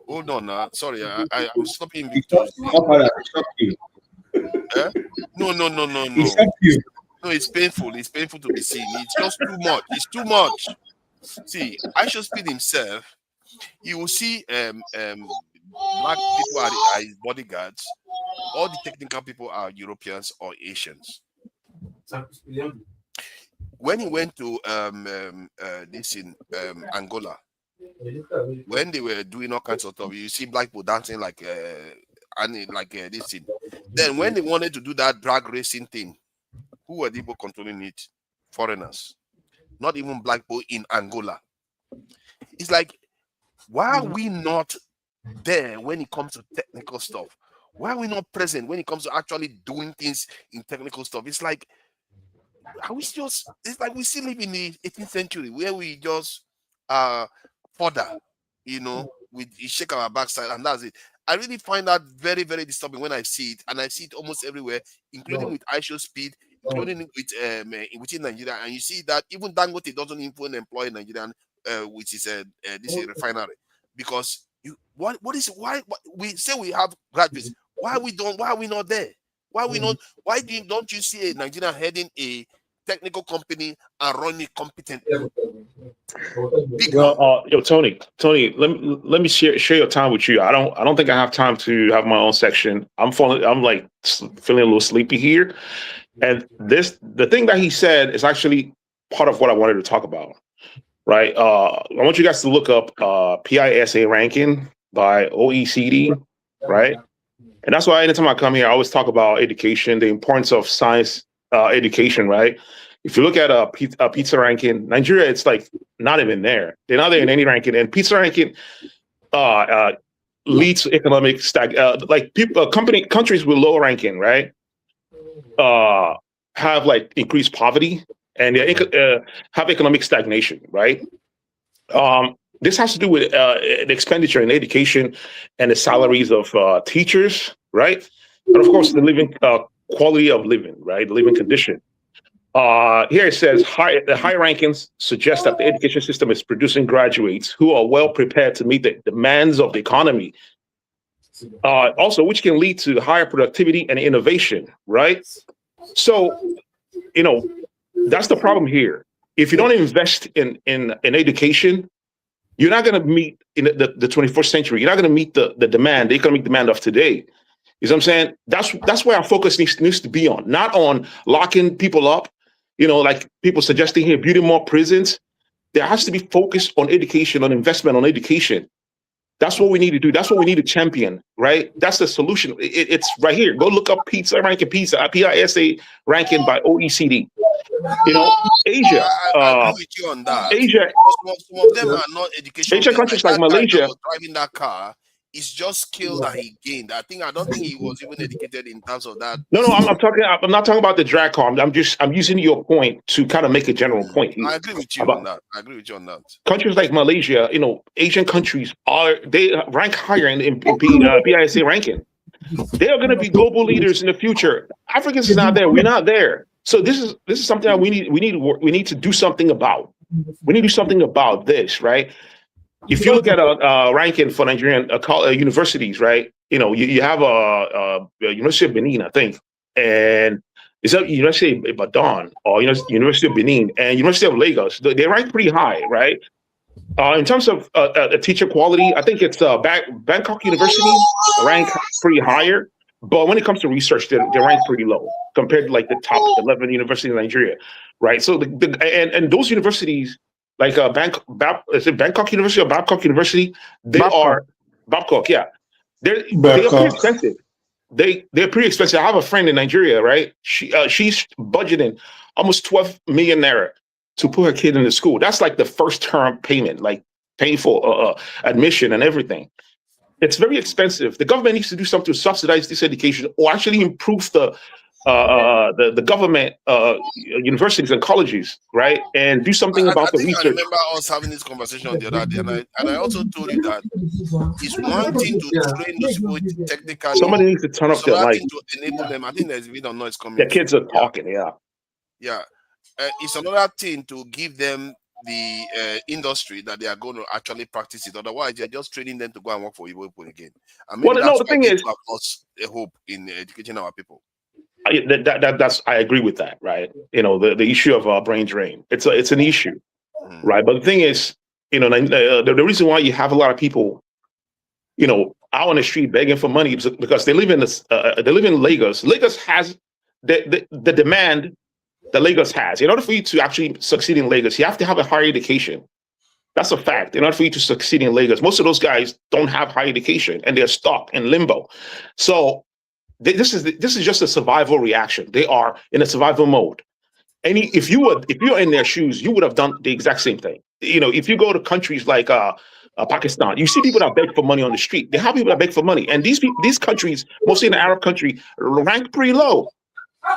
Hold on, sorry, I'm stopping Victor. No. No, it's painful. It's painful to be seen. It's just too much. It's too much. See, I should speed himself. You will see black people are his bodyguards. All the technical people are Europeans or Asians. When he went to this in Angola, when they were doing all kinds of stuff, you see black people dancing like this thing. Then when they wanted to do that drag racing thing, who were the people controlling it? Foreigners. Not even black people in Angola. It's like, why are we not there when it comes to technical stuff? Why are we not present when it comes to actually doing things in technical stuff? It's like, it's like we still live in the 18th century where we just further, you know, we shake our backside and that's it. I really find that very, very disturbing when I see it, and I see it almost everywhere, including with ISO speed, including with within Nigeria. And you see that even Dangote doesn't even employ Nigerian, which is this refinery, because why we say we have graduates? Why are we not there? Why are we not? Why don't you see a Nigerian heading a technical company and running competently? Well, Tony, let me share your time with you. I don't think I have time to have my own section. I'm like feeling a little sleepy here, and the thing that he said is actually part of what I wanted to talk about. Right? I want you guys to look up PISA ranking by OECD. Right? And that's why anytime I come here, I always talk about education, the importance of science education. Right? If you look at a pizza ranking, Nigeria, it's like not even there. They're not there in any ranking. And pizza ranking leads to economic countries with low ranking, right? Have like increased poverty and have economic stagnation, right? This has to do with the expenditure in education and the salaries of teachers, right? And of course, the living quality of living, right? The living condition. Here it says the high rankings suggest that the education system is producing graduates who are well prepared to meet the demands of the economy. Also, which can lead to higher productivity and innovation, right? So, you know, that's the problem here. If you don't invest in education, you're not going to meet in the 21st century. You're not going to meet the economic demand of today. You know what I'm saying? That's where our focus needs to be on, not on locking people up. You know, like people suggesting here, building more prisons. There has to be focus on education, on investment on education. That's what we need to do. That's what we need to champion, right? That's the solution. It's right here. Go look up PISA ranking ranking by OECD. You know, Asia. I agree with you on that. Asia. Some of them are not educational. Asian countries like Malaysia. Driving that car. It's just skill that he gained. I don't think he was even educated in terms of that. No, I'm not talking about the drag car. I'm using your point to kind of make a general point here. I agree with you on that. Countries like Malaysia, you know, Asian countries they rank higher in PISA ranking. They are going to be global leaders in the future. Africans is not there. We're not there. So this is something that we need to do something about. We need to do something about this, right? If you look at a ranking for Nigerian universities, right? You know, you have a University of Benin, I think, and it's a University of Ibadan or University of Benin and University of Lagos. They rank pretty high, right? In terms of teacher quality, I think it's Bangkok University rank pretty higher, but when it comes to research, they rank pretty low compared to like the top 11 universities in Nigeria, right? So and those universities. Like is it Bangkok University or Babcock University? Are Babcock, yeah. They're pretty expensive. They're pretty expensive. I have a friend in Nigeria, right? She's budgeting almost 12 million naira to put her kid in the school. That's like the first term payment, like paying for admission and everything. It's very expensive. The government needs to do something to subsidize this education or actually improve the government universities and colleges, right, and do something about the research. I remember us having this conversation the other day, and I also told you that it's one thing to train those people technically. Somebody needs to turn up their light to enable them. I think there's a bit of noise coming. The kids are talking, yeah. It's another thing to give them the industry that they are going to actually practice it. Otherwise, they're just training them to go and work for people again. I mean, the thing is, have lost a hope in educating our people. That's I agree with that, right? You know, the issue of brain drain. It's an issue, right? But the thing is, you know, the reason why you have a lot of people, you know, out on the street begging for money is because they live in Lagos. Lagos has the demand that Lagos has. In order for you to actually succeed in Lagos, you have to have a higher education. That's a fact. In order for you to succeed in Lagos, most of those guys don't have higher education and they're stuck in limbo. So this is just a survival reaction. They are in a survival mode. And if you're in their shoes, you would have done the exact same thing. You know, if you go to countries like Pakistan, you see people that beg for money on the street. They have people that beg for money, and these countries, mostly in the Arab country, rank pretty low.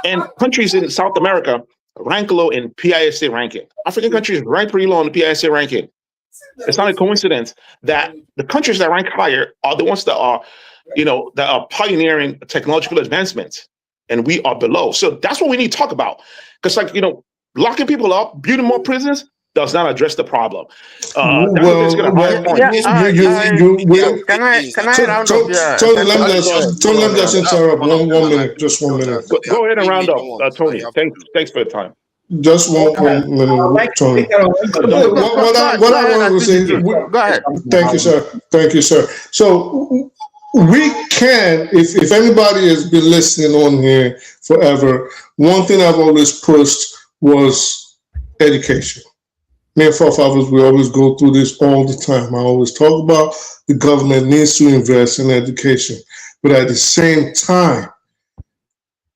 And countries in South America rank low in PISA ranking. African countries rank pretty low in the PISA ranking. It's not a coincidence that the countries that rank higher are the ones that are, that are pioneering technological advancements, and we are below. So that's what we need to talk about. Because, locking people up, building more prisons does not address the problem. Can I round up? Yeah. Tony, let me just interrupt 1 minute, just 1 minute. Go ahead and round up, Tony. Thanks for the time. Just one minute, Tony. What I want to say, go ahead. Thank you, sir. So we can, if anybody has been listening on here forever, one thing I've always pushed was education. Me and forefathers, we always go through this all the time. I always talk about the government needs to invest in education, but at the same time,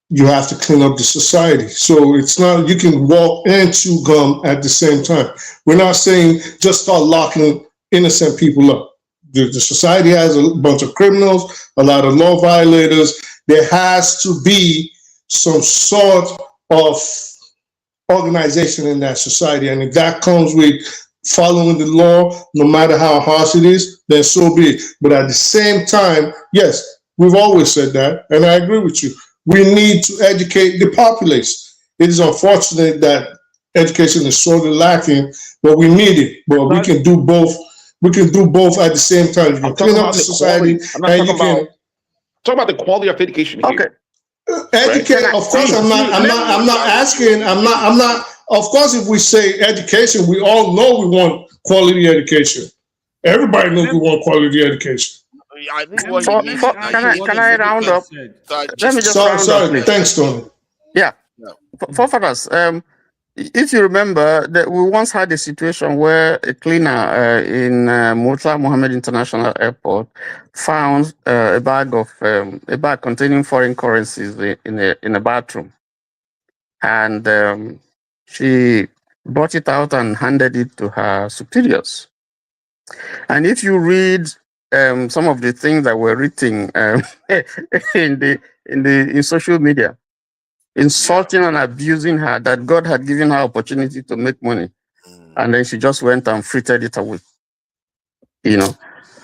you have to clean up the society. So it's not, you can walk and chew gum at the same time. We're not saying just start locking innocent people up. The society has a bunch of criminals, a lot of law violators. There has to be some sort of organization in that society. And if that comes with following the law, no matter how harsh it is, then so be it. But at the same time, yes, we've always said that, and I agree with you. We need to educate the populace. It is unfortunate that education is sorely lacking, but we need it. But we can do both. We can do both at the same time. You can clean up the society, and you can talk about the quality of education here. Okay. Educate. Of course, I'm not asking. I'm not. Of course, if we say education, we all know we want quality education. Everybody knows we want quality education. I think can I round up? Let me just round up, please. Thanks, Tony. Yeah. Forefathers, if you remember that we once had a situation where a cleaner in Murtala Mohammed International Airport found a bag containing foreign currencies in a bathroom, and she brought it out and handed it to her superiors. And if you read some of the things that were written in social media, insulting and abusing her, that God had given her opportunity to make money, and then she just went and frittered it away.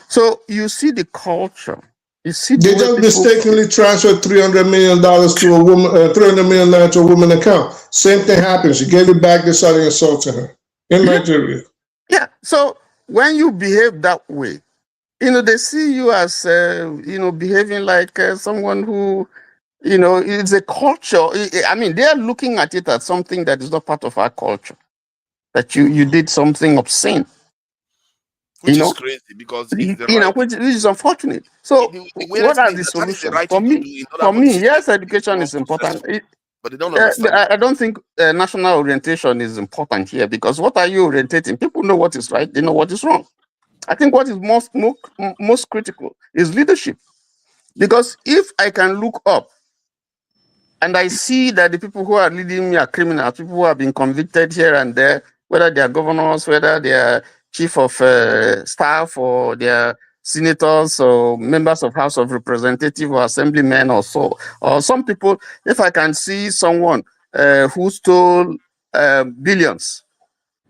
So you see the culture. You see they just mistakenly transferred $300 million to a woman, $300 million to a woman account. Same thing happens. She gave it back. They started insulting her in Nigeria. Yeah. So when you behave that way, they see you as, behaving like someone who, it's a culture. I mean, they're looking at it as something that is not part of our culture, that you did something obscene. Which is crazy because which is unfortunate. So what are the solutions? For me, yes, education is important. But they don't understand. I don't think national orientation is important here, because what are you orientating? People know what is right, they know what is wrong. I think what is most critical is leadership. Because if I can look up and I see that the people who are leading me are criminals, people who have been convicted here and there, whether they are governors, whether they are chief of staff, or they are senators or members of House of Representatives or assemblymen or so, or some people, if I can see someone who stole billions,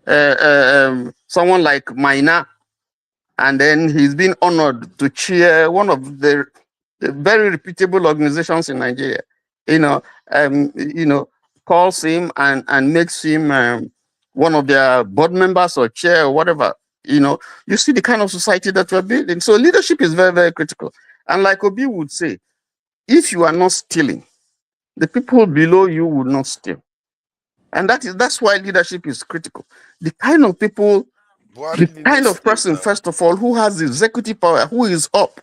someone like Maina, and then he's been honored to chair one of the very reputable organizations in Nigeria, calls him and makes him one of their board members or chair or whatever. You see the kind of society that we're building. So leadership is very, very critical. And like Obi would say, if you are not stealing, the people below you will not steal. And that's why leadership is critical. The kind of people, the kind of person, first of all, who has executive power, who is up,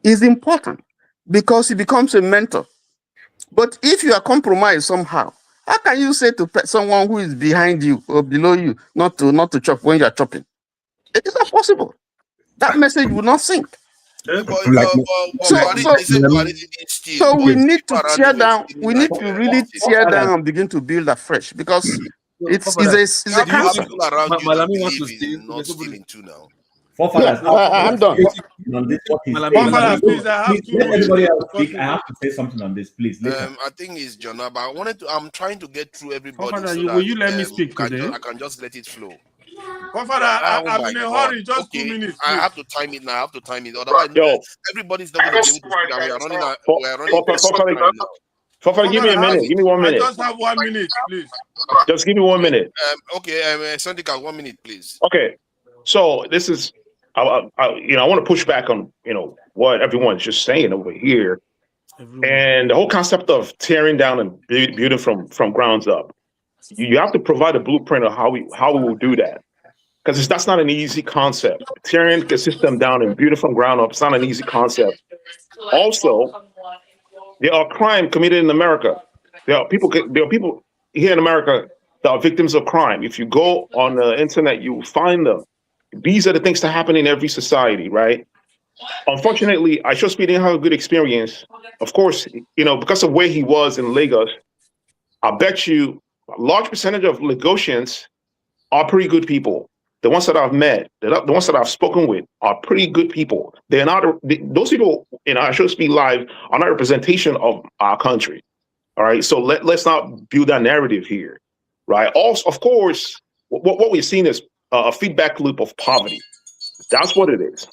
is important, because he becomes a mentor. But if you are compromised somehow, how can you say to someone who is behind you or below you not to chop when you are chopping? It is not possible. That message will not sink. So we need to tear down. We need to really tear down and begin to build afresh, because it's a cancer. People around you that believe in not stealing too now. I'm done. Everybody else speak. I have to say something on this, please. I think it's Jonah, but I'm trying to get through everybody. Will you let me speak today? I can just let it flow. I'm in a hurry. Just Okay, 2 minutes. I Please. have to time it now. I have to time it. Otherwise, everybody's not going to be able to speak. And we are running out. We are running out of time now. Fafa, give me a minute. Give me 1 minute. I just have 1 minute, please. Just give me 1 minute. Okay, Sandika, 1 minute, please. Okay, so this is, I want to push back on, what everyone's just saying over here, and the whole concept of tearing down and building from grounds up. You have to provide a blueprint of how we will do that, because that's not an easy concept. Tearing the system down and building from ground up, it's not an easy concept. Also, there are crime committed in America. There are people here in America that are victims of crime. If you go on the internet, you will find them. These are the things that happen in every society, right? Unfortunately, I just didn't have a good experience. Of course, because of where he was in Lagos, I bet you a large percentage of Lagosians are pretty good people. The ones that I've met, the ones that I've spoken with are pretty good people. They're not, those people, I should speak live, are not a representation of our country. All right. So let's not build that narrative here. Right. Also, of course, what we've seen is a feedback loop of poverty. That's what it is.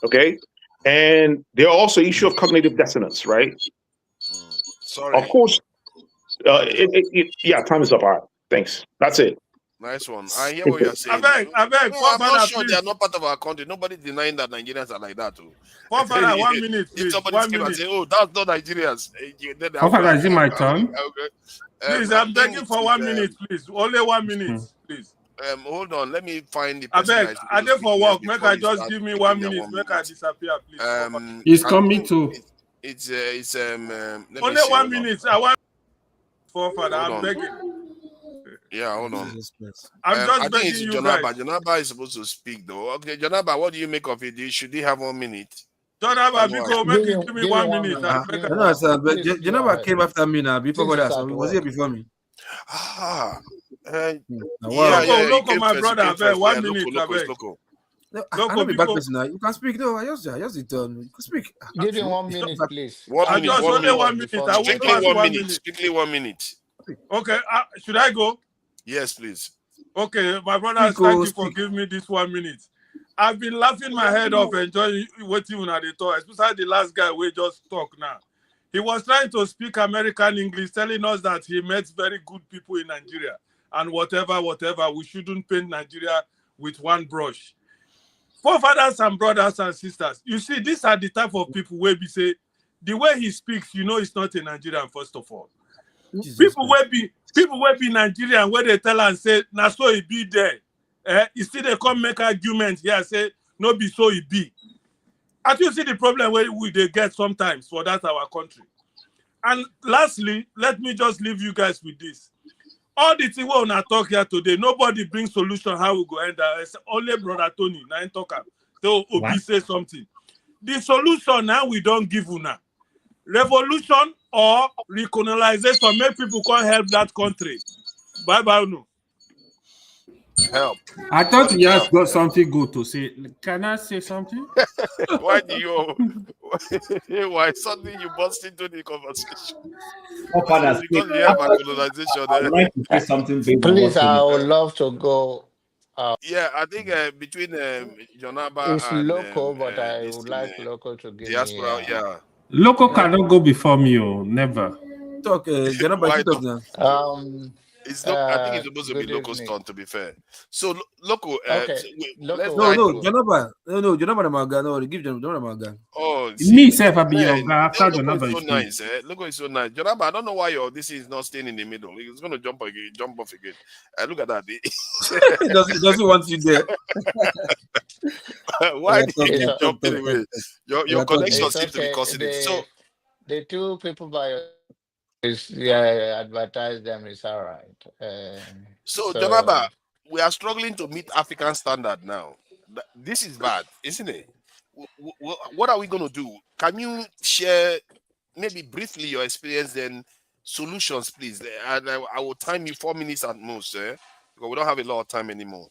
Okay. And there are also issue of cognitive dissonance, right? Sorry. Of course. Yeah, time is up. All right. Thanks. That's it. Nice one. I hear what you're saying. I beg. I'm not sure they are not part of our country. Nobody's denying that Nigerians are like that too. 1 minute, please. If somebody came and say, "Oh, that's not Nigerians," Is it my turn? Okay. Please, I'm begging for 1 minute, please. Only 1 minute, please. Hold on. Let me find the I person. beg. I dey for work. Make I just give me 1 minute. Make I disappear, please. He's coming too. It's only 1 minute. I want Father. I'm begging. Yeah, hold on. I'm just begging it's you Jonaba. guys. Jonaba is supposed to speak though. Okay, Jonaba, what do you make of it? Should he have 1 minute? Jonaba, because make you give me 1 minute. No, sir, but Jonaba came after me now. Before that, so he was here before me. Loco, my brother, I beg. 1 minute, I beg. No, I don't be back person now. You can speak. No, I just return. You can speak. Give him 1 minute, please. 1 minute. Only 1 minute. I won't pass 1 minute. Strictly 1 minute. Okay, should I go? Yes, please. Okay, my brother, thank you for giving me this 1 minute. I've been laughing my head off, enjoying waiting at the talk, especially the last guy we just talk now. He was trying to speak American English, telling us that he met very good people in Nigeria and whatever, we shouldn't paint Nigeria with one brush. Forefathers and brothers and sisters, you see, these are the type of people where we say, the way he speaks, it's not a Nigerian, first of all. People will be Nigerian where they tell and say, "Na so it be there." You see, they come make arguments here, say, "No be so it be." I think you see the problem where they get sometimes for that our country. And lastly, let me just leave you guys with this: all the things we wanna talk here today, nobody brings solution how we go end that. Only brother Tony now talk. So Obi say something. The solution now we don't give una. Revolution or recolonization, make people can't help that country. Bye. No. Help. I thought you just got something good to say. Can I say something? Why do you? Why suddenly you burst into the conversation? Because you have a colonization. I'd like to say something. Please, I would love to go. Yeah, I think between Jonaba it's and local, but I would like local to give diaspora. me. Yeah. Local cannot go before me, never. Talk, Jonaba, talk now. I think it's supposed to be local turn, to be fair. So local. Okay. No, Jonaba. No, Jonaba Maga. No, give Jonaba Maga. Oh, me self I be your guy after Jonaba is so nice. Local is so nice. Jonaba, I don't know why this is not staying in the middle. It's going to jump off again. Look at that. He doesn't want you there. Why did you jump anyway? Your connection seems to be causing it. So the two people by advertise them is all right. So Jonaba, we are struggling to meet African standard now. This is bad, isn't it? What are we going to do? Can you share maybe briefly your experience, then solutions, please? And I will time you 4 minutes at most, because we don't have a lot of time anymore.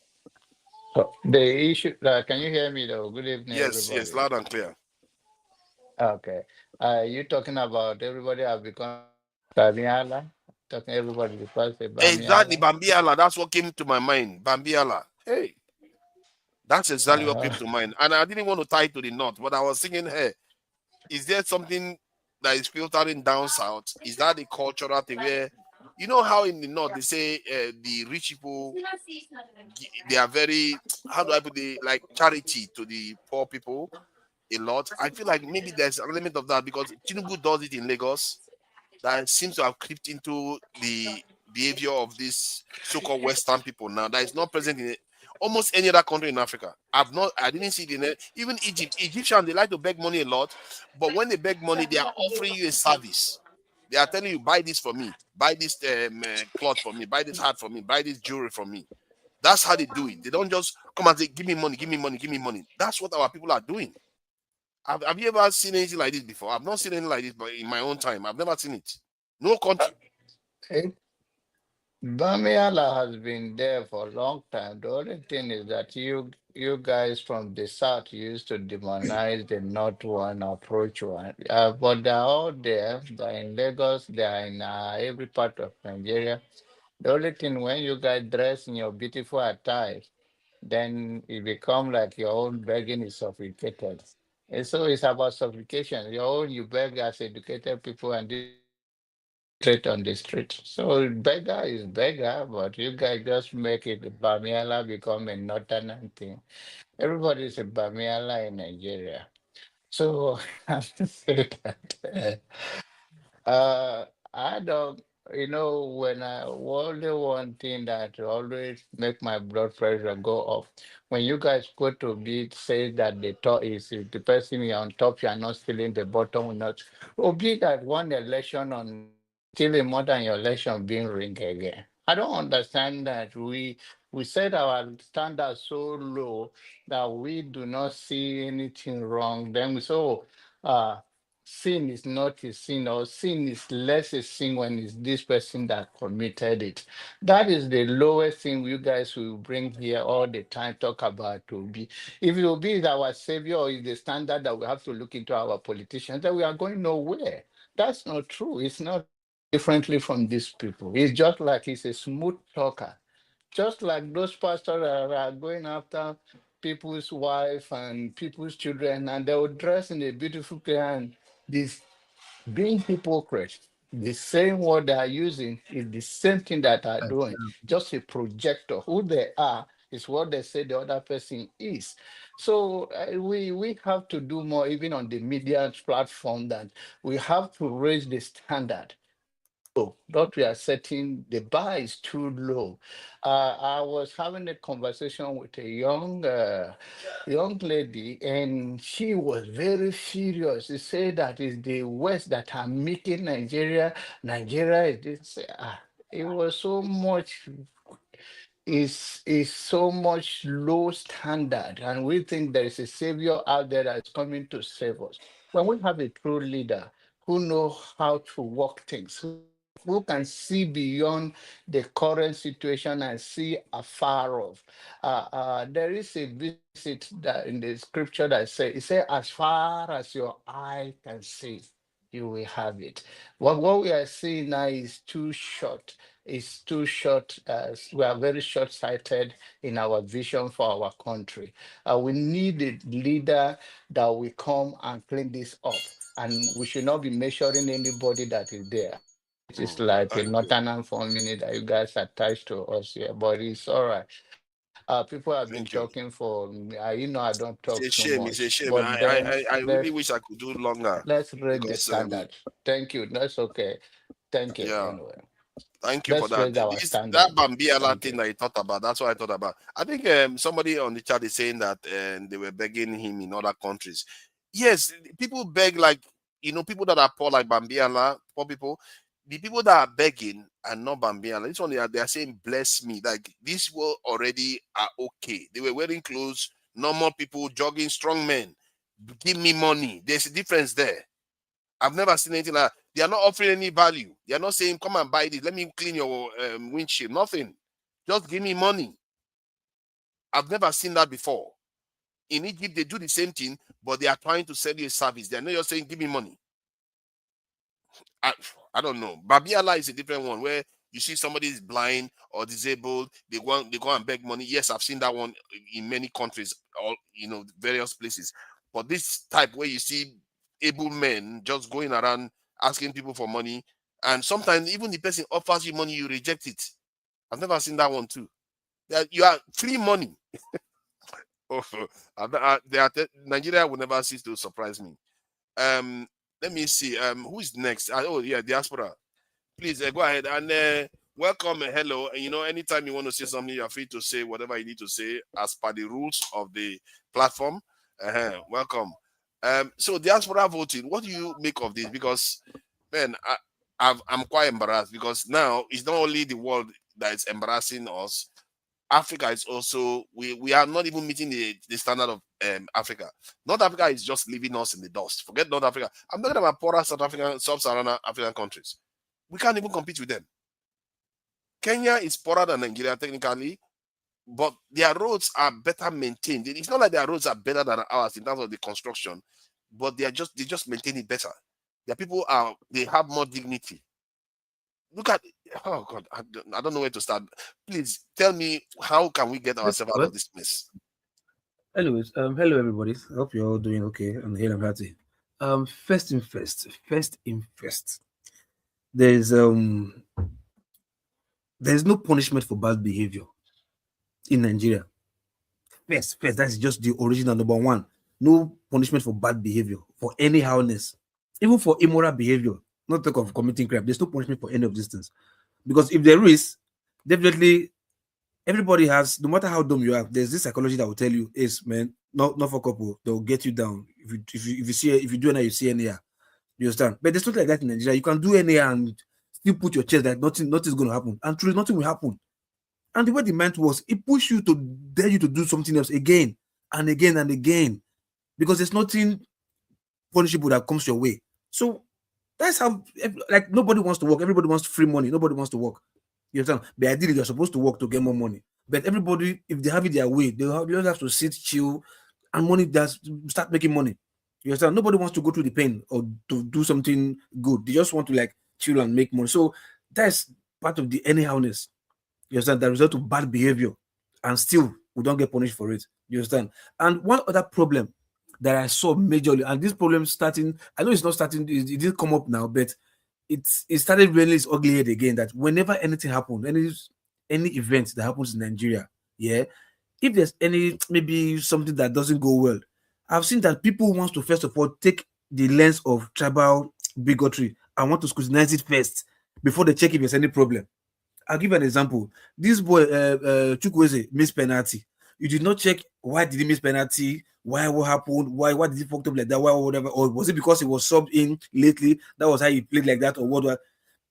So the issue, can you hear me though? Good evening, yes, everybody. Yes, loud and clear. Okay. You talking about everybody have become Bambiala? Talking everybody because Exactly, Bambiala. That's what came to my mind. Bambiala. Hey. That's exactly what came to mind. And I didn't want to tie it to the north, but I was thinking, hey, is there something that is filtering down south? Is that the cultural thing where, you know how in the north they say the rich people, they are very, how do I put it, like charity to the poor people a lot. I feel like maybe there's an element of that because Tinubu does it in Lagos that seems to have crept into the behavior of these so-called Western people now that is not present in almost any other country in Africa. I didn't see it in even Egypt. Egyptians, they like to beg money a lot, but when they beg money, they are offering you a service. They are telling you, buy this for me, buy this cloth for me, buy this hat for me, buy this jewelry for me. That's how they do it. They don't just come and say, give me money, give me money, give me money. That's what our people are doing. Have you ever seen anything like this before? I've not seen anything like this, but in my own time, I've never seen it. No country. Bamiala has been there for a long time. The only thing is that you guys from the south used to demonize the north one, approach one. But they're all there. They're in Lagos. They're in every part of Nigeria. The only thing, when you guys dress in your beautiful attire, then it become like your own begging is suffocated. And so it's about suffocation. Your own, you beg as educated people, and this straight on the street. So beggar is beggar, but you guys just make it Bamiala become a northern thing. Everybody is a Bamiala in Nigeria. So I have to say that I don't, when I only one thing that always make my blood pressure go up. When you guys go to be say that the top is if the person you're on top, you are not stealing the bottom will not. Or be that one election on stealing more than your election being rigged again. I don't understand that we set our standards so low that we do not see anything wrong. Then we say, oh, sin is not a sin, or sin is less a sin when it's this person that committed it. That is the lowest thing you guys will bring here all the time, talk about to be. If it will be our savior or is the standard that we have to look into our politicians, then we are going nowhere. That's not true. It's not differently from these people. It's just like he's a smooth talker. Just like those pastors that are going after people's wife and people's children, and they will dress in a beautiful way, and this being hypocrite. The same word they are using is the same thing that are doing. Just a projector. Who they are is what they say the other person is. So we have to do more, even on the media platform, that we have to raise the standard. What we are setting, the bar is too low. I was having a conversation with a young lady, and she was very furious. She said that it's the West that are making Nigeria. Nigeria is this. It was so much. Is so much low standard, and we think there is a savior out there that is coming to save us. When we have a true leader who knows how to work things, who can see beyond the current situation and see afar off. There is a visit that in the scripture that it says, as far as your eye can see, you will have it. What we are seeing now is too short. It's too short. We are very short-sighted in our vision for our country. We need a leader that will come and clean this up. And we should not be measuring anybody that is there. It's like a northern family that you guys attached to us here, but it's all right. People have been talking for, I don't talk It's a too shame. It's a much, shame. but then I really wish I could do longer let's raise the because standard. Thank you. That's okay. Thank you. yeah. Anyway, Thank you for let's that. raise our That standard. Bambiala Thank thing you. that you thought about, that's what I thought about. I think somebody on the chat is saying that they were begging him in other countries. Yes, people beg like, people that are poor like Bambiala, poor people. The people that are begging are not Bambiala. This one they are saying, bless me. Like these were already are okay. They were wearing clothes, normal people, jogging, strong men. Give me money. There's a difference there. I've never seen anything like that. They are not offering any value. They are not saying, come and buy this. Let me clean your windshield. Nothing. Just give me money. I've never seen that before. In Egypt, they do the same thing, but they are trying to sell you a service. They are not just saying, give me money. I don't know. Babiala is a different one where You see somebody is blind or disabled, they go and beg money. Yes, I've seen that one in many countries, all various places. But this type where you see able men just going around asking people for money, and sometimes even the person offers you money, you reject it. I've never seen that one too. You are free money. Nigeria will never cease to surprise me. Let me see. Who is next? Oh yeah, diaspora. Please go ahead and welcome. Hello. And anytime you want to say something, you're free to say whatever you need to say as per the rules of the platform. Welcome. So diaspora voting. What do you make of this? Because man, I'm quite embarrassed because now it's not only the world that is embarrassing us. Africa is also, we are not even meeting the standard of Africa. North Africa is just leaving us in the dust. Forget North Africa. I'm talking about poorer sub-Saharan African countries. We can't even compete with them. Kenya is poorer than Nigeria technically, but their roads are better maintained. It's not like their roads are better than ours in terms of the construction, but they just maintain it better. Their people they have more dignity. Look at, oh God, I don't know where to start. Please tell me, how can we get ourselves out of this mess? Anyways, hello everybody. I hope you're all doing okay and here I'm happy. First in first. There's no punishment for bad behavior in Nigeria. First, that's just the original number one. No punishment for bad behavior, for any howlness, even for immoral behavior. Not talk of committing crime. There's no punishment for any of these things. Because if there is, definitely everybody has, no matter how dumb you are, there's this psychology that will tell you, is man, not for a couple, they'll get you down. If you do any, you see any. You understand? But there's something like that in Nigeria. You can do any and still put your chest that nothing is going to happen. And truly nothing will happen. And the way the mind was, it pushed you to dare you to do something else again and again and again. Because there's nothing punishable that comes your way. So that's how, like, nobody wants to work. Everybody wants free money. Nobody wants to work. You understand? But ideally, you're supposed to work to get more money. But everybody, if they have it their way, they don't have to sit, chill, and money does start making money. You understand? Nobody wants to go through the pain or to do something good. They just want to like chill and make money. So that's part of the anyhowness. You understand? That result of bad behavior, and still we don't get punished for it. You understand? And one other problem that I saw majorly, and this problem starting, I know it's not starting, it didn't come up now, but it started really its ugly head again, that whenever anything happens, any event that happens in Nigeria, yeah, if there's maybe something that doesn't go well, I've seen that people want to first of all take the lens of tribal bigotry and want to scrutinize it first before they check if there's any problem. I'll give you an example. This boy, Chukwueze, missed penalty. You did not check why did he miss penalty, what happened, why did he fucked up like that, why whatever, or was it because he was subbed in lately? That was how he played like that, or what?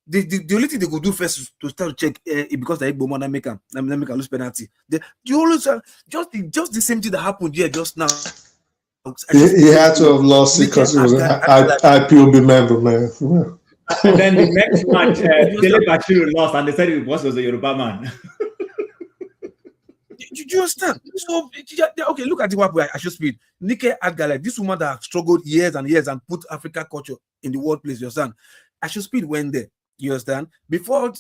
The only thing they could do first is to start to check because they make him lose penalty. You always just the same thing that happened here just now. He had to have lost it because he was an IPOB member, man. And then the next match, Dele Kajuru lost, and they said it was a Yoruba man. Do you understand? So okay, look at the I should speed. Nike Adgale, this woman that struggled years and years and put Africa culture in the workplace. You understand? I should speed went there. You understand? Before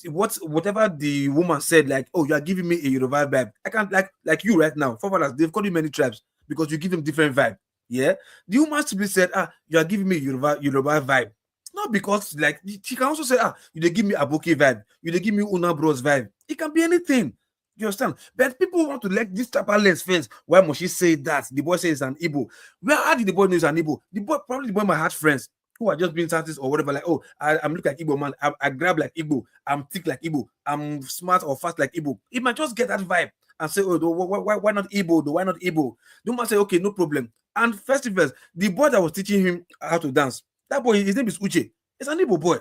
whatever the woman said, like, oh, you are giving me a Yoruba vibe. I can't like you right now. Forefathers, they've called you many tribes because you give them different vibe. Yeah, the woman simply said, you are giving me Yoruba vibe. Not because like she can also say, you give me Aboki vibe, you give me Una Bros vibe. It can be anything. You understand? But people want to let this type of lens first. Why must she say that? The boy says an Igbo. How did the boy know it's an Igbo? The boy might have friends who are just being artists or whatever. Like, oh, I'm looking like Igbo man. I grab like Igbo. I'm thick like Igbo. I'm smart or fast like Igbo. It might just get that vibe and say, oh, why not Igbo? Why not Igbo? The man say, okay, no problem. And first, the boy that was teaching him how to dance, that boy, his name is Uche. It's an Igbo boy.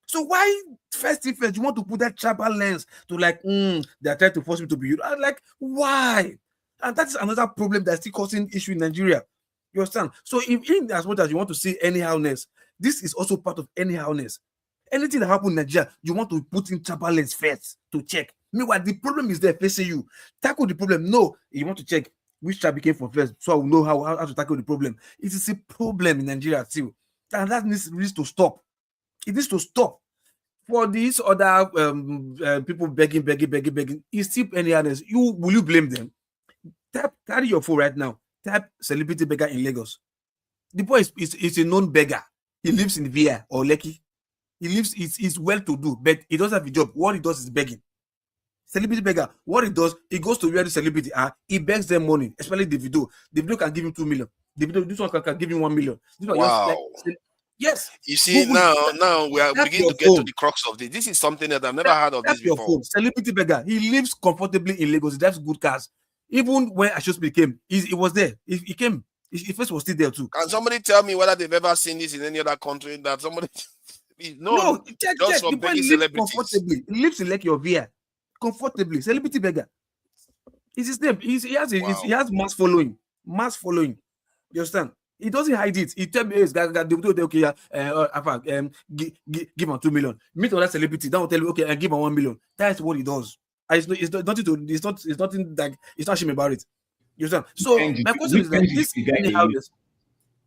So why first you want to put that tribal lens to like, they're trying to force me to be, like, why? And that's another problem that's still causing issue in Nigeria. You understand? So if in as much as you want to see anyhowness, this is also part of anyhowness. Anything that happens in Nigeria, you want to put in tribal lens first to check. Meanwhile, the problem is there facing you. Tackle the problem. No, you want to check which tribe came from first, so I will know how to tackle the problem. It is a problem in Nigeria too. And that needs to stop. It needs to stop. For these other people begging, it's still any others. Will you blame them? Carry your phone right now. Type celebrity beggar in Lagos. The boy is a known beggar. He lives in Via or Lekki. He's well to do, but he doesn't have a job. What he does is begging. Celebrity beggar. What he does, he goes to where the celebrity are. He begs them money, especially the video. The video can give him 2 million. The video, this one can give him 1 million. This one Wow. Yes. You see, now we are beginning to get to the crux of this. This is something that I've never heard of this before. Celebrity beggar. He lives comfortably in Lagos. He drives good cars. Even when Ashospi came, he was there. He came. His face was still there too. Can somebody tell me whether they've ever seen this in any other country? That somebody no, check. From The boy lives comfortably. He lives in Lekki or Via. Comfortably. Celebrity beggar. It's his name. He has mass following. Mass following. You understand? He doesn't hide it. He tell me, okay, give him 2 million. Meet another celebrity. That will tell you, okay, I give him 1 million. That's what he does. It's nothing like it's not shame about it. You understand? So my question is like this.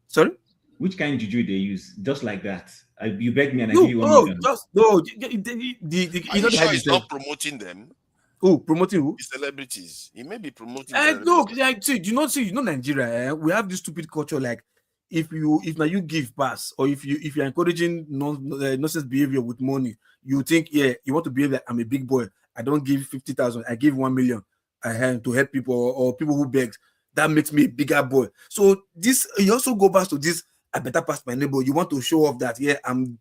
Sorry? Which kind of juju they use? Just like that. You beg me and I give you 1 million. He's not promoting them. Who promoting who? The celebrities. He may be promoting. No, like you know Nigeria. We have this stupid culture. Like if now you give pass, or if you're encouraging nonsense behavior with money, you think you want to behave like I'm a big boy. I don't give 50,000. I give 1 million. To help people or people who beg. That makes me a bigger boy. So this you also go back to this. I better pass my neighbor. You want to show off that I'm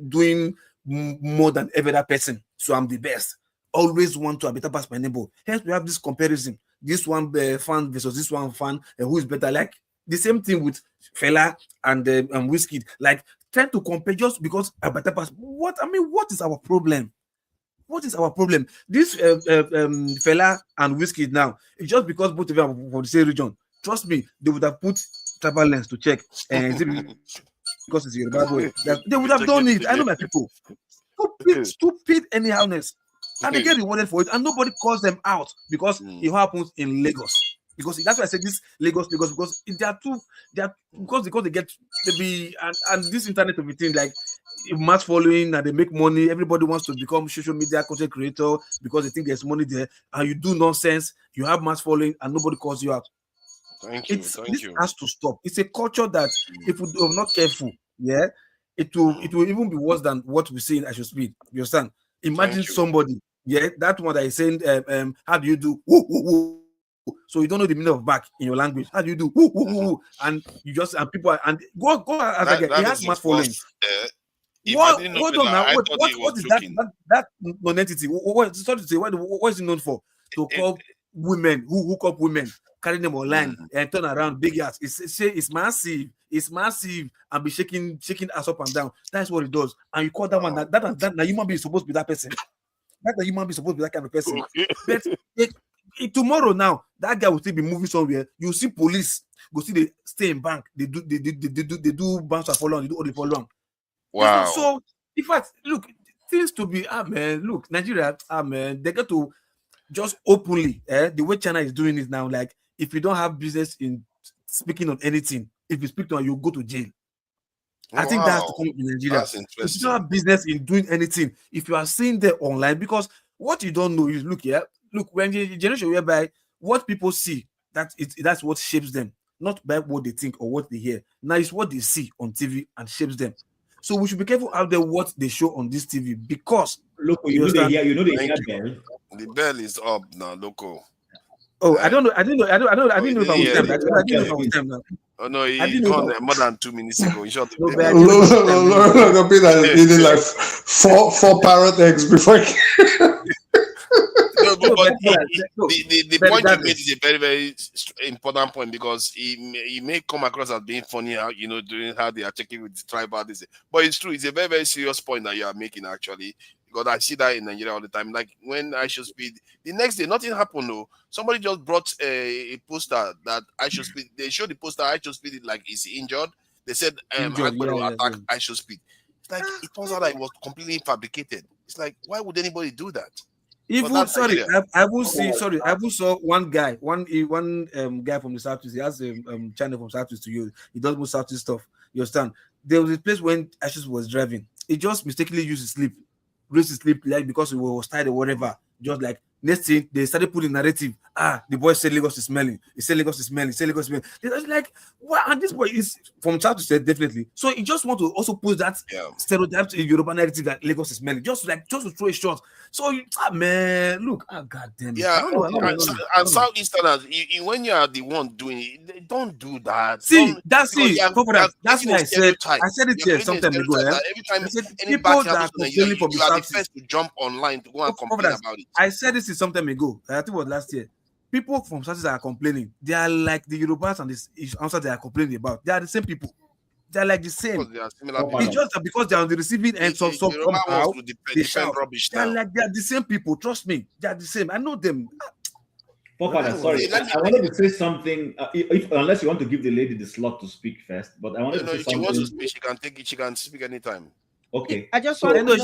doing more than every other person, so I'm the best. Always want to better pass my neighbor. Hence we have this comparison. This one fan versus this one fan, who is better? Like the same thing with Fela and Wizkid. Like trying to compare just because I better pass. What is our problem? What is our problem? This Fela and Wizkid now, it's just because both of them are from the same region. Trust me, they would have put travel lens to check because it's Yoruba boy. They would have done it. I know my people. Stupid anyhowness. And they get rewarded for it, and nobody calls them out because it happens in Lagos. Because that's why I said this Lagos because they get to be and this internet of thing like mass following and they make money. Everybody wants to become social media content creator because they think there's money there, and you do nonsense. You have mass following, and nobody calls you out. Thank you. This has to stop. It's a culture that if we are not careful, it will even be worse than what we see in Asho Speed. You understand? Imagine somebody, that one that is saying, how do you do? Woo, woo, woo. So you don't know the meaning of back in your language. How do you do? Woo, woo, woo, woo. And you just people and go as again. He has mass following. What is that non-entity? What is it known for? To call women who hook up women, carry them online and turn around big ass. It's massive. It's massive and be shaking ass up and down. That's what it does. And you call that one that human being is supposed to be that person. That the human being is supposed to be that kind of person. But tomorrow now, that guy will still be moving somewhere. You see police go see they stay in bank. They do bounce and follow on. They do all the follow on. Wow. So in fact, look, things to be look, Nigeria, they got to just openly, the way China is doing it now, like if you don't have business in speaking on anything, if you speak to them, you go to jail. I think that's to come in Nigeria. That's interesting. If you don't have business in doing anything, if you are seeing there online, because what you don't know is look, when the generation whereby what people see, that's what shapes them, not by what they think or what they hear. Now it's what they see on TV and shapes them. So we should be careful out there what they show on this TV because local, you know they hear bell. The bell is up now, local. Oh, I don't know. I didn't know if I was time now. Oh no, he gone more than 2 minutes ago. He shot no, like four parrot eggs before. The point you made is a very, very important point because he may come across as being funny, doing how they are checking with the tribal. But it's true. It's a very, very serious point that you are making actually. Because I see that in Nigeria all the time. Like when I should speed, the next day nothing happened. No, somebody just brought a poster that I should speed. They showed the poster I should speed it like is injured. They said attack I should speed. It's like it turns out that it was completely fabricated. It's like why would anybody do that? I will saw one guy, one guy from the Southeast. He has a channel from Southeast to you. He does most Southeast stuff. You understand? There was a place when Ashes was driving. He just mistakenly used his slip racist sleep like because we were tired or whatever. Just like next thing they started putting narrative. The boy said Lagos is smelling. He said Lagos is smelling. He said Lagos is smelling. It's like what? And this boy is from child to state definitely. So he just want to also put that stereotype to Yoruba narrative that Lagos is smelling. Just to throw a shot. So man, look, god damn it. Yeah, I don't know. and Southeasterners, when you are the one doing it, they don't do that. See, that's it. That's why I said it here some time ago. Every time people that are complaining from you are the first to jump online to go and complain about it. I said this some time ago. I think it was last year. People from Southeast are complaining. They are like the Yorubas and this answer they are complaining about. They are the same people. They are like the same. They are similar people. It's just that because they are on the receiving end of somehow they shout. They are like they are the same people. Trust me, they are the same. I know them. Sorry, I wanted to say something. Unless you want to give the lady the slot to speak first, but I wanted to say something. She wants to speak. She can take it. She can speak anytime. Okay. I just want to know.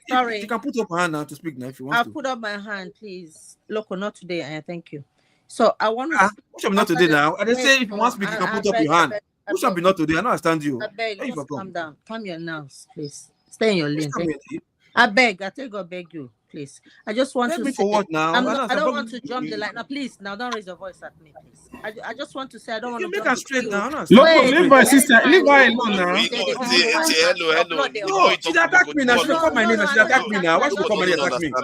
Sorry. She can put up her hand now to speak now if you want to. I'll put up my hand, please. Loco, not today. Thank you. So I want to. Which one be not today now? And they say if you want to speak, you can put up your hand. Which one be not today? I don't understand you. I beg, just calm down. Calm your nerves, please. Stay in your lane. I beg. I take God beg you, please. I just want to. For what now? I don't want to jump the line. Now, please. Now, don't raise your voice at me, please. I just want to say I don't want to. Make her straight now. Look, leave my sister. Leave her alone now. Hello. No, she attacked me now. She call my name. She attacked me now. Why should she call my name attack me? Why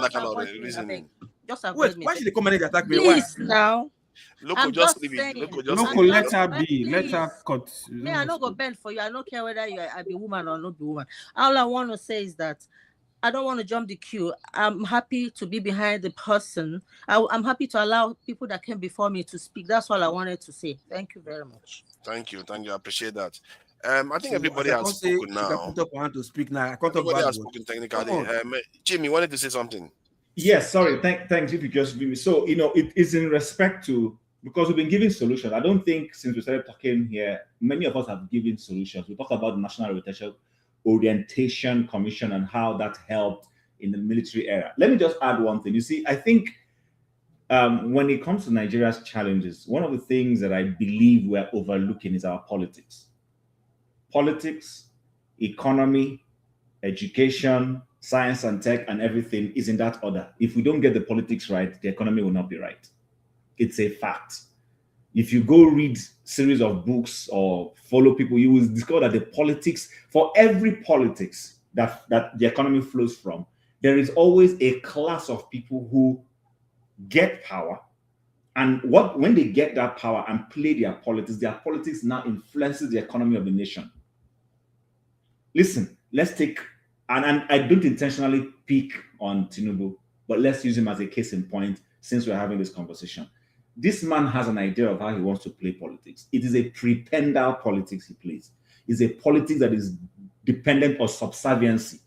should they call my name attack me? Please now. Loco, just leave it. Loco, let her be. Let her cut. Me, I don't go bend for you. I don't care whether I be woman or not be woman. All I want to say is that I don't want to jump the queue. I'm happy to be behind the person. I'm happy to allow people that came before me to speak. That's all I wanted to say. Thank you very much. Thank you. I appreciate that. I think everybody has spoken now. Put up hand to speak now. Everybody has spoken technically. Jimmy, wanted to say something. Yes, sorry. Thanks if you just give me. So, it is in respect to, because we've been giving solutions. I don't think since we started talking here, many of us have given solutions. We talked about the National Orientation Commission and how that helped in the military era. Let me just add one thing. You see, I think when it comes to Nigeria's challenges, one of the things that I believe we're overlooking is our politics. Politics, economy, education, science and tech and everything is in that order. If we don't get the politics right, the economy will not be right. It's a fact. If you go read series of books or follow people, you will discover that the politics, for every politics that the economy flows from, there is always a class of people who get power. And when they get that power and play their politics now influences the economy of the nation. Listen, let's take, and I don't intentionally pick on Tinubu, but let's use him as a case in point since we're having this conversation. This man has an idea of how he wants to play politics. It is a prependal politics he plays. It's a politics that is dependent on subserviency.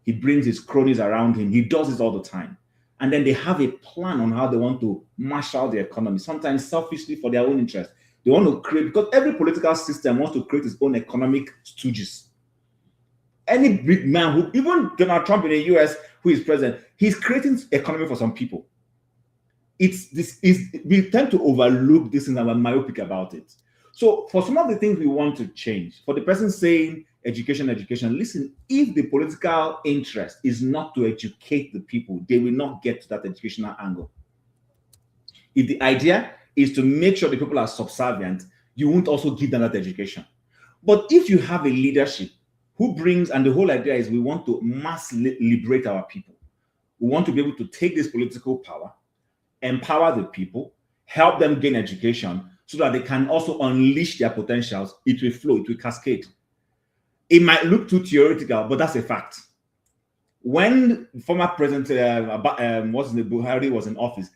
He brings his cronies around him. He does this all the time. And then they have a plan on how they want to marshal the economy, sometimes selfishly for their own interest. They want to create, because every political system wants to create its own economic stooges. Any big man who, even Donald Trump in the US, who is president, he's creating economy for some people. We tend to overlook this and we're myopic about it. So for some of the things we want to change, for the person saying education, listen, if the political interest is not to educate the people, they will not get to that educational angle. If the idea is to make sure the people are subservient, you won't also give them that education. But if you have a leadership who brings, and the whole idea is we want to mass liberate our people. We want to be able to take this political power, empower the people, help them gain education so that they can also unleash their potentials. It will flow, it will cascade. It might look too theoretical, but that's a fact. When former President Buhari was in office,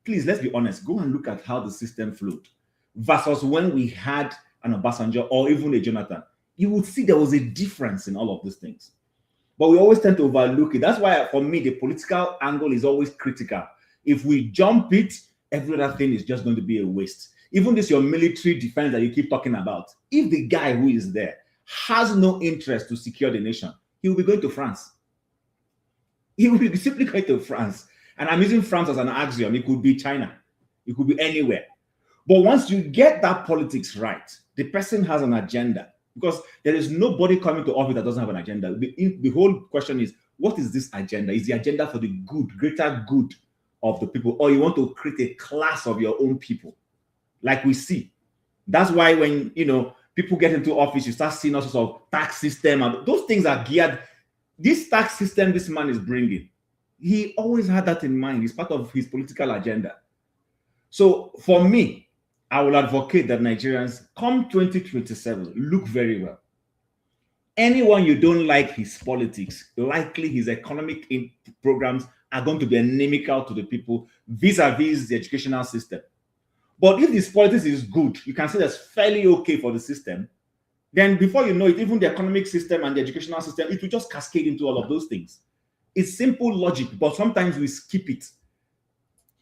please, let's be honest, go and look at how the system flowed versus when we had an Obasanjo or even a Jonathan. You would see there was a difference in all of these things. But we always tend to overlook it. That's why, for me, the political angle is always critical. If we jump it, every other thing is just going to be a waste. Even this, your military defense that you keep talking about, if the guy who is there has no interest to secure the nation, he will be going to France. He will be simply going to France. And I'm using France as an axiom. It could be China. It could be anywhere. But once you get that politics right, the person has an agenda. Because there is nobody coming to office that doesn't have an agenda. The whole question is, What is this agenda? Is the agenda for the good, greater good of the people, or you want to create a class of your own people? Like we see. That's why when, people get into office, you start seeing all sorts of tax system, and those things are geared. This tax system this man is bringing, he always had that in mind. It's part of his political agenda. So for me, I will advocate that Nigerians, come 2027, look very well. Anyone you don't like his politics, likely his economic programs are going to be inimical to the people vis-a-vis the educational system. But if this politics is good, you can say that's fairly okay for the system, then before you know it, even the economic system and the educational system, it will just cascade into all of those things. It's simple logic, but sometimes we skip it.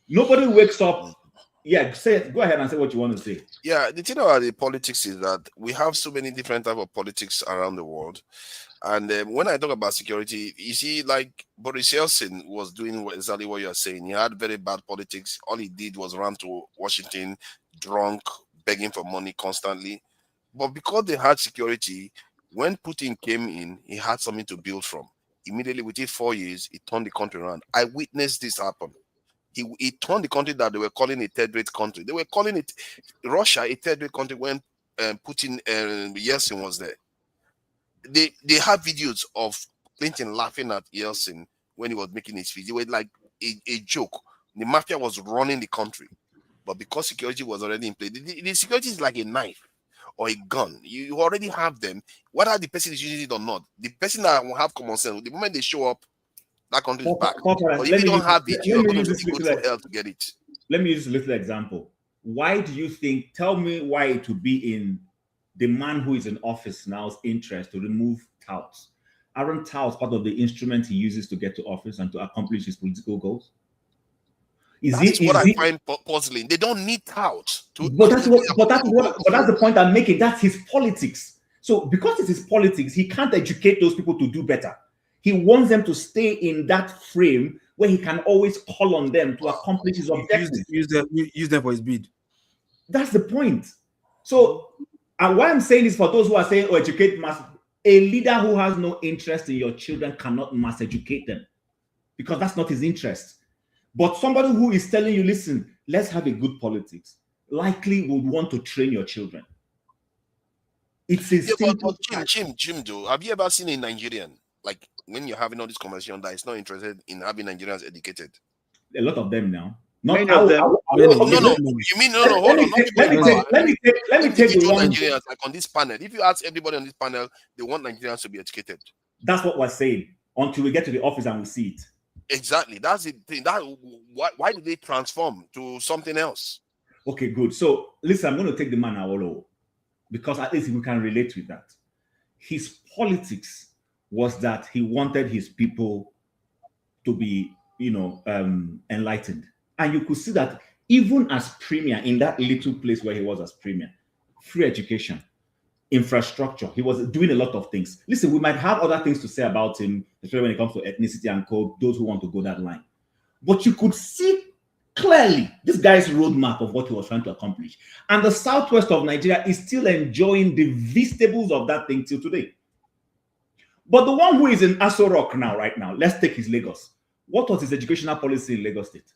Nobody wakes up. Yeah, go ahead and say what you want to say. Yeah, the thing about the politics is that we have so many different types of politics around the world. And when I talk about security, you see, like Boris Yeltsin was doing exactly what you're saying. He had very bad politics. All he did was run to Washington, drunk, begging for money constantly. But because they had security, when Putin came in, he had something to build from. Immediately within 4 years, he turned the country around. I witnessed this happen. He turned the country that they were calling a third-rate country. They were calling it Russia a third-rate country when Putin and Yeltsin was there. They have videos of Clinton laughing at Yeltsin when he was making his speech. It was like a joke. The mafia was running the country, but because security was already in place, the security is like a knife or a gun. You already have them, whether the person is using it or not. The person that will have common sense, the moment they show up, that country is back. But if you don't have it, you're going to go to hell to get it. Let me use a little example. Why do you think, tell me why it would be in the man who is in office now's interest to remove touts? Aren't touts part of the instrument he uses to get to office and to accomplish his political goals? That's what I find puzzling. They don't need touts. But that's the point I'm making. That's his politics. So because it's his politics, he can't educate those people to do better. He wants them to stay in that frame where he can always call on them to accomplish his objectives. Use them for his bid. That's the point. So, and why I'm saying is for those who are saying, educate mass, a leader who has no interest in your children cannot mass educate them because that's not his interest. But somebody who is telling you, listen, let's have a good politics, likely would want to train your children. It's a simple Jim, though, have you ever seen a Nigerian, like when you're having all this conversation, that is not interested in having Nigerians educated? A lot of them now. Hold on. Let me take the one Nigerians like on this panel. If you ask everybody on this panel, they want Nigerians to be educated. That's what we're saying until we get to the office and we see it. Exactly. That's the thing. Why did they transform to something else? Okay, good. So listen, I'm going to take the man Awolowo because at least we can relate with that. His politics was that he wanted his people to be, enlightened. And you could see that even as premier in that little place where he was as premier, free education, infrastructure, he was doing a lot of things. Listen, we might have other things to say about him, especially when it comes to ethnicity and code, those who want to go that line. But you could see clearly this guy's roadmap of what he was trying to accomplish. And the southwest of Nigeria is still enjoying the vegetables of that thing till today. But the one who is in Aso Rock now, right now, let's take his Lagos. What was his educational policy in Lagos State?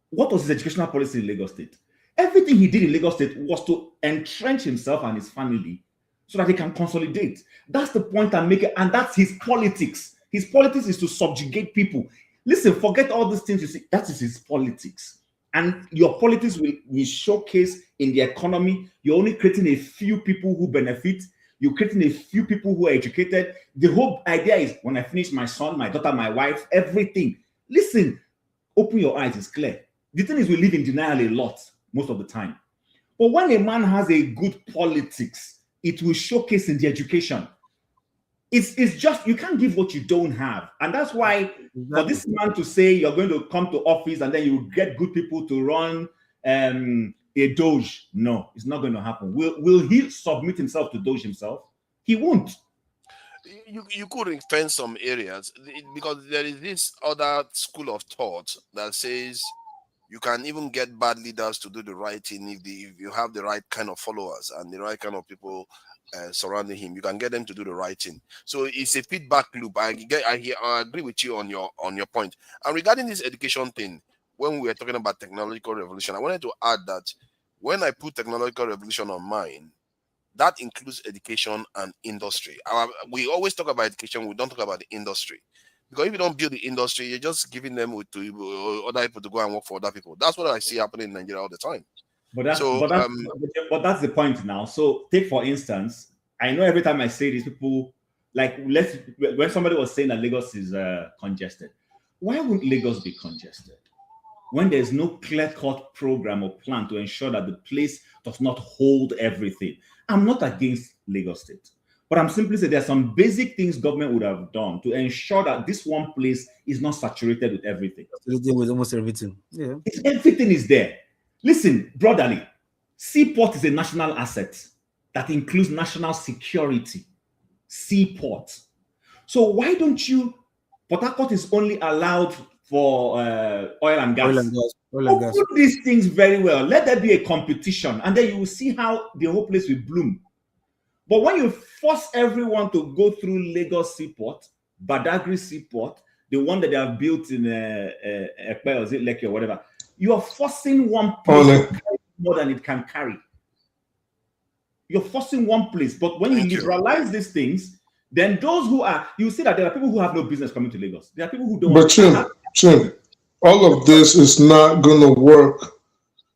What was his educational policy in Lagos State? Everything he did in Lagos State was to entrench himself and his family so that he can consolidate. That's the point I'm making, and that's his politics. His politics is to subjugate people. Listen, forget all these things you see. That is his politics. And your politics will showcase in the economy. You're only creating a few people who benefit. You're creating a few people who are educated. The whole idea is when I finish my son, my daughter, my wife, everything. Listen, open your eyes, it's clear. The thing is we live in denial a lot, most of the time. But when a man has a good politics, it will showcase in the education. It's just, you can't give what you don't have. And that's why for this man to say you're going to come to office and then you get good people to run a Doge, no, it's not going to happen. Will he submit himself to Doge himself? He won't. You could defend some areas because there is this other school of thought that says you can even get bad leaders to do the right thing if you have the right kind of followers and the right kind of people surrounding him. You can get them to do the right thing. So it's a feedback loop. I agree with you on your point. And regarding this education thing, when we were talking about technological revolution, I wanted to add that when I put technological revolution on mine, that includes education and industry. We always talk about education, we don't talk about the industry. Because if you don't build the industry, you're just giving them to other people to go and work for other people. That's what I see happening in Nigeria all the time. But that's, so, but that's the point now. So take, for instance, I know every time I say this, people, like, when somebody was saying that Lagos is congested, why wouldn't Lagos be congested? When there's no clear-cut program or plan to ensure that the place does not hold everything. I'm not against Lagos State, but I'm simply saying there's some basic things government would have done to ensure that this one place is not saturated with everything. With almost everything. Yeah. Everything is there. Listen, brotherly, seaport is a national asset that includes national security. Seaport. So why don't you, Port Harcourt is only allowed for oil and gas. Oil and gas. Put these things very well. Let there be a competition, and then you will see how the whole place will bloom. But when you force everyone to go through Lagos Seaport, Badagry Seaport, the one that they have built in Ekpe or Lekki or whatever, you are forcing one place to carry more than it can carry. You're forcing one place. But when you liberalize these things, then those who are, you see that there are people who have no business coming to Lagos. There are people who don't. But Chim, all of this is not going to work,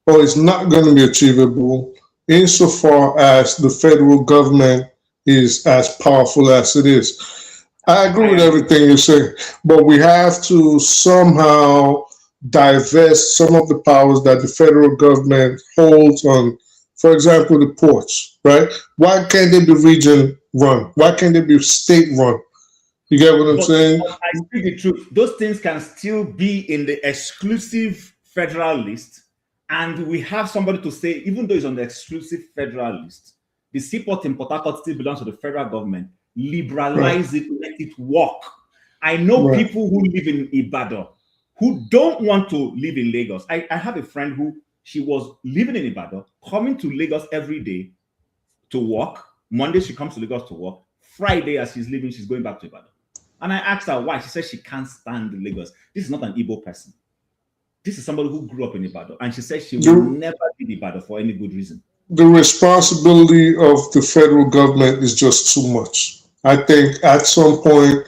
or it's not going to be achievable insofar as the federal government is as powerful as it is. I agree with everything you say, but we have to somehow divest some of the powers that the federal government holds on, for example, the ports, right? Why can't they be region run? Why can't they be state run? You get what I'm saying? I speak the truth. Those things can still be in the exclusive federal list. And we have somebody to say, even though it's on the exclusive federal list, the seaport in Port Harcourt still belongs to the federal government. Liberalize it, let it work. I know people who live in Ibadan who don't want to live in Lagos. I have a friend who, she was living in Ibadan, coming to Lagos every day to work. Monday, she comes to Lagos to work. Friday, as she's leaving, she's going back to Ibadan. And I asked her why. She said she can't stand Lagos. This is not an Igbo person. This is somebody who grew up in Ibadan. And she said she will never leave Ibadan for any good reason. The responsibility of the federal government is just too much. I think at some point,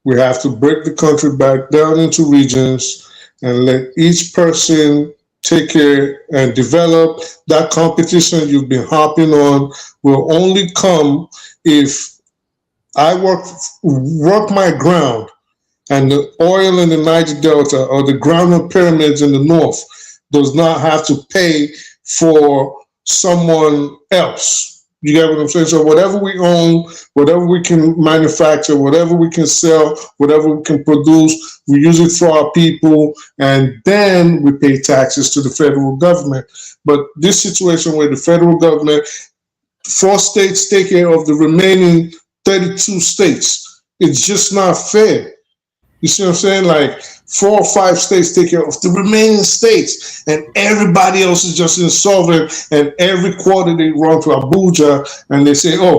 we have to break the country back down into regions and let each person take care and develop. That competition you've been harping on will only come if I work my ground, and the oil in the Niger Delta or the ground pyramids in the north does not have to pay for someone else. You get what I'm saying? So whatever we own, whatever we can manufacture, whatever we can sell, whatever we can produce, we use it for our people, and then we pay taxes to the federal government. But this situation where the federal government, 4 states take care of the remaining 32 states, it's just not fair. You see what I'm saying? Like 4 or 5 states take care of the remaining states, and everybody else is just insolvent. And every quarter they run to Abuja and they say, "Oh,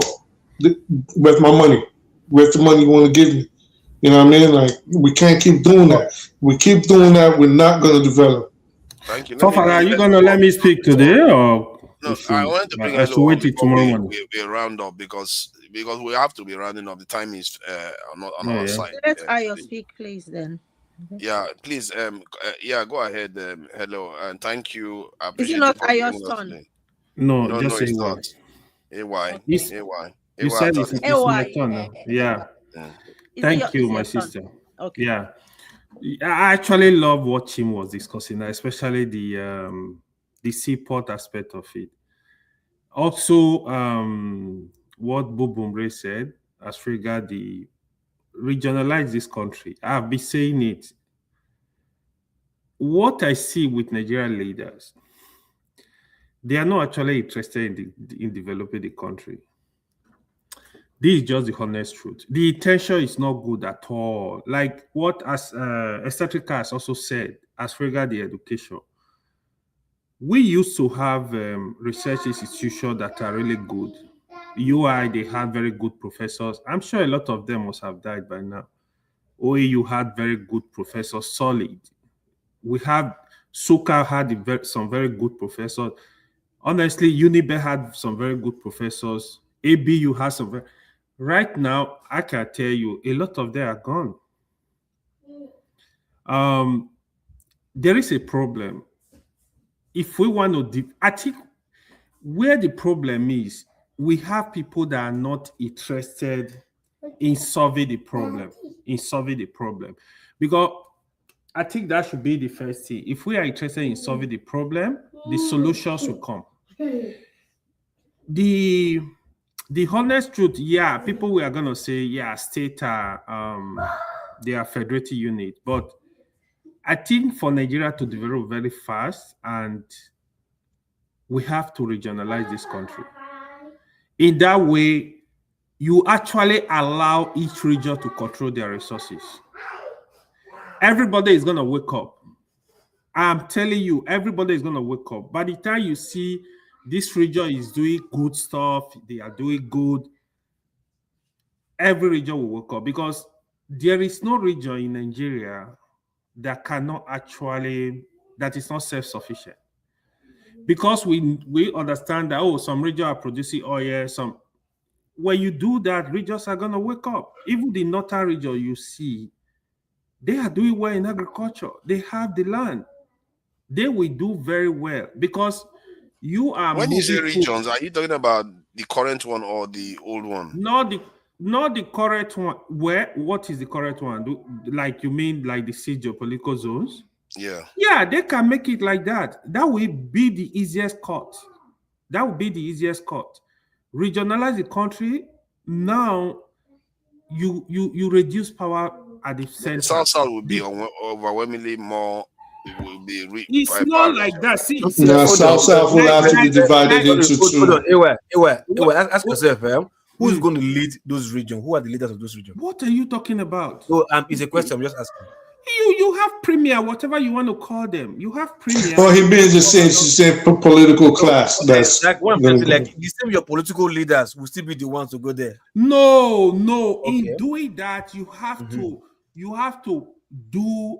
where's my money? Where's the money you want to give me?" You know what I mean? Like, we can't keep doing that. We keep doing that, we're not going to develop. Thank you. Fafara, are you going to let me speak today, or no? I wanted to bring wait till tomorrow morning. We round up because we have to be rounding up. The time is on our side. Let Ayo speak, please. Then. Yeah, please. Yeah, go ahead. Hello, and thank you. I Is it not Ayo's turn? No, just say what. AY. You said it's my AY. turn now. Yeah. Is Thank you, my turn? sister. Okay. Yeah. I actually love what Chim was discussing, especially the seaport aspect of it. Also, what Bubumbre said as regard the regionalize this country. I've been saying it. What I see with Nigerian leaders, they are not actually interested in developing the country. This is just the honest truth. The intention is not good at all. Like what as Estetrika has also said, as regard the education, we used to have research institutions that are really good. UI, they had very good professors. I'm sure a lot of them must have died by now. OAU had very good professors, solid. We have SOCA had some very good professors. Honestly, UNIBE had some very good professors. ABU has some very... Right now, I can tell you, a lot of them are gone. There is a problem. If we want to... I think where the problem is, we have people that are not interested in solving the problem. Because I think that should be the first thing. If we are interested in solving the problem, the solutions will come. The honest truth, yeah, people we are going to say, yeah, state are, they are federated unit. But I think for Nigeria to develop very fast, and we have to regionalize this country. In that way, you actually allow each region to control their resources. Everybody is going to wake up. I'm telling you, everybody is going to wake up. By the time you see this region is doing good stuff, they are doing good, every region will wake up, because there is no region in Nigeria that cannot actually, that is not self-sufficient. Because we understand that, oh, some regions are producing oil, some... When you do that, regions are going to wake up. Even the northern region you see, they are doing well in agriculture. They have the land. They will do very well, because you are... When you say regions, are you talking about the current one or the old one? Not the correct one. What is the correct one? Like, you mean like the six geopolitical zones? Yeah. Yeah, they can make it like that. That will be the easiest cut. That would be the easiest cut. Regionalize the country. Now you reduce power at the center. South will be overwhelmingly more. It's not like that. See, no, South will have to be divided into two. Ask yourself, who is going to lead those regions? Who are the leaders of those regions? What are you talking about? So it's a question. I'm just asking. You have premier, whatever you want to call them. You have premier. Well, he means the same political class. That's like one person, like the same. Your political leaders will still be the ones to go there. No. Okay. In doing that, you have to do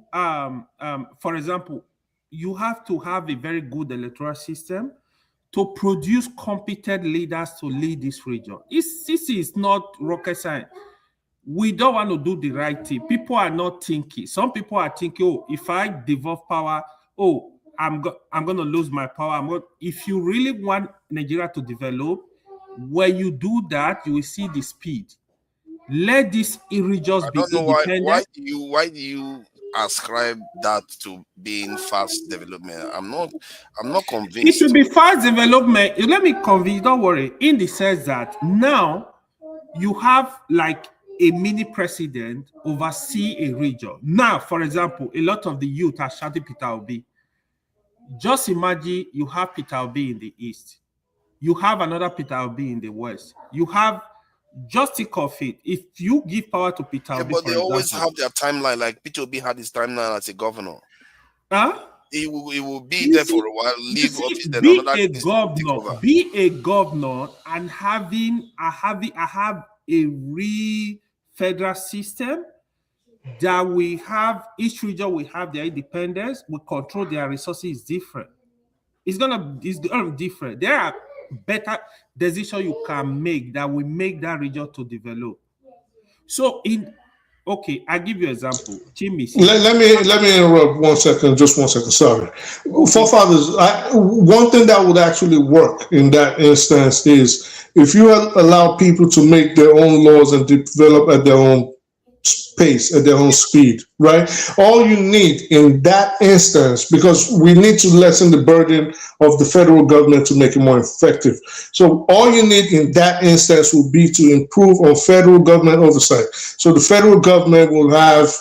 for example, you have to have a very good electoral system to produce competent leaders to lead this region. This is not rocket science. We don't want to do the right thing. People are not thinking. Some people are thinking, oh, if I devolve power, oh, I'm going to lose my power. If you really want Nigeria to develop, when you do that, you will see the speed. Let these regions be independent. Why do you ascribe that to being fast development? I'm not convinced. It should be fast development. Let me convince. Don't worry. In the sense that now you have like a mini president oversee a region. Now, for example, a lot of the youth are shouting Peter Obi. Just imagine you have Peter Obi in the east. You have another Peter Obi in the west. You have... Just think of it. If you give power to Peter Obi, but they always have their timeline. Like Peter Obi had his timeline as a governor. Huh? He will be there for a while, leave office, then be a governor and have a real federal system that we have, each region will have their independence, we control their resources different. It's gonna be different. There are better decisions you can make that will make that region to develop. So okay, I'll give you an example. Let me interrupt 1 second, just 1 second. Sorry. Forefathers, one thing that would actually work in that instance is if you allow people to make their own laws and develop at their own pace, at their own speed, right? All you need in that instance, because we need to lessen the burden of the federal government to make it more effective. So all you need in that instance will be to improve on federal government oversight. So the federal government will have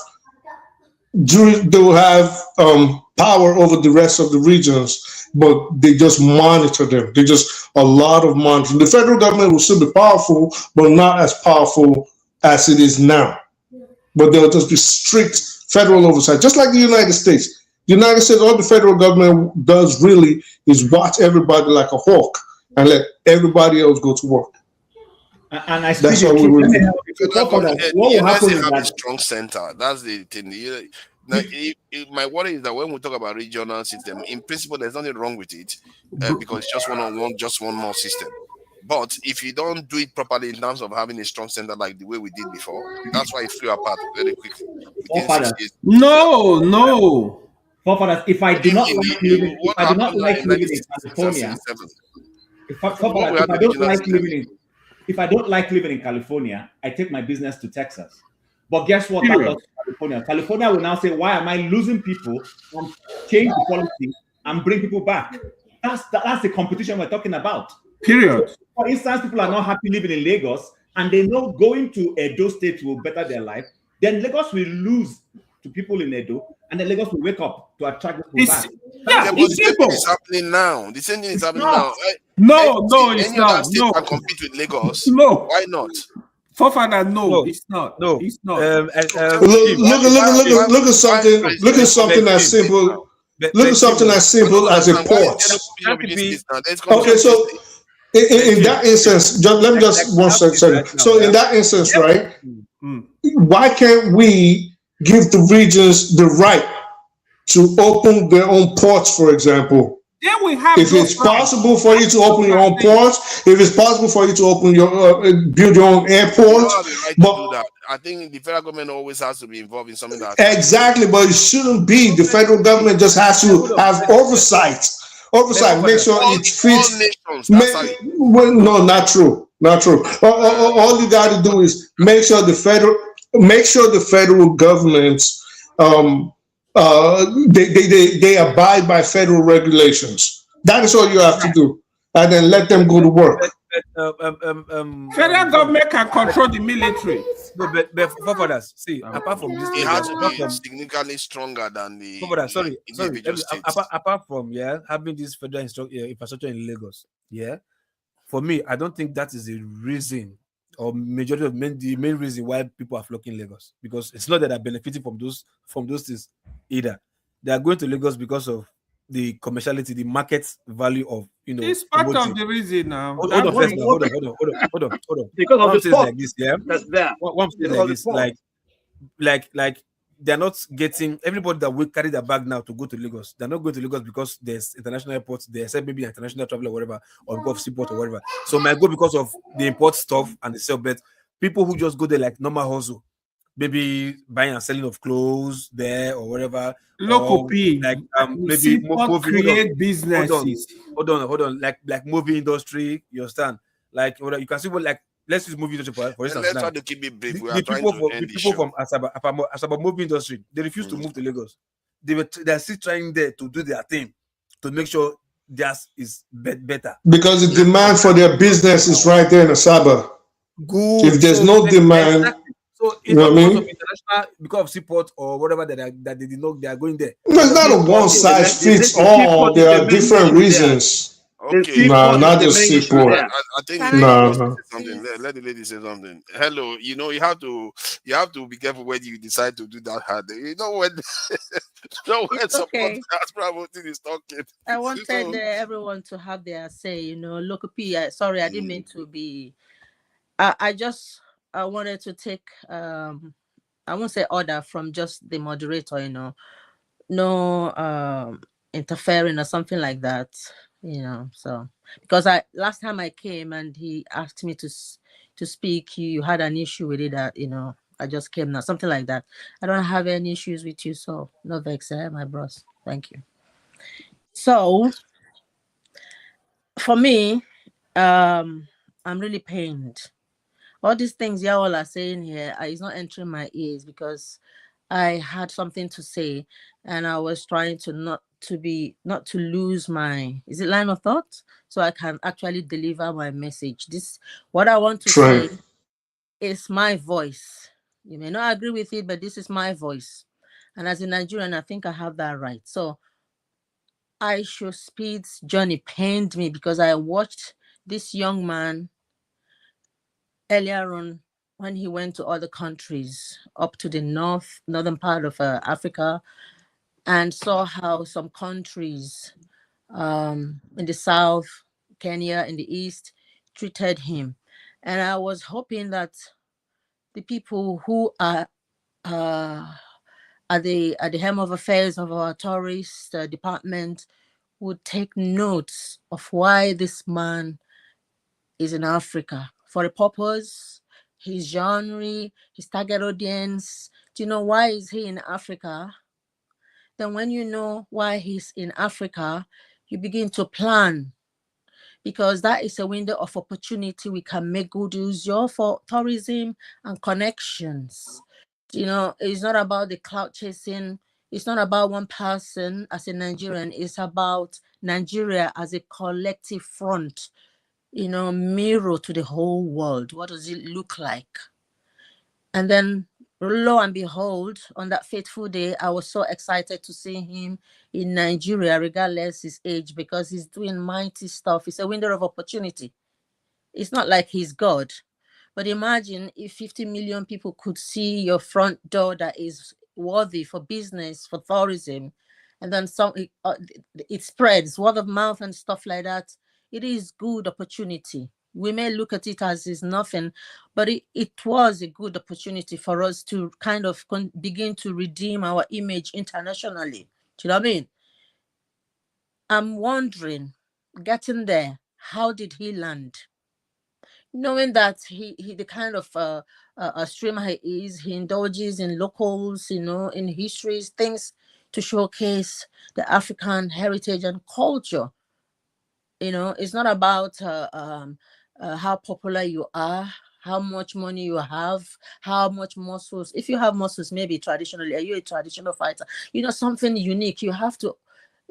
power over the rest of the regions, but they just monitor them. They just a lot of monitoring. The federal government will still be powerful, but not as powerful as it is now. But there will just be strict federal oversight, just like the United States. The United States, all the federal government does really is watch everybody like a hawk and let everybody else go to work. And I That's speak what the we truth. will do. What will happen is have a that strong center. That's the thing. Now, my worry is that when we talk about regional system, in principle, there's nothing wrong with it because it's just one-on-one, just one more system. But if you don't do it properly in terms of having a strong center like the way we did before, that's why it flew apart very quickly. Within 6 years. No. Forefathers, if I do not like living, if I do not like living in California, if I don't like living in California, I take my business to Texas. But guess what? That does to California. California will now say, why am I losing people and change the policy and bring people back? That's the competition we're talking about. Period. So, for instance, people are not happy living in Lagos and they know going to Edo State will better their life. Then Lagos will lose to people in Edo, and then Lagos will wake up to attract people back. Yeah, but the same thing is happening now. The same thing is happening now. No, it's any not. other state can compete with Lagos. No. Why not? Forefather, no, it's not. No, it's not. Look at something. Look at something as simple. Look at something as simple as a port. Okay, so in that instance, let me just 1 second. So in that instance, right? Why can't we give the regions the right to open their own ports, for example? Yeah, we have. If it's possible for you to open your own ports, if it's possible for you to open your build your own airport, but I think the federal government always has to be involved in something that exactly, but it shouldn't be. The federal government just has to have oversight. Make sure it fits. No, not true. Not true. All you got to do is make sure the federal governments they abide by federal regulations. That is all you have to do, and then let them go to work. Federal government can control the military. No, but forefathers, see, apart from this, it has to be significantly stronger than the individual states. Apart from having this federal infrastructure in Lagos, for me, I don't think that is the reason or majority of the main reason why people are flocking Lagos, because it's not that they're benefiting from those things either. They are going to Lagos because of the commerciality, the market value of It's part of the reason now. Hold on. Because of the sport like this, that's there. One thing like this, like they're not getting everybody that will carry their bag now to go to Lagos. They're not going to Lagos because there's international airports, they accept maybe international travel or whatever, or because of seaport or whatever. So might go because of the import stuff and the sell bet. People who just go there like normal hustle, maybe buying and selling of clothes there or whatever. Local P, like maybe create businesses. Hold on. Like movie industry, you understand? Like you can see what let's use movie industry for instance. Let's try to keep it brief. The people from Asaba movie industry, they refuse to move to Lagos. They're still trying there to do their thing to make sure theirs is better. Because the demand for their business is right there in Asaba. Good. If there's no demand, exactly. So you know what I mean? Because of seaport or whatever that they did not, they are going there. No, it's not a one size fits all. There are different reasons. Okay. No, not just seaport. I think something. Let the lady say something. Hello, you have to be careful when you decide to do that hard. You know when okay. support is talking. I wanted everyone to have their say. Local P. Sorry, I didn't mean to be. I wanted to take I won't say order from just the moderator. No interfering or something like that. So because last time I came and he asked me to speak, you had an issue with it that I just came now, something like that. I don't have any issues with you, so no vex, my bros. Thank you. So for me, I'm really pained. All these things y'all are saying here is not entering my ears because I had something to say and I was trying to not to lose my line of thought, so I can actually deliver my message. What I want to say is my voice. You may not agree with it, but this is my voice. And as a Nigerian, I think I have that right. So Aisha Speed's journey pained me because I watched this young man earlier on when he went to other countries up to the northern part of Africa, and saw how some countries in the south, Kenya in the east, treated him. And I was hoping that the people who are at the helm of affairs of our tourist department would take notes of why this man is in Africa, for a purpose, his genre, his target audience. Do you know why is he in Africa? Then when you know why he's in Africa, you begin to plan, because that is a window of opportunity we can make good use of for tourism and connections. You know, it's not about the cloud chasing. It's not about one person as a Nigerian. It's about Nigeria as a collective front, you know, mirror to the whole world. What does it look like? And then lo and behold, on that fateful day, I was so excited to see him in Nigeria, regardless his age, because he's doing mighty stuff. It's a window of opportunity. It's not like he's God. But imagine if 50 million people could see your front door that is worthy for business, for tourism, and then it spreads, word of mouth and stuff like that. It is good opportunity. We may look at it as is nothing, but it was a good opportunity for us to kind of begin to redeem our image internationally. Do you know what I mean? I'm wondering, getting there, how did he land? Knowing that he the kind of a streamer he is, he indulges in locals, you know, in histories, things to showcase the African heritage and culture. You know, it's not about how popular you are, how much money you have, how much muscles. If you have muscles, maybe traditionally, are you a traditional fighter? You know, something unique. You have to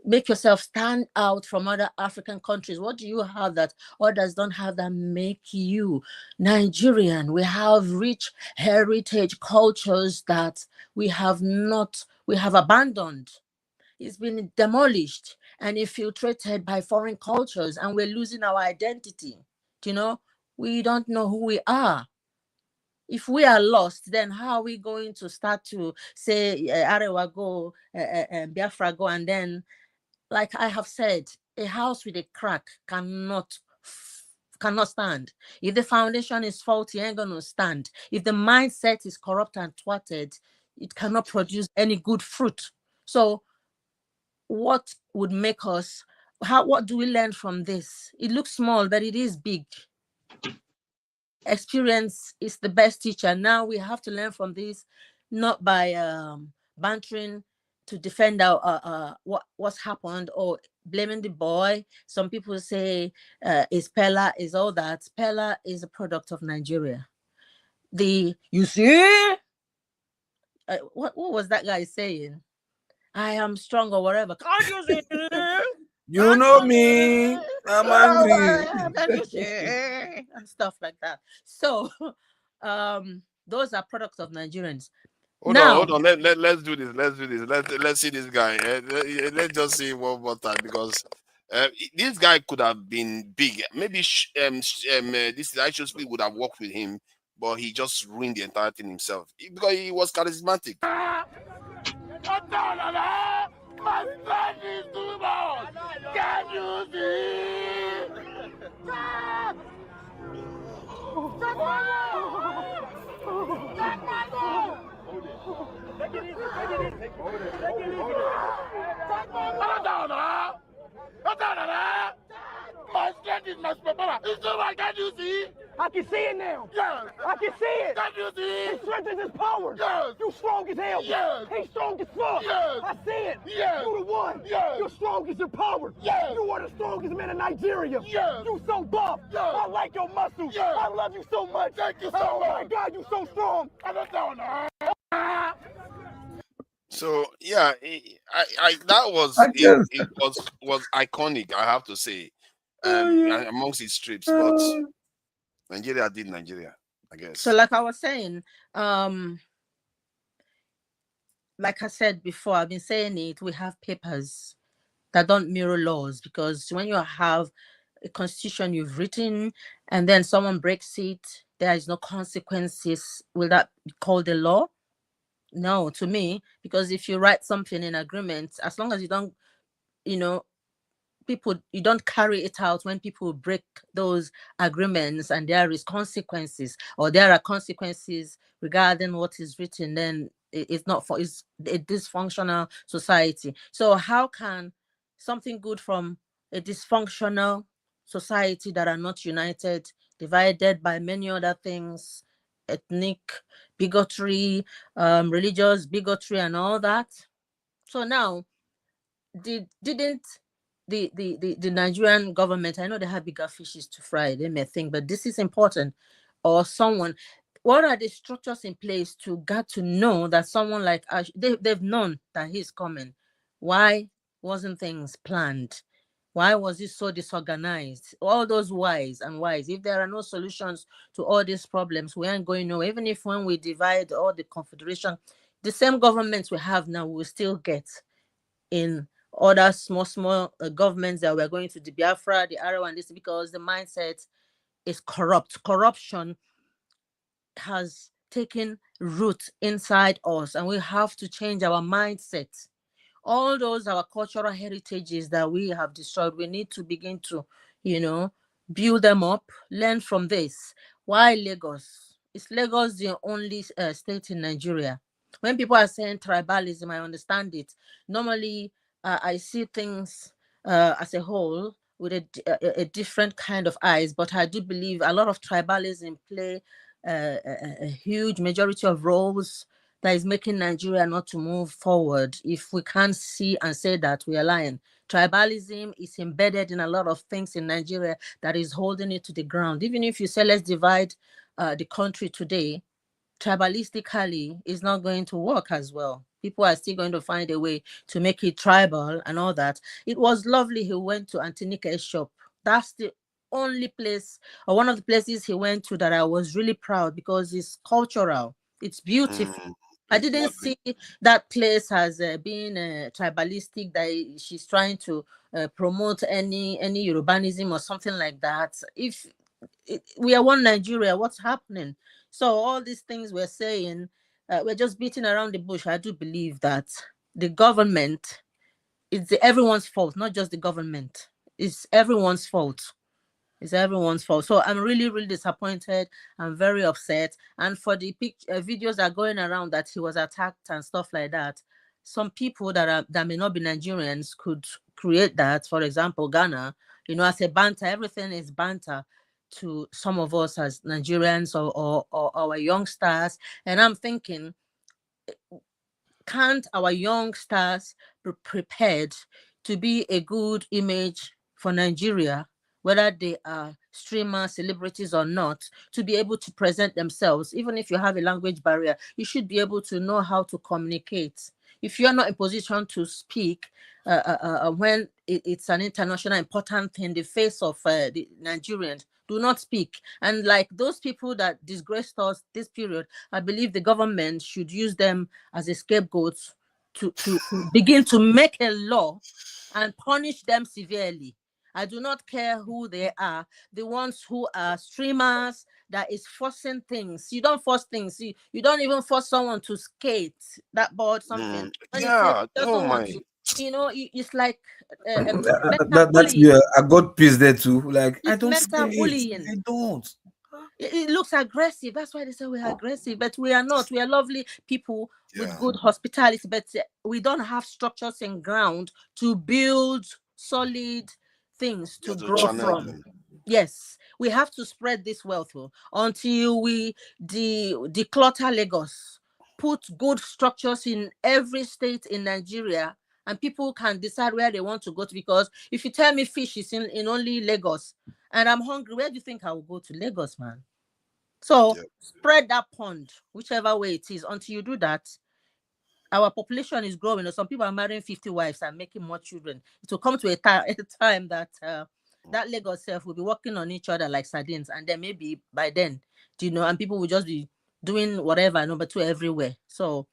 make yourself stand out from other African countries. What do you have that others don't have that make you Nigerian? We have rich heritage cultures that we have abandoned. It's been demolished and infiltrated by foreign cultures, and we're losing our identity. You know, we don't know who we are. If we are lost, then how are we going to start to say Arewa go, Biafra go, and then, like I have said, a house with a crack cannot stand. If the foundation is faulty, it ain't gonna stand. If the mindset is corrupt and thwarted, it cannot produce any good fruit. So what would make us, what do we learn from this? It looks small, but it is big. Experience is the best teacher. Now we have to learn from this, not by bantering to defend our what's happened or blaming the boy. Some people say is Pella, is all that. Pella is a product of Nigeria. You see, what was that guy saying? I am strong or whatever. Can't you see? You know me. I'm angry. Can you see? And stuff like that. So those are products of Nigerians. Hold on. Let's do this. Let's see this guy. Let's just see one more time, because this guy could have been big. Maybe this actually would have worked with him, but he just ruined the entire thing himself because he was charismatic. My son is too much. Can you see? Take it easy. My strength is my superpower. It's too much. Can you see? I can see it now. Yes. I can see it. Can you see? His strength is his power. Yes. You strong as hell. Yes. He's strong as fuck. Yes. I see it. Yes. You the one. Yes. You're strong as your power. Yes. You are the strongest man in Nigeria. Yes. You so buff. Yes. I like your muscles. Yes. I love you so much. Thank you so much. Oh my God, you so strong. I don't know. So yeah, that was was iconic, I have to say, amongst his trips. But Nigeria did Nigeria, I guess. So like I was saying, like I said before, I've been saying it, we have papers that don't mirror laws, because when you have a constitution you've written and then someone breaks it, there is no consequences. Will that be called a law? No, to me, because if you write something in agreement, as long as you don't, people, you don't carry it out when people break those agreements and there is consequences, or there are consequences regarding what is written, then it's not for, it's a dysfunctional society. So how can something good from a dysfunctional society that are not united, divided by many other things, ethnic bigotry, religious bigotry and all that? So now, didn't the Nigerian government, I know they have bigger fishes to fry, they may think, but this is important, or someone, what are the structures in place to get to know that someone like Ash, they've known that he's coming? Why wasn't things planned? Why was it so disorganized? All those whys and whys. If there are no solutions to all these problems, we aren't going nowhere. Even if when we divide all the confederation, the same governments we have now, we will still get in other small governments that we're going to the Biafra, the Arrow, and this, because the mindset is corrupt. Corruption has taken root inside us, and we have to change our mindset. All those our cultural heritages that we have destroyed, we need to begin to, build them up, learn from this. Why Lagos? Is Lagos the only state in Nigeria? When people are saying tribalism, I understand it. Normally, I see things as a whole with a different kind of eyes, but I do believe a lot of tribalism play a huge majority of roles that is making Nigeria not to move forward. If we can't see and say that, we are lying. Tribalism is embedded in a lot of things in Nigeria that is holding it to the ground. Even if you say let's divide the country today, tribalistically is not going to work as well. People are still going to find a way to make it tribal and all that. It was lovely he went to Antinika's shop. That's the only place, or one of the places he went to, that I was really proud, because it's cultural, it's beautiful. I didn't see that place as being tribalistic, that she's trying to promote any Yorubanism or something like that. If we are one Nigeria, what's happening? So all these things we're saying, we're just beating around the bush. I do believe that the government, it's everyone's fault, not just the government. It's everyone's fault. It's everyone's fault. So I'm really, really disappointed. I'm very upset. And for the videos that are going around that he was attacked and stuff like that, some people that may not be Nigerians could create that. For example, Ghana, as a banter, everything is banter to some of us as Nigerians or our youngsters. And I'm thinking, can't our youngsters be prepared to be a good image for Nigeria, whether they are streamers, celebrities or not, to be able to present themselves? Even if you have a language barrier, you should be able to know how to communicate. If you're not in position to speak when it's an international important thing in the face of the Nigerians, do not speak. And like those people that disgraced us this period, I believe the government should use them as a scapegoat to begin to make a law and punish them severely. I do not care who they are. The ones who are streamers, that is forcing things. You don't force things. You don't even force someone to skate that board something. Yeah, oh my. It's like I got pissed there too. Like, it's I don't mental say bullying. it. I don't. It looks aggressive. That's why they say we're aggressive, but we are not. We are lovely people with good hospitality, but we don't have structures and ground to build solid things to grow from. Yes, we have to spread this wealth until we declutter Lagos, put good structures in every state in Nigeria, and people can decide where they want to go to. Because if you tell me fish is in only Lagos and I'm hungry, where do you think I will go to? Lagos, man. So spread that pond, whichever way it is. Until you do that, our population is growing. Some people are marrying 50 wives and making more children. It will come to a time that that Lagos self will be working on each other like sardines, and then maybe by then, and people will just be doing whatever, number two everywhere. So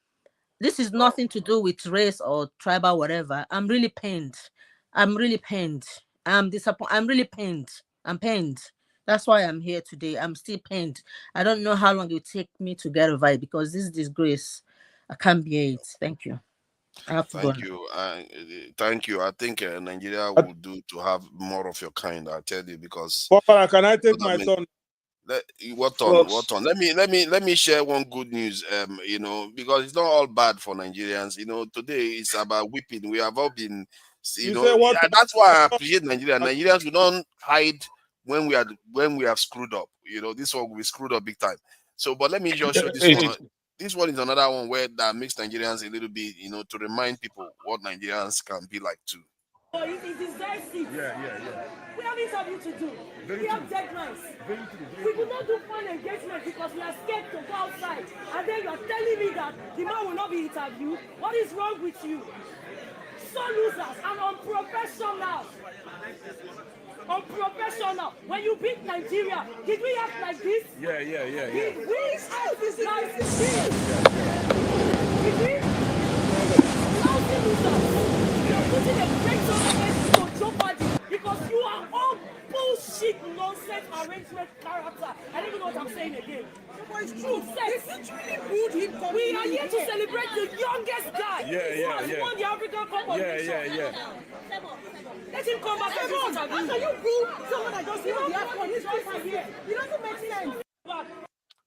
this is nothing to do with race or tribal whatever. I'm really pained. I'm really pained. I'm disappointed. I'm really pained. I'm pained. That's why I'm here today. I'm still pained. I don't know how long it will take me to get over it, because this disgrace, I can't bear it. Thank you. I have to go. Thank you. Thank you. I think Nigeria will do to have more of your kind. I tell you, because. Papa, can I take my turn? What on? Let me share one good news. You know, because it's not all bad for Nigerians. You know, today it's about whipping. We have all been, that's why I appreciate Nigeria. Nigerians, we don't hide when we have screwed up. You know, this one we screwed up big time. So, but let me just show this one. This one is another one where that makes Nigerians a little bit, you know, to remind people what Nigerians can be like too. It is very sick. Yeah. We have interview to do. We have deadlines. We could not do fun engagement because we are scared to go outside. And then you are telling me that the man will not be interviewed. What is wrong with you? So losers and unprofessional. Unprofessional. When you beat Nigeria, did we act like this? Yeah. Did we act like this? Did we? Lousy losers. You're putting a great against your jeopardy because you are all bullshit, nonsense arrangement character. I don't even know what I'm saying again. But it's true. It's literally good. We are here to celebrate the youngest guy. He won the African Cup of Nations. Let him come back and do it. How can you prove someone that just won the African here? It doesn't make sense.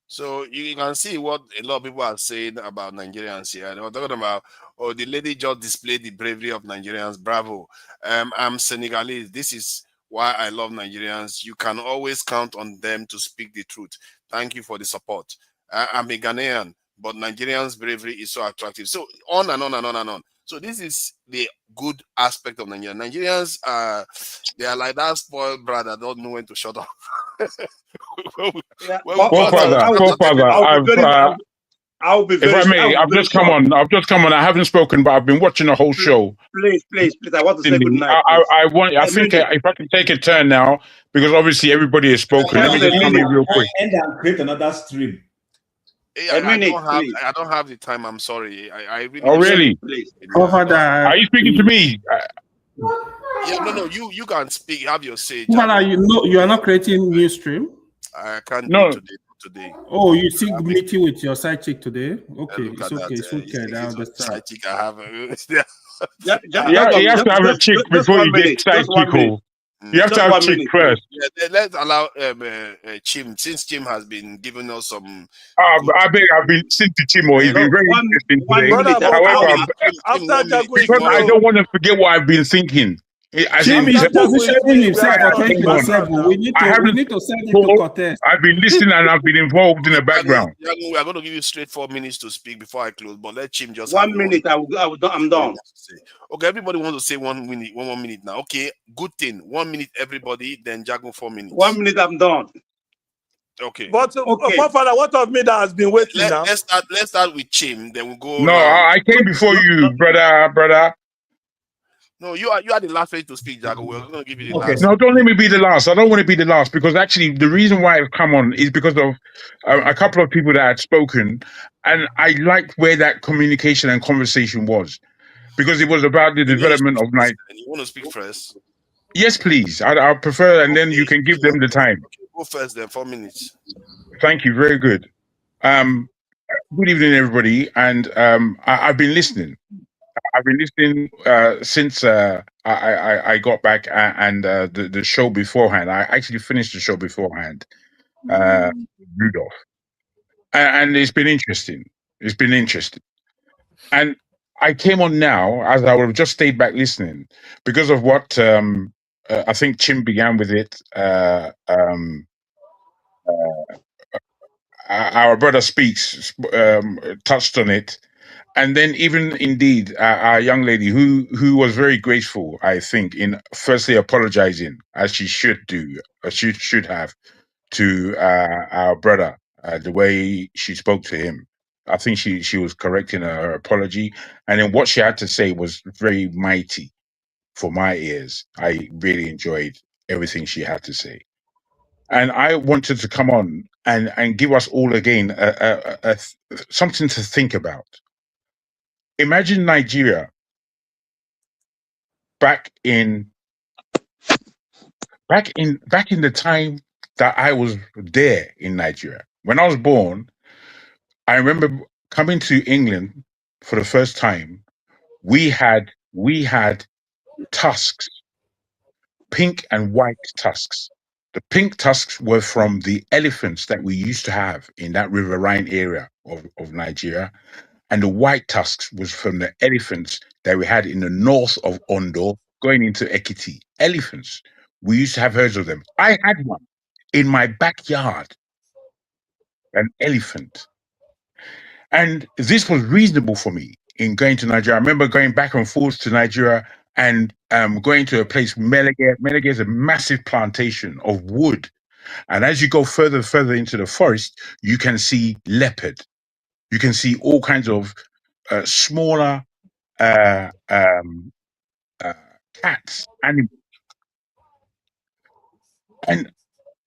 So you can see what a lot of people are saying about Nigerians here. They were talking about, oh, the lady just displayed the bravery of Nigerians. Bravo. I'm Senegalese. This is why I love Nigerians. You can always count on them to speak the truth. Thank you for the support. I'm a Ghanaian, but Nigerians' bravery is so attractive. So on and on and on and on. So this is the good aspect of Nigeria. Nigerians, they are like that spoiled brother that don't know when to shut up. I've just come on. I haven't spoken, but I've been watching the whole show. Please. I want to say good night. I think if I can take a turn now, because obviously everybody has spoken. Let me just come in real quick. And then create another stream. I don't have the time. I'm sorry. I really. Oh, really? Are you speaking to me? Yeah, no. You can speak. Have your say. You are not creating new stream. I can't do today. Oh, you see meeting with your side chick today? Okay, it's okay. It's okay. I understand. Side chick I have. You have to have a chick before you get side chick. You have to have chick first. Yeah, let's allow Chim, since Chim has been giving us some. I've been listening to Chimo. He's been very interesting today. However, because I don't want to forget what I've been thinking. Chim is positioning himself against yourself. We need to send him to contest. I've been listening and I've been involved in the background. We are going to give you straight 4 minutes to speak before I close, but let Chim just 1 minute. I'm done. Okay, everybody wants to say 1 minute, one minute now. Okay, good thing. 1 minute, everybody. Then Jago 4 minutes. 1 minute. I'm done. Okay. But Father, what of me that has been waiting now? Let's start with Chim. Then we'll go. No, I came before you, brother. No, you are the last person to speak, Jago. We're going to give you the last. No, don't let me be the last. I don't want to be the last because actually the reason why I've come on is because of a couple of people that had spoken, and I liked where that communication and conversation was because it was about the development of night. You want to speak first? Yes, please. I prefer, and then you can give them the time. Okay, go first, then 4 minutes. Thank you. Very good. Good evening, everybody, and I've been listening. I've been listening since I got back and the show beforehand. I actually finished the show beforehand, Rudolph, and it's been interesting. And I came on now as I would have just stayed back listening because of what I think Chim began with it. Our brother Speaks touched on it. And then even indeed our young lady who was very graceful, I think, in firstly apologizing as she should do, as she should have, to our brother, the way she spoke to him. I think she was correct in her apology. And then what she had to say was very mighty for my ears. I really enjoyed everything she had to say. And I wanted to come on and give us all again something to think about. Imagine Nigeria back in the time that I was there in Nigeria. When I was born, I remember coming to England for the first time we had tusks, pink and white tusks. The pink tusks were from the elephants that we used to have in that riverine area of Nigeria. And the white tusks was from the elephants that we had in the north of Ondo going into Ekiti. Elephants. We used to have herds of them. I had one in my backyard, an elephant. And this was reasonable for me in going to Nigeria. I remember going back and forth to Nigeria and going to a place, Melege. Melege is a massive plantation of wood. And as you go further into the forest, you can see leopard. You can see all kinds of smaller cats, animals. And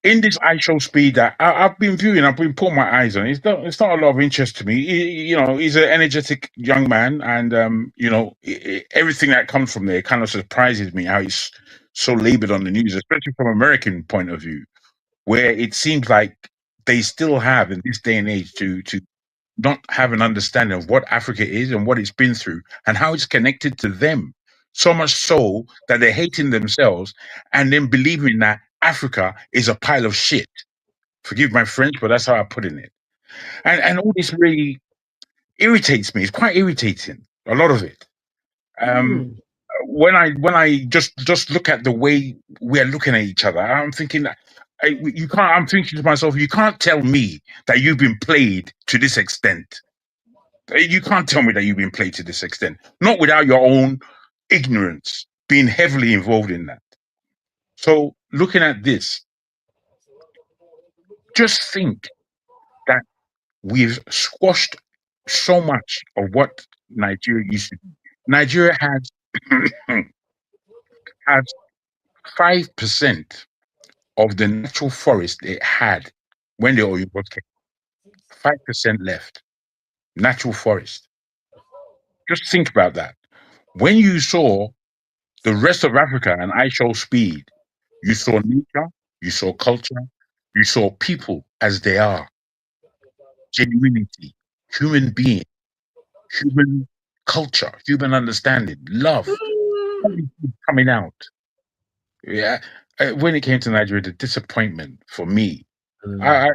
in this I Show Speed that I've been viewing, I've been putting my eyes on, it's not a lot of interest to me. He's an energetic young man, and everything that comes from there kind of surprises me how he's so labored on the news, especially from an American point of view, where it seems like they still have in this day and age to not have an understanding of what Africa is and what it's been through and how it's connected to them. So much so that they're hating themselves and then believing that Africa is a pile of shit. Forgive my French, but that's how I put it. And all this really irritates me. It's quite irritating, a lot of it. When I just look at the way we're looking at each other, I'm thinking that I'm thinking to myself, you can't tell me that you've been played to this extent. You can't tell me that you've been played to this extent, not without your own ignorance being heavily involved in that. So looking at this, just think that we've squashed so much of what Nigeria used to be. Nigeria has 5% of the natural forest it had when the oil was came. 5% left. Natural forest. Just think about that. When you saw the rest of Africa and I Show Speed, you saw nature, you saw culture, you saw people as they are. Genuinity, human being, human culture, human understanding, love coming out. Yeah. When it came to Nigeria, the disappointment for me, I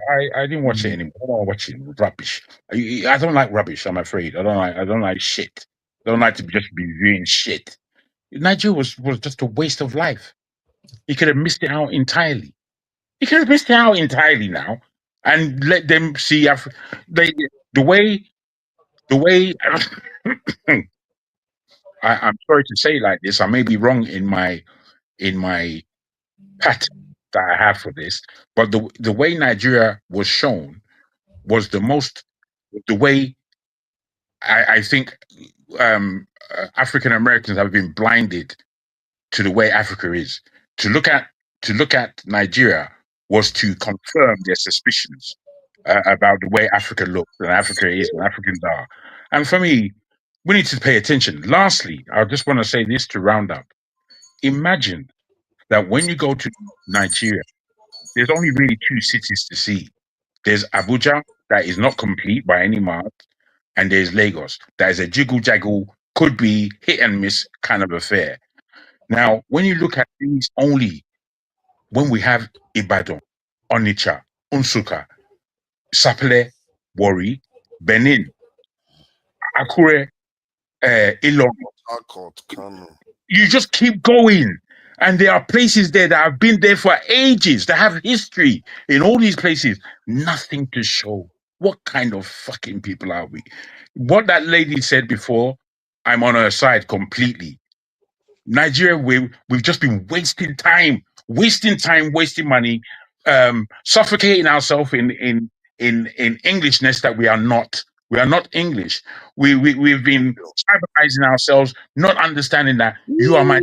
didn't watch it anymore. I don't watch it. Rubbish. I don't like rubbish. I'm afraid. I don't like shit. I don't like to just be viewing shit. Nigeria was just a waste of life. He could have missed it out entirely. He could have missed it out entirely now, and let them see the way. I'm sorry to say like this. I may be wrong in my pattern that I have for this, but the way Nigeria was shown was the way I think African Americans have been blinded to the way Africa is. To look at Nigeria was to confirm their suspicions about the way Africa looks and Africa is and Africans are. And for me, we need to pay attention. Lastly, I just want to say this to round up. Imagine that when you go to Nigeria, there's only really 2 cities to see. There's Abuja, that is not complete by any mark, and there's Lagos. That is a jiggle-jaggle, could be hit and miss kind of affair. Now, when you look at these only, when we have Ibadan, Onitsha, Nsukka, Sapele, Warri, Benin, Akure, Ilorin, you just keep going. And there are places there that have been there for ages, that have history. In all these places, nothing to show. What kind of fucking people are we? What that lady said before, I'm on her side completely. Nigeria, we've just been wasting time, wasting money, suffocating ourselves in Englishness that we are not. We are not English. We've been tribalizing ourselves, not understanding that you are my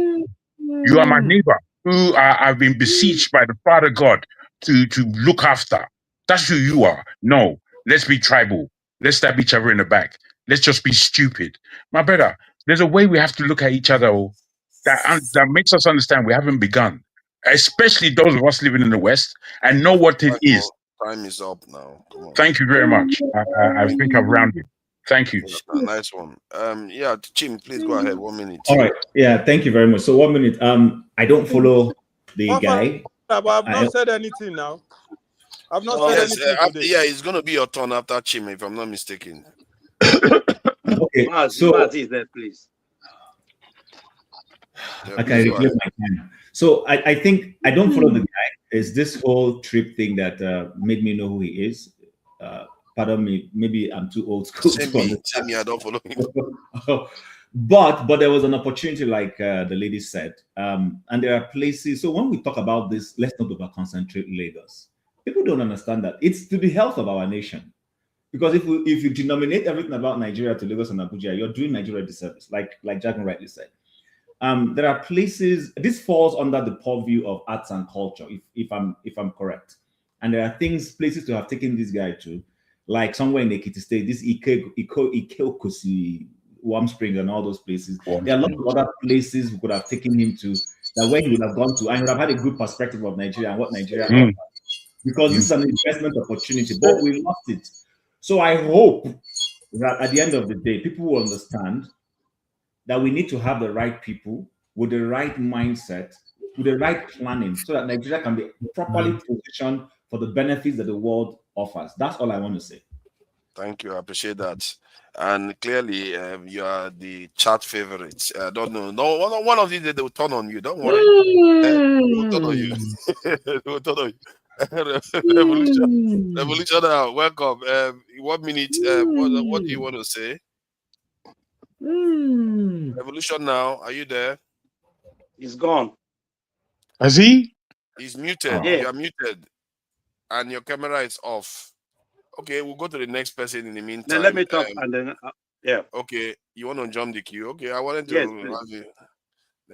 neighbor who I've been beseeched by the Father God to look after. That's who you are. No, let's be tribal. Let's stab each other in the back. Let's just be stupid. My brother, there's a way we have to look at each other that makes us understand we haven't begun. Especially those of us living in the West and know what it is. Time is up now. Come on. Thank you very much. I think I've rounded. Thank you. Nice one. Yeah, Chim, please go ahead. 1 minute. All right. Yeah, thank you very much. So 1 minute. I don't follow the guy. But I've not said anything now. I've not said anything today. Yeah, it's gonna be your turn after Chim, if I'm not mistaken. Okay, so is there, please. I can reclaim my time. So I think I don't follow the guy. It's this whole trip thing that made me know who he is. Pardon me, maybe I'm too old school. Same me, I don't follow him. But there was an opportunity, like the lady said, and there are places. So when we talk about this, let's not over concentrate Lagos. People don't understand that it's to the health of our nation. Because if you denominate everything about Nigeria to Lagos and Abuja, you're doing Nigeria a disservice, like Jagan rightly said. There are places. This falls under the purview of arts and culture, if I'm correct. And there are places to have taken this guy to, like somewhere in Ekiti State, this Ikeokosi, Warm Spring, and all those places. There are a lot of other places we could have taken him to, that where he would have gone to, and would have had a good perspective of Nigeria and what Nigeria offers. Because this is an investment opportunity, but we lost it. So I hope that at the end of the day, people will understand that we need to have the right people with the right mindset, with the right planning, so that Nigeria can be properly positioned for the benefits that the world offers. That's all I want to say. Thank you. I appreciate that. And clearly, you are the chat favorites. I don't know. No, one of these days they will turn on you. Don't worry. They will turn on you. They will turn on you. Revolution now. Welcome. 1 minute. What do you want to say? Revolution now. Are you there? He's gone. Is he? He's muted. Yeah. You are muted. And your camera is off. Okay, we'll go to the next person in the meantime. Then let me talk and then yeah. Okay, you want to jump the queue? Okay, I wanted to. Yes, have you.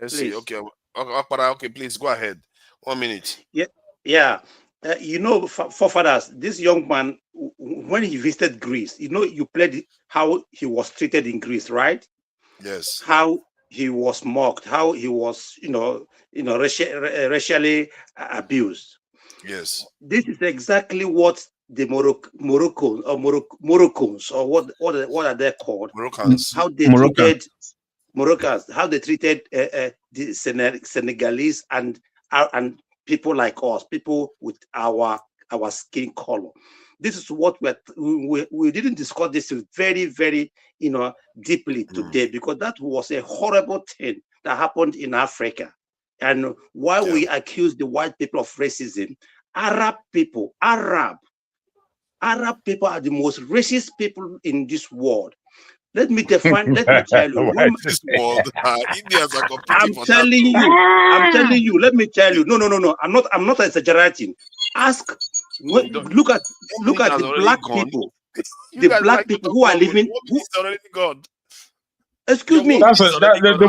Let's please. see. Okay, okay, please go ahead. 1 minute. Yeah. You know, forefathers, this young man, when he visited Greece, you played how he was treated in Greece, right? Yes. How he was mocked, how he was, racially abused. Yes. This is exactly what the Moroccans, or what are they called? Moroccans. How they treated Moroccans, how they treated the Senegalese and people like us, people with our skin color. This is what we didn't discuss this very, very deeply today, because that was a horrible thing that happened in Africa. And while we accuse the white people of racism, Arab people are the most racist people in this world. Let me tell you. This world, Indians are competing for that. I'm telling you. Let me tell you. No. I'm not exaggerating. Look at the black people. The black people who are living. Already gone. Excuse me. The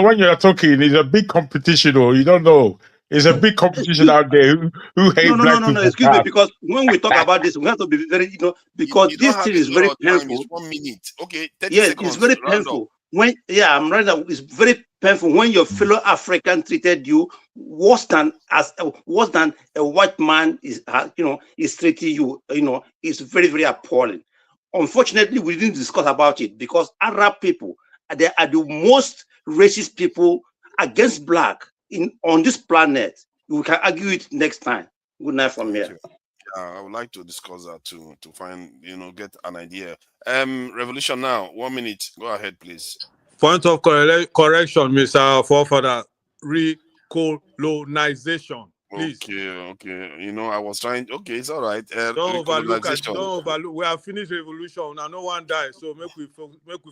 one you are talking is a big competition, or you don't know. It's a big competition out there who hate black people. No. Excuse me, because when we talk about this, we have to be very, because this thing is very painful. 1 minute. Okay. 30 yes, seconds. It's very painful. I'm right now. It's very painful when your fellow African treated you worse than a white man is treating you. It's very, very appalling. Unfortunately, we didn't discuss about it because Arab people are the most racist people against black on this planet. We can argue it next time. Good night from here. I would like to discuss that to find, get an idea. Revolution now. 1 minute. Go ahead, please. Point of correction, Mr. Forefather. Recolonization, please. Okay. I was trying. Okay, it's all right. Don't overlook. We have finished revolution. Now no one died. So make we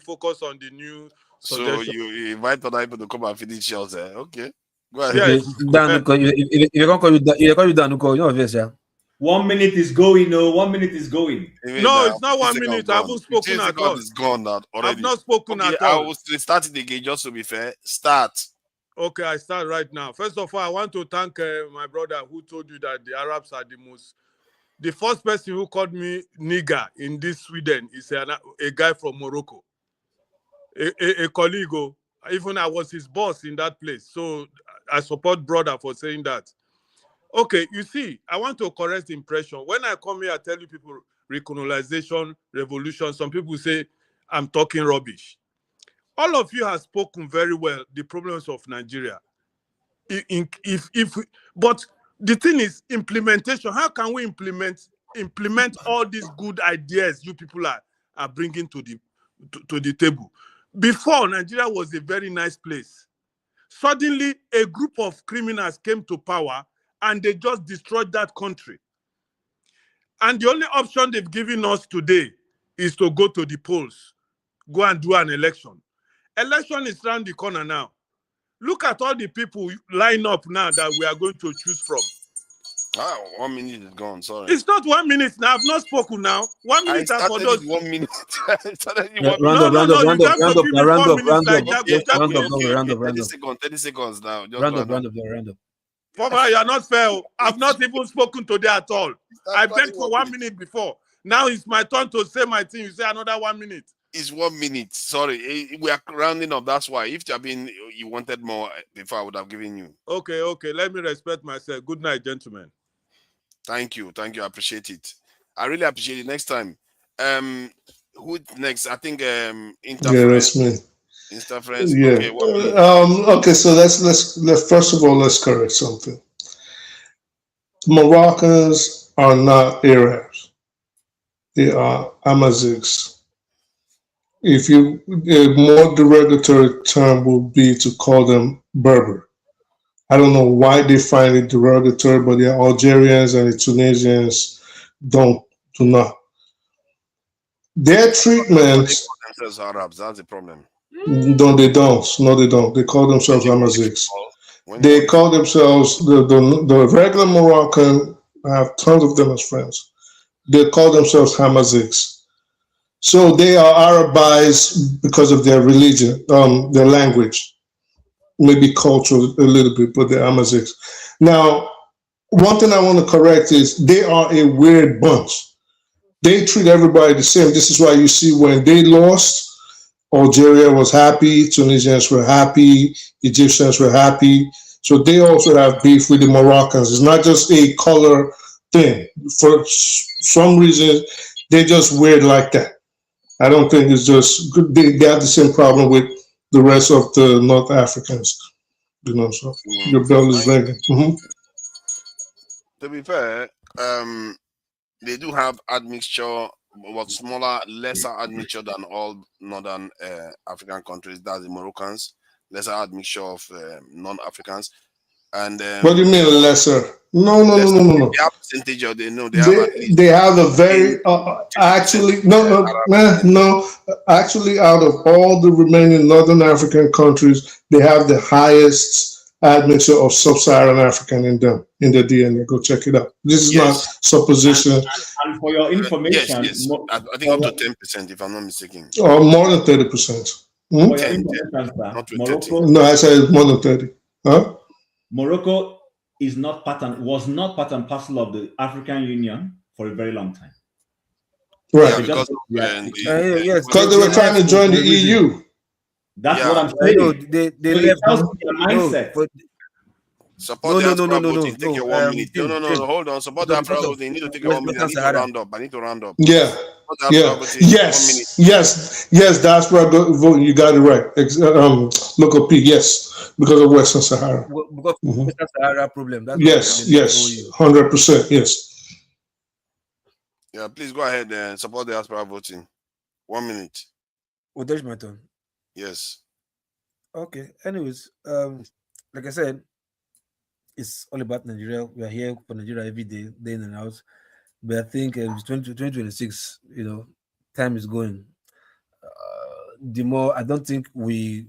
focus on the new suggestion. So you invite other people to come and finish yours. Okay. Go ahead. Yes. If you can't call you Danuko, obvious, yeah. 1 minute is going. No, 1 minute is going. No, it's not 1 minute. I haven't spoken at all. It's gone now already. I've not spoken at all. I will start it again just to be fair. Start. Okay, I start right now. First of all, I want to thank my brother who told you that the Arabs are the first person who called me nigger in this Sweden is a guy from Morocco. A colleague. Even I was his boss in that place. So I support brother for saying that. Okay, you see, I want to correct the impression. When I come here, I tell you people recolonization, revolution. Some people say I'm talking rubbish. All of you have spoken very well the problems of Nigeria. But the thing is implementation. How can we implement all these good ideas you people are bringing to the table? Before, Nigeria was a very nice place. Suddenly, a group of criminals came to power and they just destroyed that country. And the only option they've given us today is to go to the polls, go and do an election. Election is around the corner now. Look at all the people line up now that we are going to choose from. 1 minute is gone. Sorry. It's not 1 minute now. I've not spoken now. 1 minute I for those. 1 minute. Round up. 30 seconds now. Just round up. Former, you are not fair. I've not even spoken today at all. I begged for 1 minute before. Now it's my turn to say my thing. You say another 1 minute. It's 1 minute. Sorry, we are rounding up. That's why. If you wanted more before, I would have given you. Okay. Let me respect myself. Good night, gentlemen. Thank you. I appreciate it. I really appreciate it. Next time. Who next? I think that's me. Interference. Yeah. Okay. Okay. So let's first of all let's correct something. Moroccans are not Arabs. They are Amazighs. If a more derogatory term would be to call them Berber. I don't know why they find it derogatory, but the Algerians and the Tunisians do not. Their treatment. They call themselves Arabs. That's the problem. No, they don't. They call themselves Amazighs. They call themselves the regular Moroccan. I have tons of them as friends. They call themselves Amazighs. So they are Arabized because of their religion, their language. Maybe culture a little bit, but they're Amazighs. Now, one thing I want to correct is they are a weird bunch. They treat everybody the same. This is why you see when they lost, Algeria was happy, Tunisians were happy, Egyptians were happy. So they also have beef with the Moroccans. It's not just a color thing. For some reason, they're just weird like that. I don't think it's just good. They have the same problem with the rest of the North Africans, so your bell is ringing. To be fair, they do have admixture, but smaller, lesser admixture than all northern African countries. That's the Moroccans, lesser admixture of non-Africans. And what do you mean lesser? No. They have percentage of they have a very actually no. Actually, out of all the remaining Northern African countries, they have the highest admixture of Sub-Saharan African in them in their DNA. Go check it out. This is not supposition. And for your information, yes. I think up to 10%, if I'm not mistaken. Or more than 30%. No, I said more than 30. Huh? Morocco was not part and parcel of the African Union for a very long time. Right. Because they were trying to join the EU. That's what I'm saying. They left their mindset. Support the voting. Take your 1 minute. No. Hold on. Support the Afro voting. You need to take your 1 minute. I need to round up. Yeah. Yes. That's where I go vote. You got it right. Local P. Yes, because of Western Sahara. Because Western Sahara problem. That's yes. 100%. Yes. Yeah, please go ahead and support the diaspora voting. 1 minute. Oh, there's my turn. Yes. Okay. Anyways, like I said, it's all about Nigeria. We are here for Nigeria every day, day in and out. But I think 2026, time is going. The more I don't think we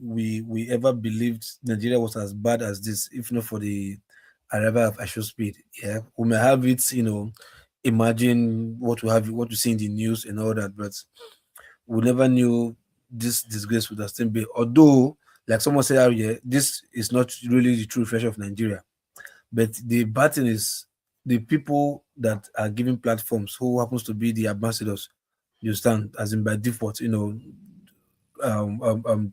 ever believed Nigeria was as bad as this, if not for the arrival of Ashore Speed. Yeah, we may have it, imagine what we see in the news and all that, but we never knew this disgrace would have still been. Although, like someone said earlier, this is not really the true reflection of Nigeria. But the bad thing is the people that are giving platforms, who happens to be the ambassadors, you understand, as in by default,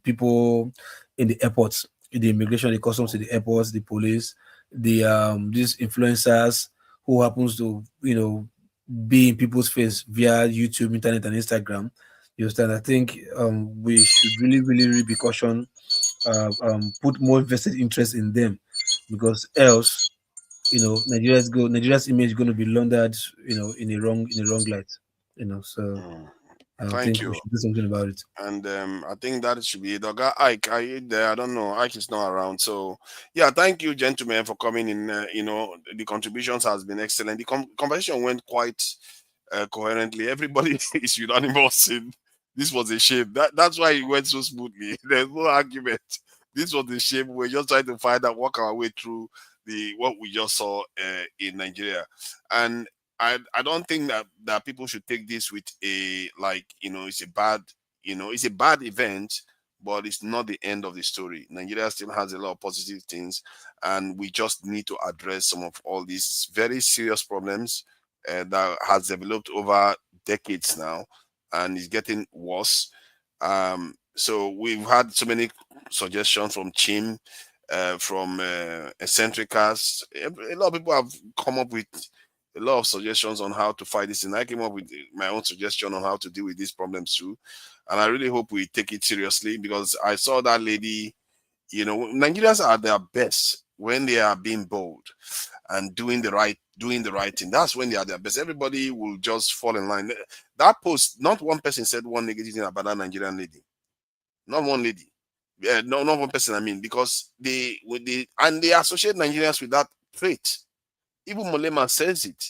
people in the airports, the immigration, the customs in the airports, the police, the these influencers who happens to be in people's face via YouTube, internet, and Instagram. You understand? I think we should really be caution, put more vested interest in them, because else, Nigeria's image is going to be laundered, in a wrong light. So I Thank think we you. should do something about it. And I think that should be it. Oga Ike, are you there? I don't know. Ike is not around. So, yeah, thank you, gentlemen, for coming in. The contributions has been excellent. The conversation went quite coherently. Everybody is unanimous in this was a shame. That's why it went so smoothly. There's no argument. This was a shame. We're just trying to find out, work our way through what we just saw in Nigeria. And I don't think that people should take this with it's a bad event, but it's not the end of the story. Nigeria still has a lot of positive things, and we just need to address some of all these very serious problems that has developed over decades now, and is getting worse. So we've had so many suggestions from Chim, from Eccentricas. A lot of people have come up with a lot of suggestions on how to fight this, and I came up with my own suggestion on how to deal with these problems too. And I really hope we take it seriously, because I saw that lady. Nigerians are their best when they are being bold and doing the right thing. That's when they are their best. Everybody will just fall in line. That post, not one person said one negative thing about that Nigerian lady. Not one lady. No, not one person. I mean, because they associate Nigerians with that trait. Even Molema says it.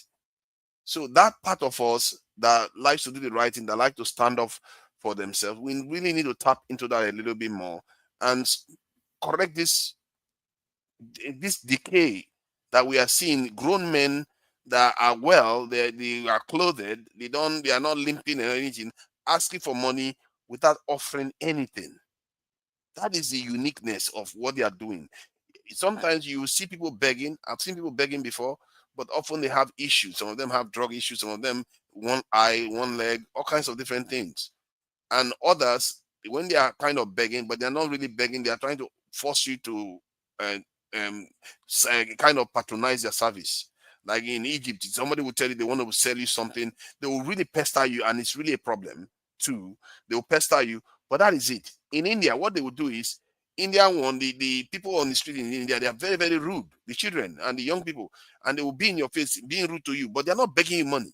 So that part of us that likes to do the right thing, that like to stand up for themselves, we really need to tap into that a little bit more and correct this decay that we are seeing. Grown men that are well, they are clothed, they are not limping or anything, asking for money without offering anything. That is the uniqueness of what they are doing. Sometimes you see people begging. I've seen people begging before, but often they have issues. Some of them have drug issues, some of them one eye, one leg, all kinds of different things. And others, when they are kind of begging, but they're not really begging, they are trying to force you to kind of patronize their service. Like in Egypt, somebody will tell you they want to sell you something, they will really pester you, and it's really a problem too. They will pester you, but that is it. In India, what they will do is, the people on the street in India, they are very, very rude, the children and the young people, and they will be in your face being rude to you, but they're not begging you money.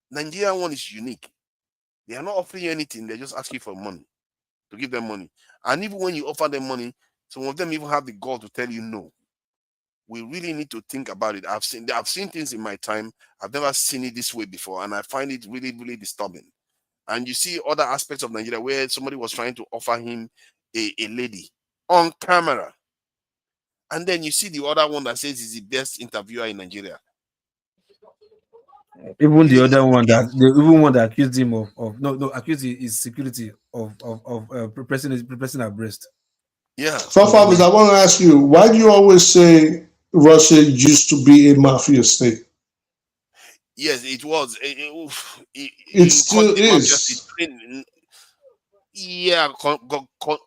Nigerian one is unique. They are not offering you anything, they're just asking for money, to give them money. And even when you offer them money, some of them even have the gall to tell you no. We really need to think about it. I've seen things in my time. I've never seen it this way before, and I find it really, really disturbing. And you see other aspects of Nigeria where somebody was trying to offer him a lady on camera. And then you see the other one that says he's the best interviewer in Nigeria. Even the other one that accused him accused his security of pressing her breast. Yeah. Fathers, I want to ask you, why do you always say Russia used to be a mafia state? Yes, it was. It still is. Yeah,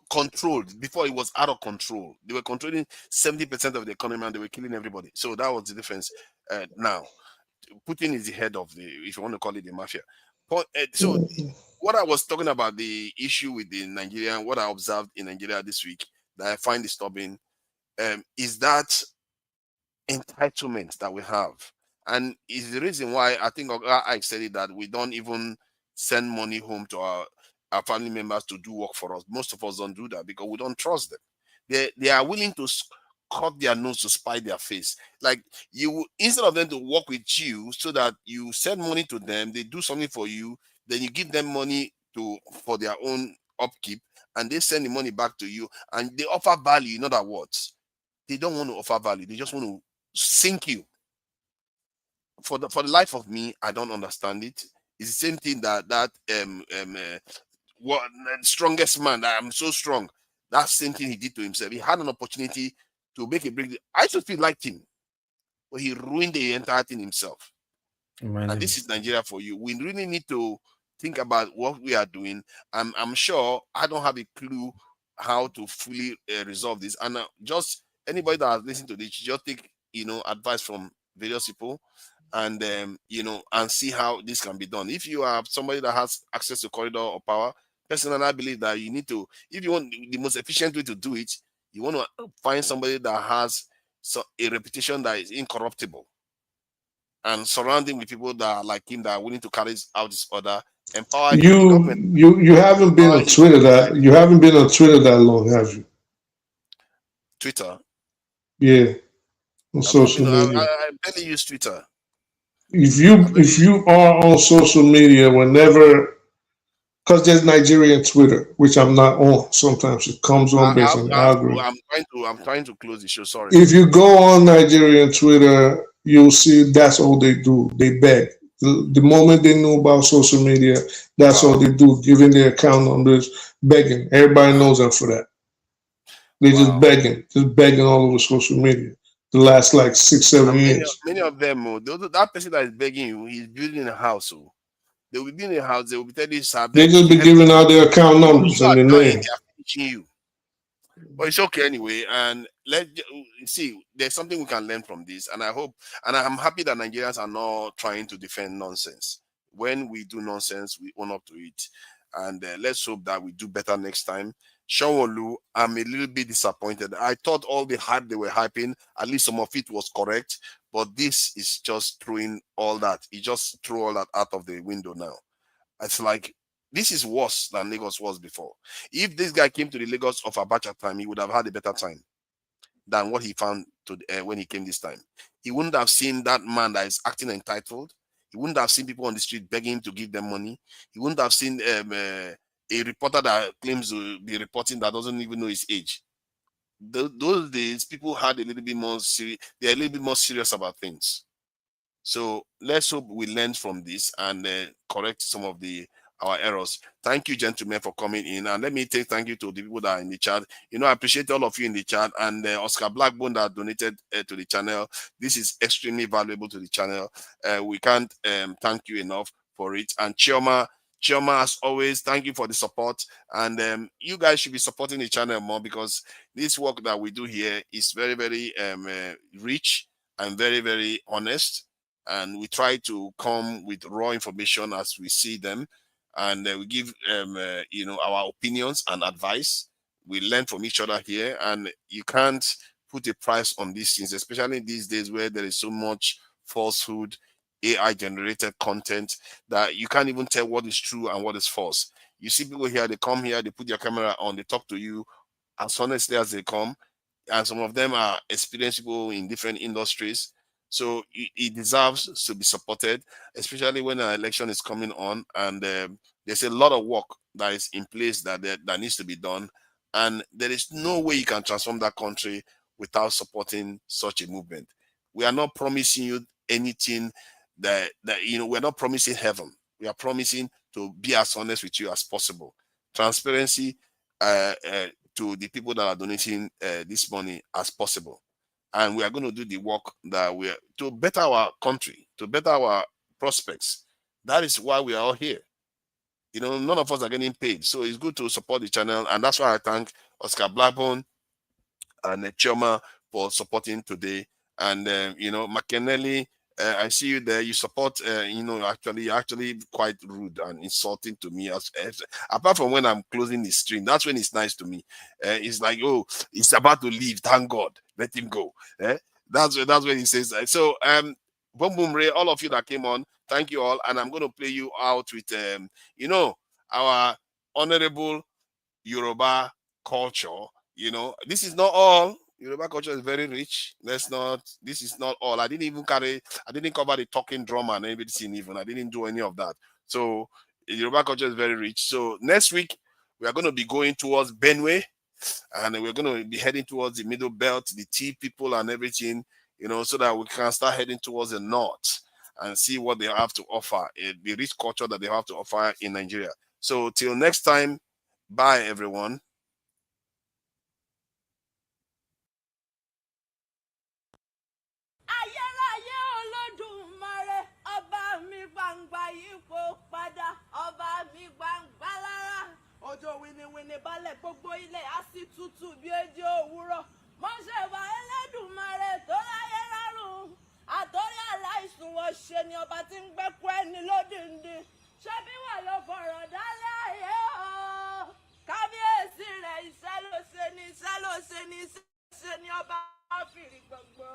controlled. Before it was out of control. They were controlling 70% of the economy, and they were killing everybody. So that was the difference. Now, Putin is the head of if you want to call it the mafia. So what I was talking about, the issue with the Nigerian, what I observed in Nigeria this week that I find disturbing, is that entitlement that we have. And is the reason why I think I said it, that we don't even send money home to our family members to do work for us. Most of us don't do that because we don't trust them. They are willing to cut their nose to spite their face. Like, you, instead of them to work with you so that you send money to them, they do something for you, then you give them money for their own upkeep, and they send the money back to you, and they offer value. In other words, they don't want to offer value, they just want to sink you. For the life of me, I don't understand it. It's the same thing what strongest man, that I'm so strong. That same thing he did to himself. He had an opportunity to make a break. I should feel like him, but he ruined the entire thing himself. And this is Nigeria for you. We really need to think about what we are doing. I'm sure I don't have a clue how to fully resolve this. And just anybody that has listened to this, just take advice from various people and and see how this can be done. If you are somebody that has access to corridor or power, personally, I believe that you need to, if you want the most efficient way to do it, you want to find somebody that has a reputation that is incorruptible, and surrounding with people that are like him, that are willing to carry out this order, empower him. You haven't been on Twitter that long, have you? Twitter. Yeah, on social media. I barely use Twitter. If you are on social media, whenever, because there's Nigerian Twitter, which I'm not on. Sometimes it comes on based on the algorithm. I'm trying to close the show. Sorry. If you go on Nigerian Twitter, you'll see that's all they do. They beg. The moment they know about social media, that's all they do, giving their account numbers, begging. Everybody knows them for that. They just begging all over social media. The last like 6-7 years. Many of them, that person that is begging you, he's building a house. They will be building a house. They will be telling you, they just be giving out their account numbers and their name. You. But it's okay anyway. And let's see. There's something we can learn from this, and I hope, and I'm happy that Nigerians are not trying to defend nonsense. When we do nonsense, we own up to it, and let's hope that we do better next time. Shawolu, I'm a little bit disappointed. I thought all the hype they were hyping, at least some of it was correct, but this is just throwing all that. He just threw all that out of the window now. It's like, this is worse than Lagos was before. If this guy came to the Lagos of Abacha time, he would have had a better time than what he found when he came this time. He wouldn't have seen that man that is acting entitled. He wouldn't have seen people on the street begging him to give them money. He wouldn't have seen a reporter that claims to be reporting that doesn't even know his age. Those days, people had a little bit more serious. They're a little bit more serious about things. So let's hope we learn from this and correct some of our errors. Thank you, gentlemen, for coming in. And let me thank you to the people that are in the chat. I appreciate all of you in the chat, and Oscar Blackbone that donated to the channel. This is extremely valuable to the channel. We can't thank you enough for it. And Chioma, as always, thank you for the support. And you guys should be supporting the channel more, because this work that we do here is very, very rich and very, very honest. And we try to come with raw information as we see them. And we give our opinions and advice. We learn from each other here, and you can't put a price on these things, especially these days where there is so much falsehood, AI generated content, that you can't even tell what is true and what is false. You see people here, they come here, they put their camera on, they talk to you as honestly as they come, and some of them are experienced people in different industries. So it deserves to be supported, especially when an election is coming on, and there's a lot of work that is in place that needs to be done, and there is no way you can transform that country without supporting such a movement. We are not promising you anything that we're not promising heaven. We are promising to be as honest with you as possible. Transparency to the people that are donating this money as possible. And we are going to do the work that to better our country, to better our prospects. That is why we are all here. None of us are getting paid. So it's good to support the channel. And that's why I thank Oscar Blackbone and Chioma for supporting today. And, McKennelly, I see you there. You support, you're actually quite rude and insulting to me. Apart from when I'm closing the stream, that's when it's nice to me. It's like, oh, it's about to leave. Thank God. Let him go. That's when he says that. So, Boom Boom Ray, all of you that came on, thank you all. And I'm going to play you out with, our honorable Yoruba culture. This is not all. Yoruba culture is very rich. This is not all. I didn't cover the talking drum and everything even. I didn't do any of that. So Yoruba culture is very rich. So next week, we are going to be going towards Benue, and we're going to be heading towards the Middle Belt, the tea people and everything, so that we can start heading towards the north and see what they have to offer, the rich culture that they have to offer in Nigeria. So till next time, bye everyone. Ojo wini balẹ̀ gbogbo ilẹ̀ á sì tutù bí ojú òwúrọ̀. Mọ́ṣẹ́ wa Ẹlẹ́dùmarè tó láyé rárùn. Àtọ́rí aláìsùn wọ́n ṣe. ṣe ni ọba tí ń gbẹ́kú ẹni lódìndín ṣé bí wà ló fọ̀rọ̀ dálé ayé o kábíyèsí rẹ̀ iṣẹ́ ló ṣe ni iṣẹ́ ló ṣe ni iṣẹ́ ló ṣe ni ọba fìrí gbogbo.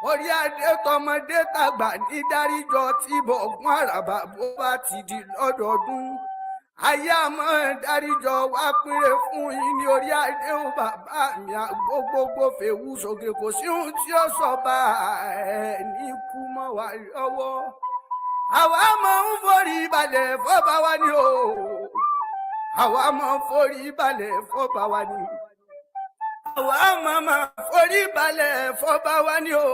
orí adé tọmọdé tàgbà ní dáríjọ tí bọ̀gún àràbà bó bá ti di lọ́dọọdún ayé àmọ́ dáríjọ wá pínrẹ fún yín ní orí adé ó bàbá mi àgbógbógbó fèwú sókè kò sí ohun tí ó sọ bá ẹ ní kú mọ́ wa lọ́wọ́ àwa máa ń forí balẹ̀ fọ́ba wa ni o àwa máa ń forí balẹ̀ fọ́ba wa ni àwa máa forí balẹ̀ fọ́ba wa ni o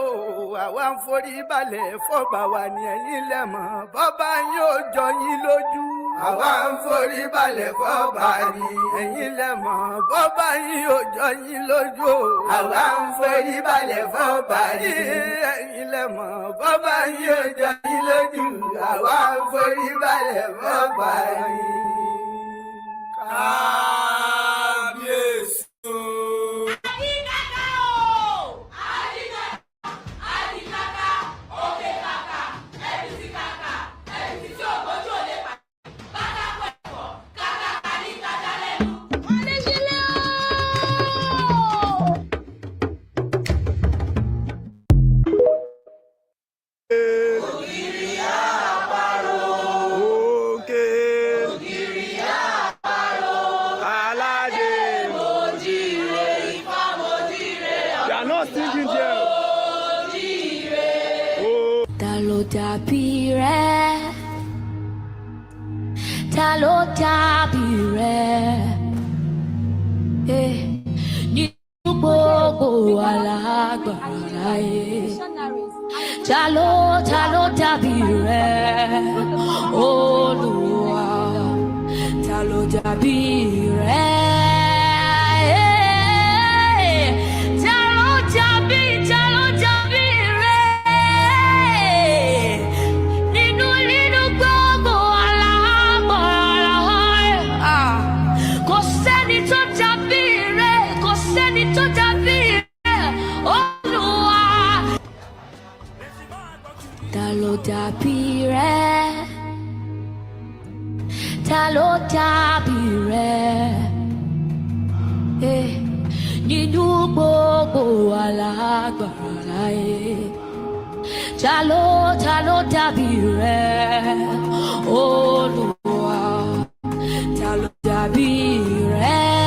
àwa ń forí balẹ̀ fọ́ba wa ni ẹ̀yin lẹ́mọ̀ bọ́ba yín ò jọ yín lójú àwa ń forí balẹ̀ fọ́ba ni ẹ̀yin lẹ́mọ̀ bọ́ba yín ò jọ yín lójú àwa ń forí balẹ̀ fọ́ba ni ẹ̀yin lẹ́mọ̀ bọ́ba yín ò jọ yín lójú àwa ń forí balẹ̀ fọ́ba ni. Kábíyèsí. Ta ló dàbí rẹ̀ nínú gbogbo alágbára ta ló dàbí rẹ̀ Olúwa ta ló dàbí rẹ̀. Dàbí rẹ̀ ta ló dàbí rẹ̀ nínú gbogbo alágbára ta ló dàbí rẹ̀ Olúwa ta ló dàbí rẹ̀.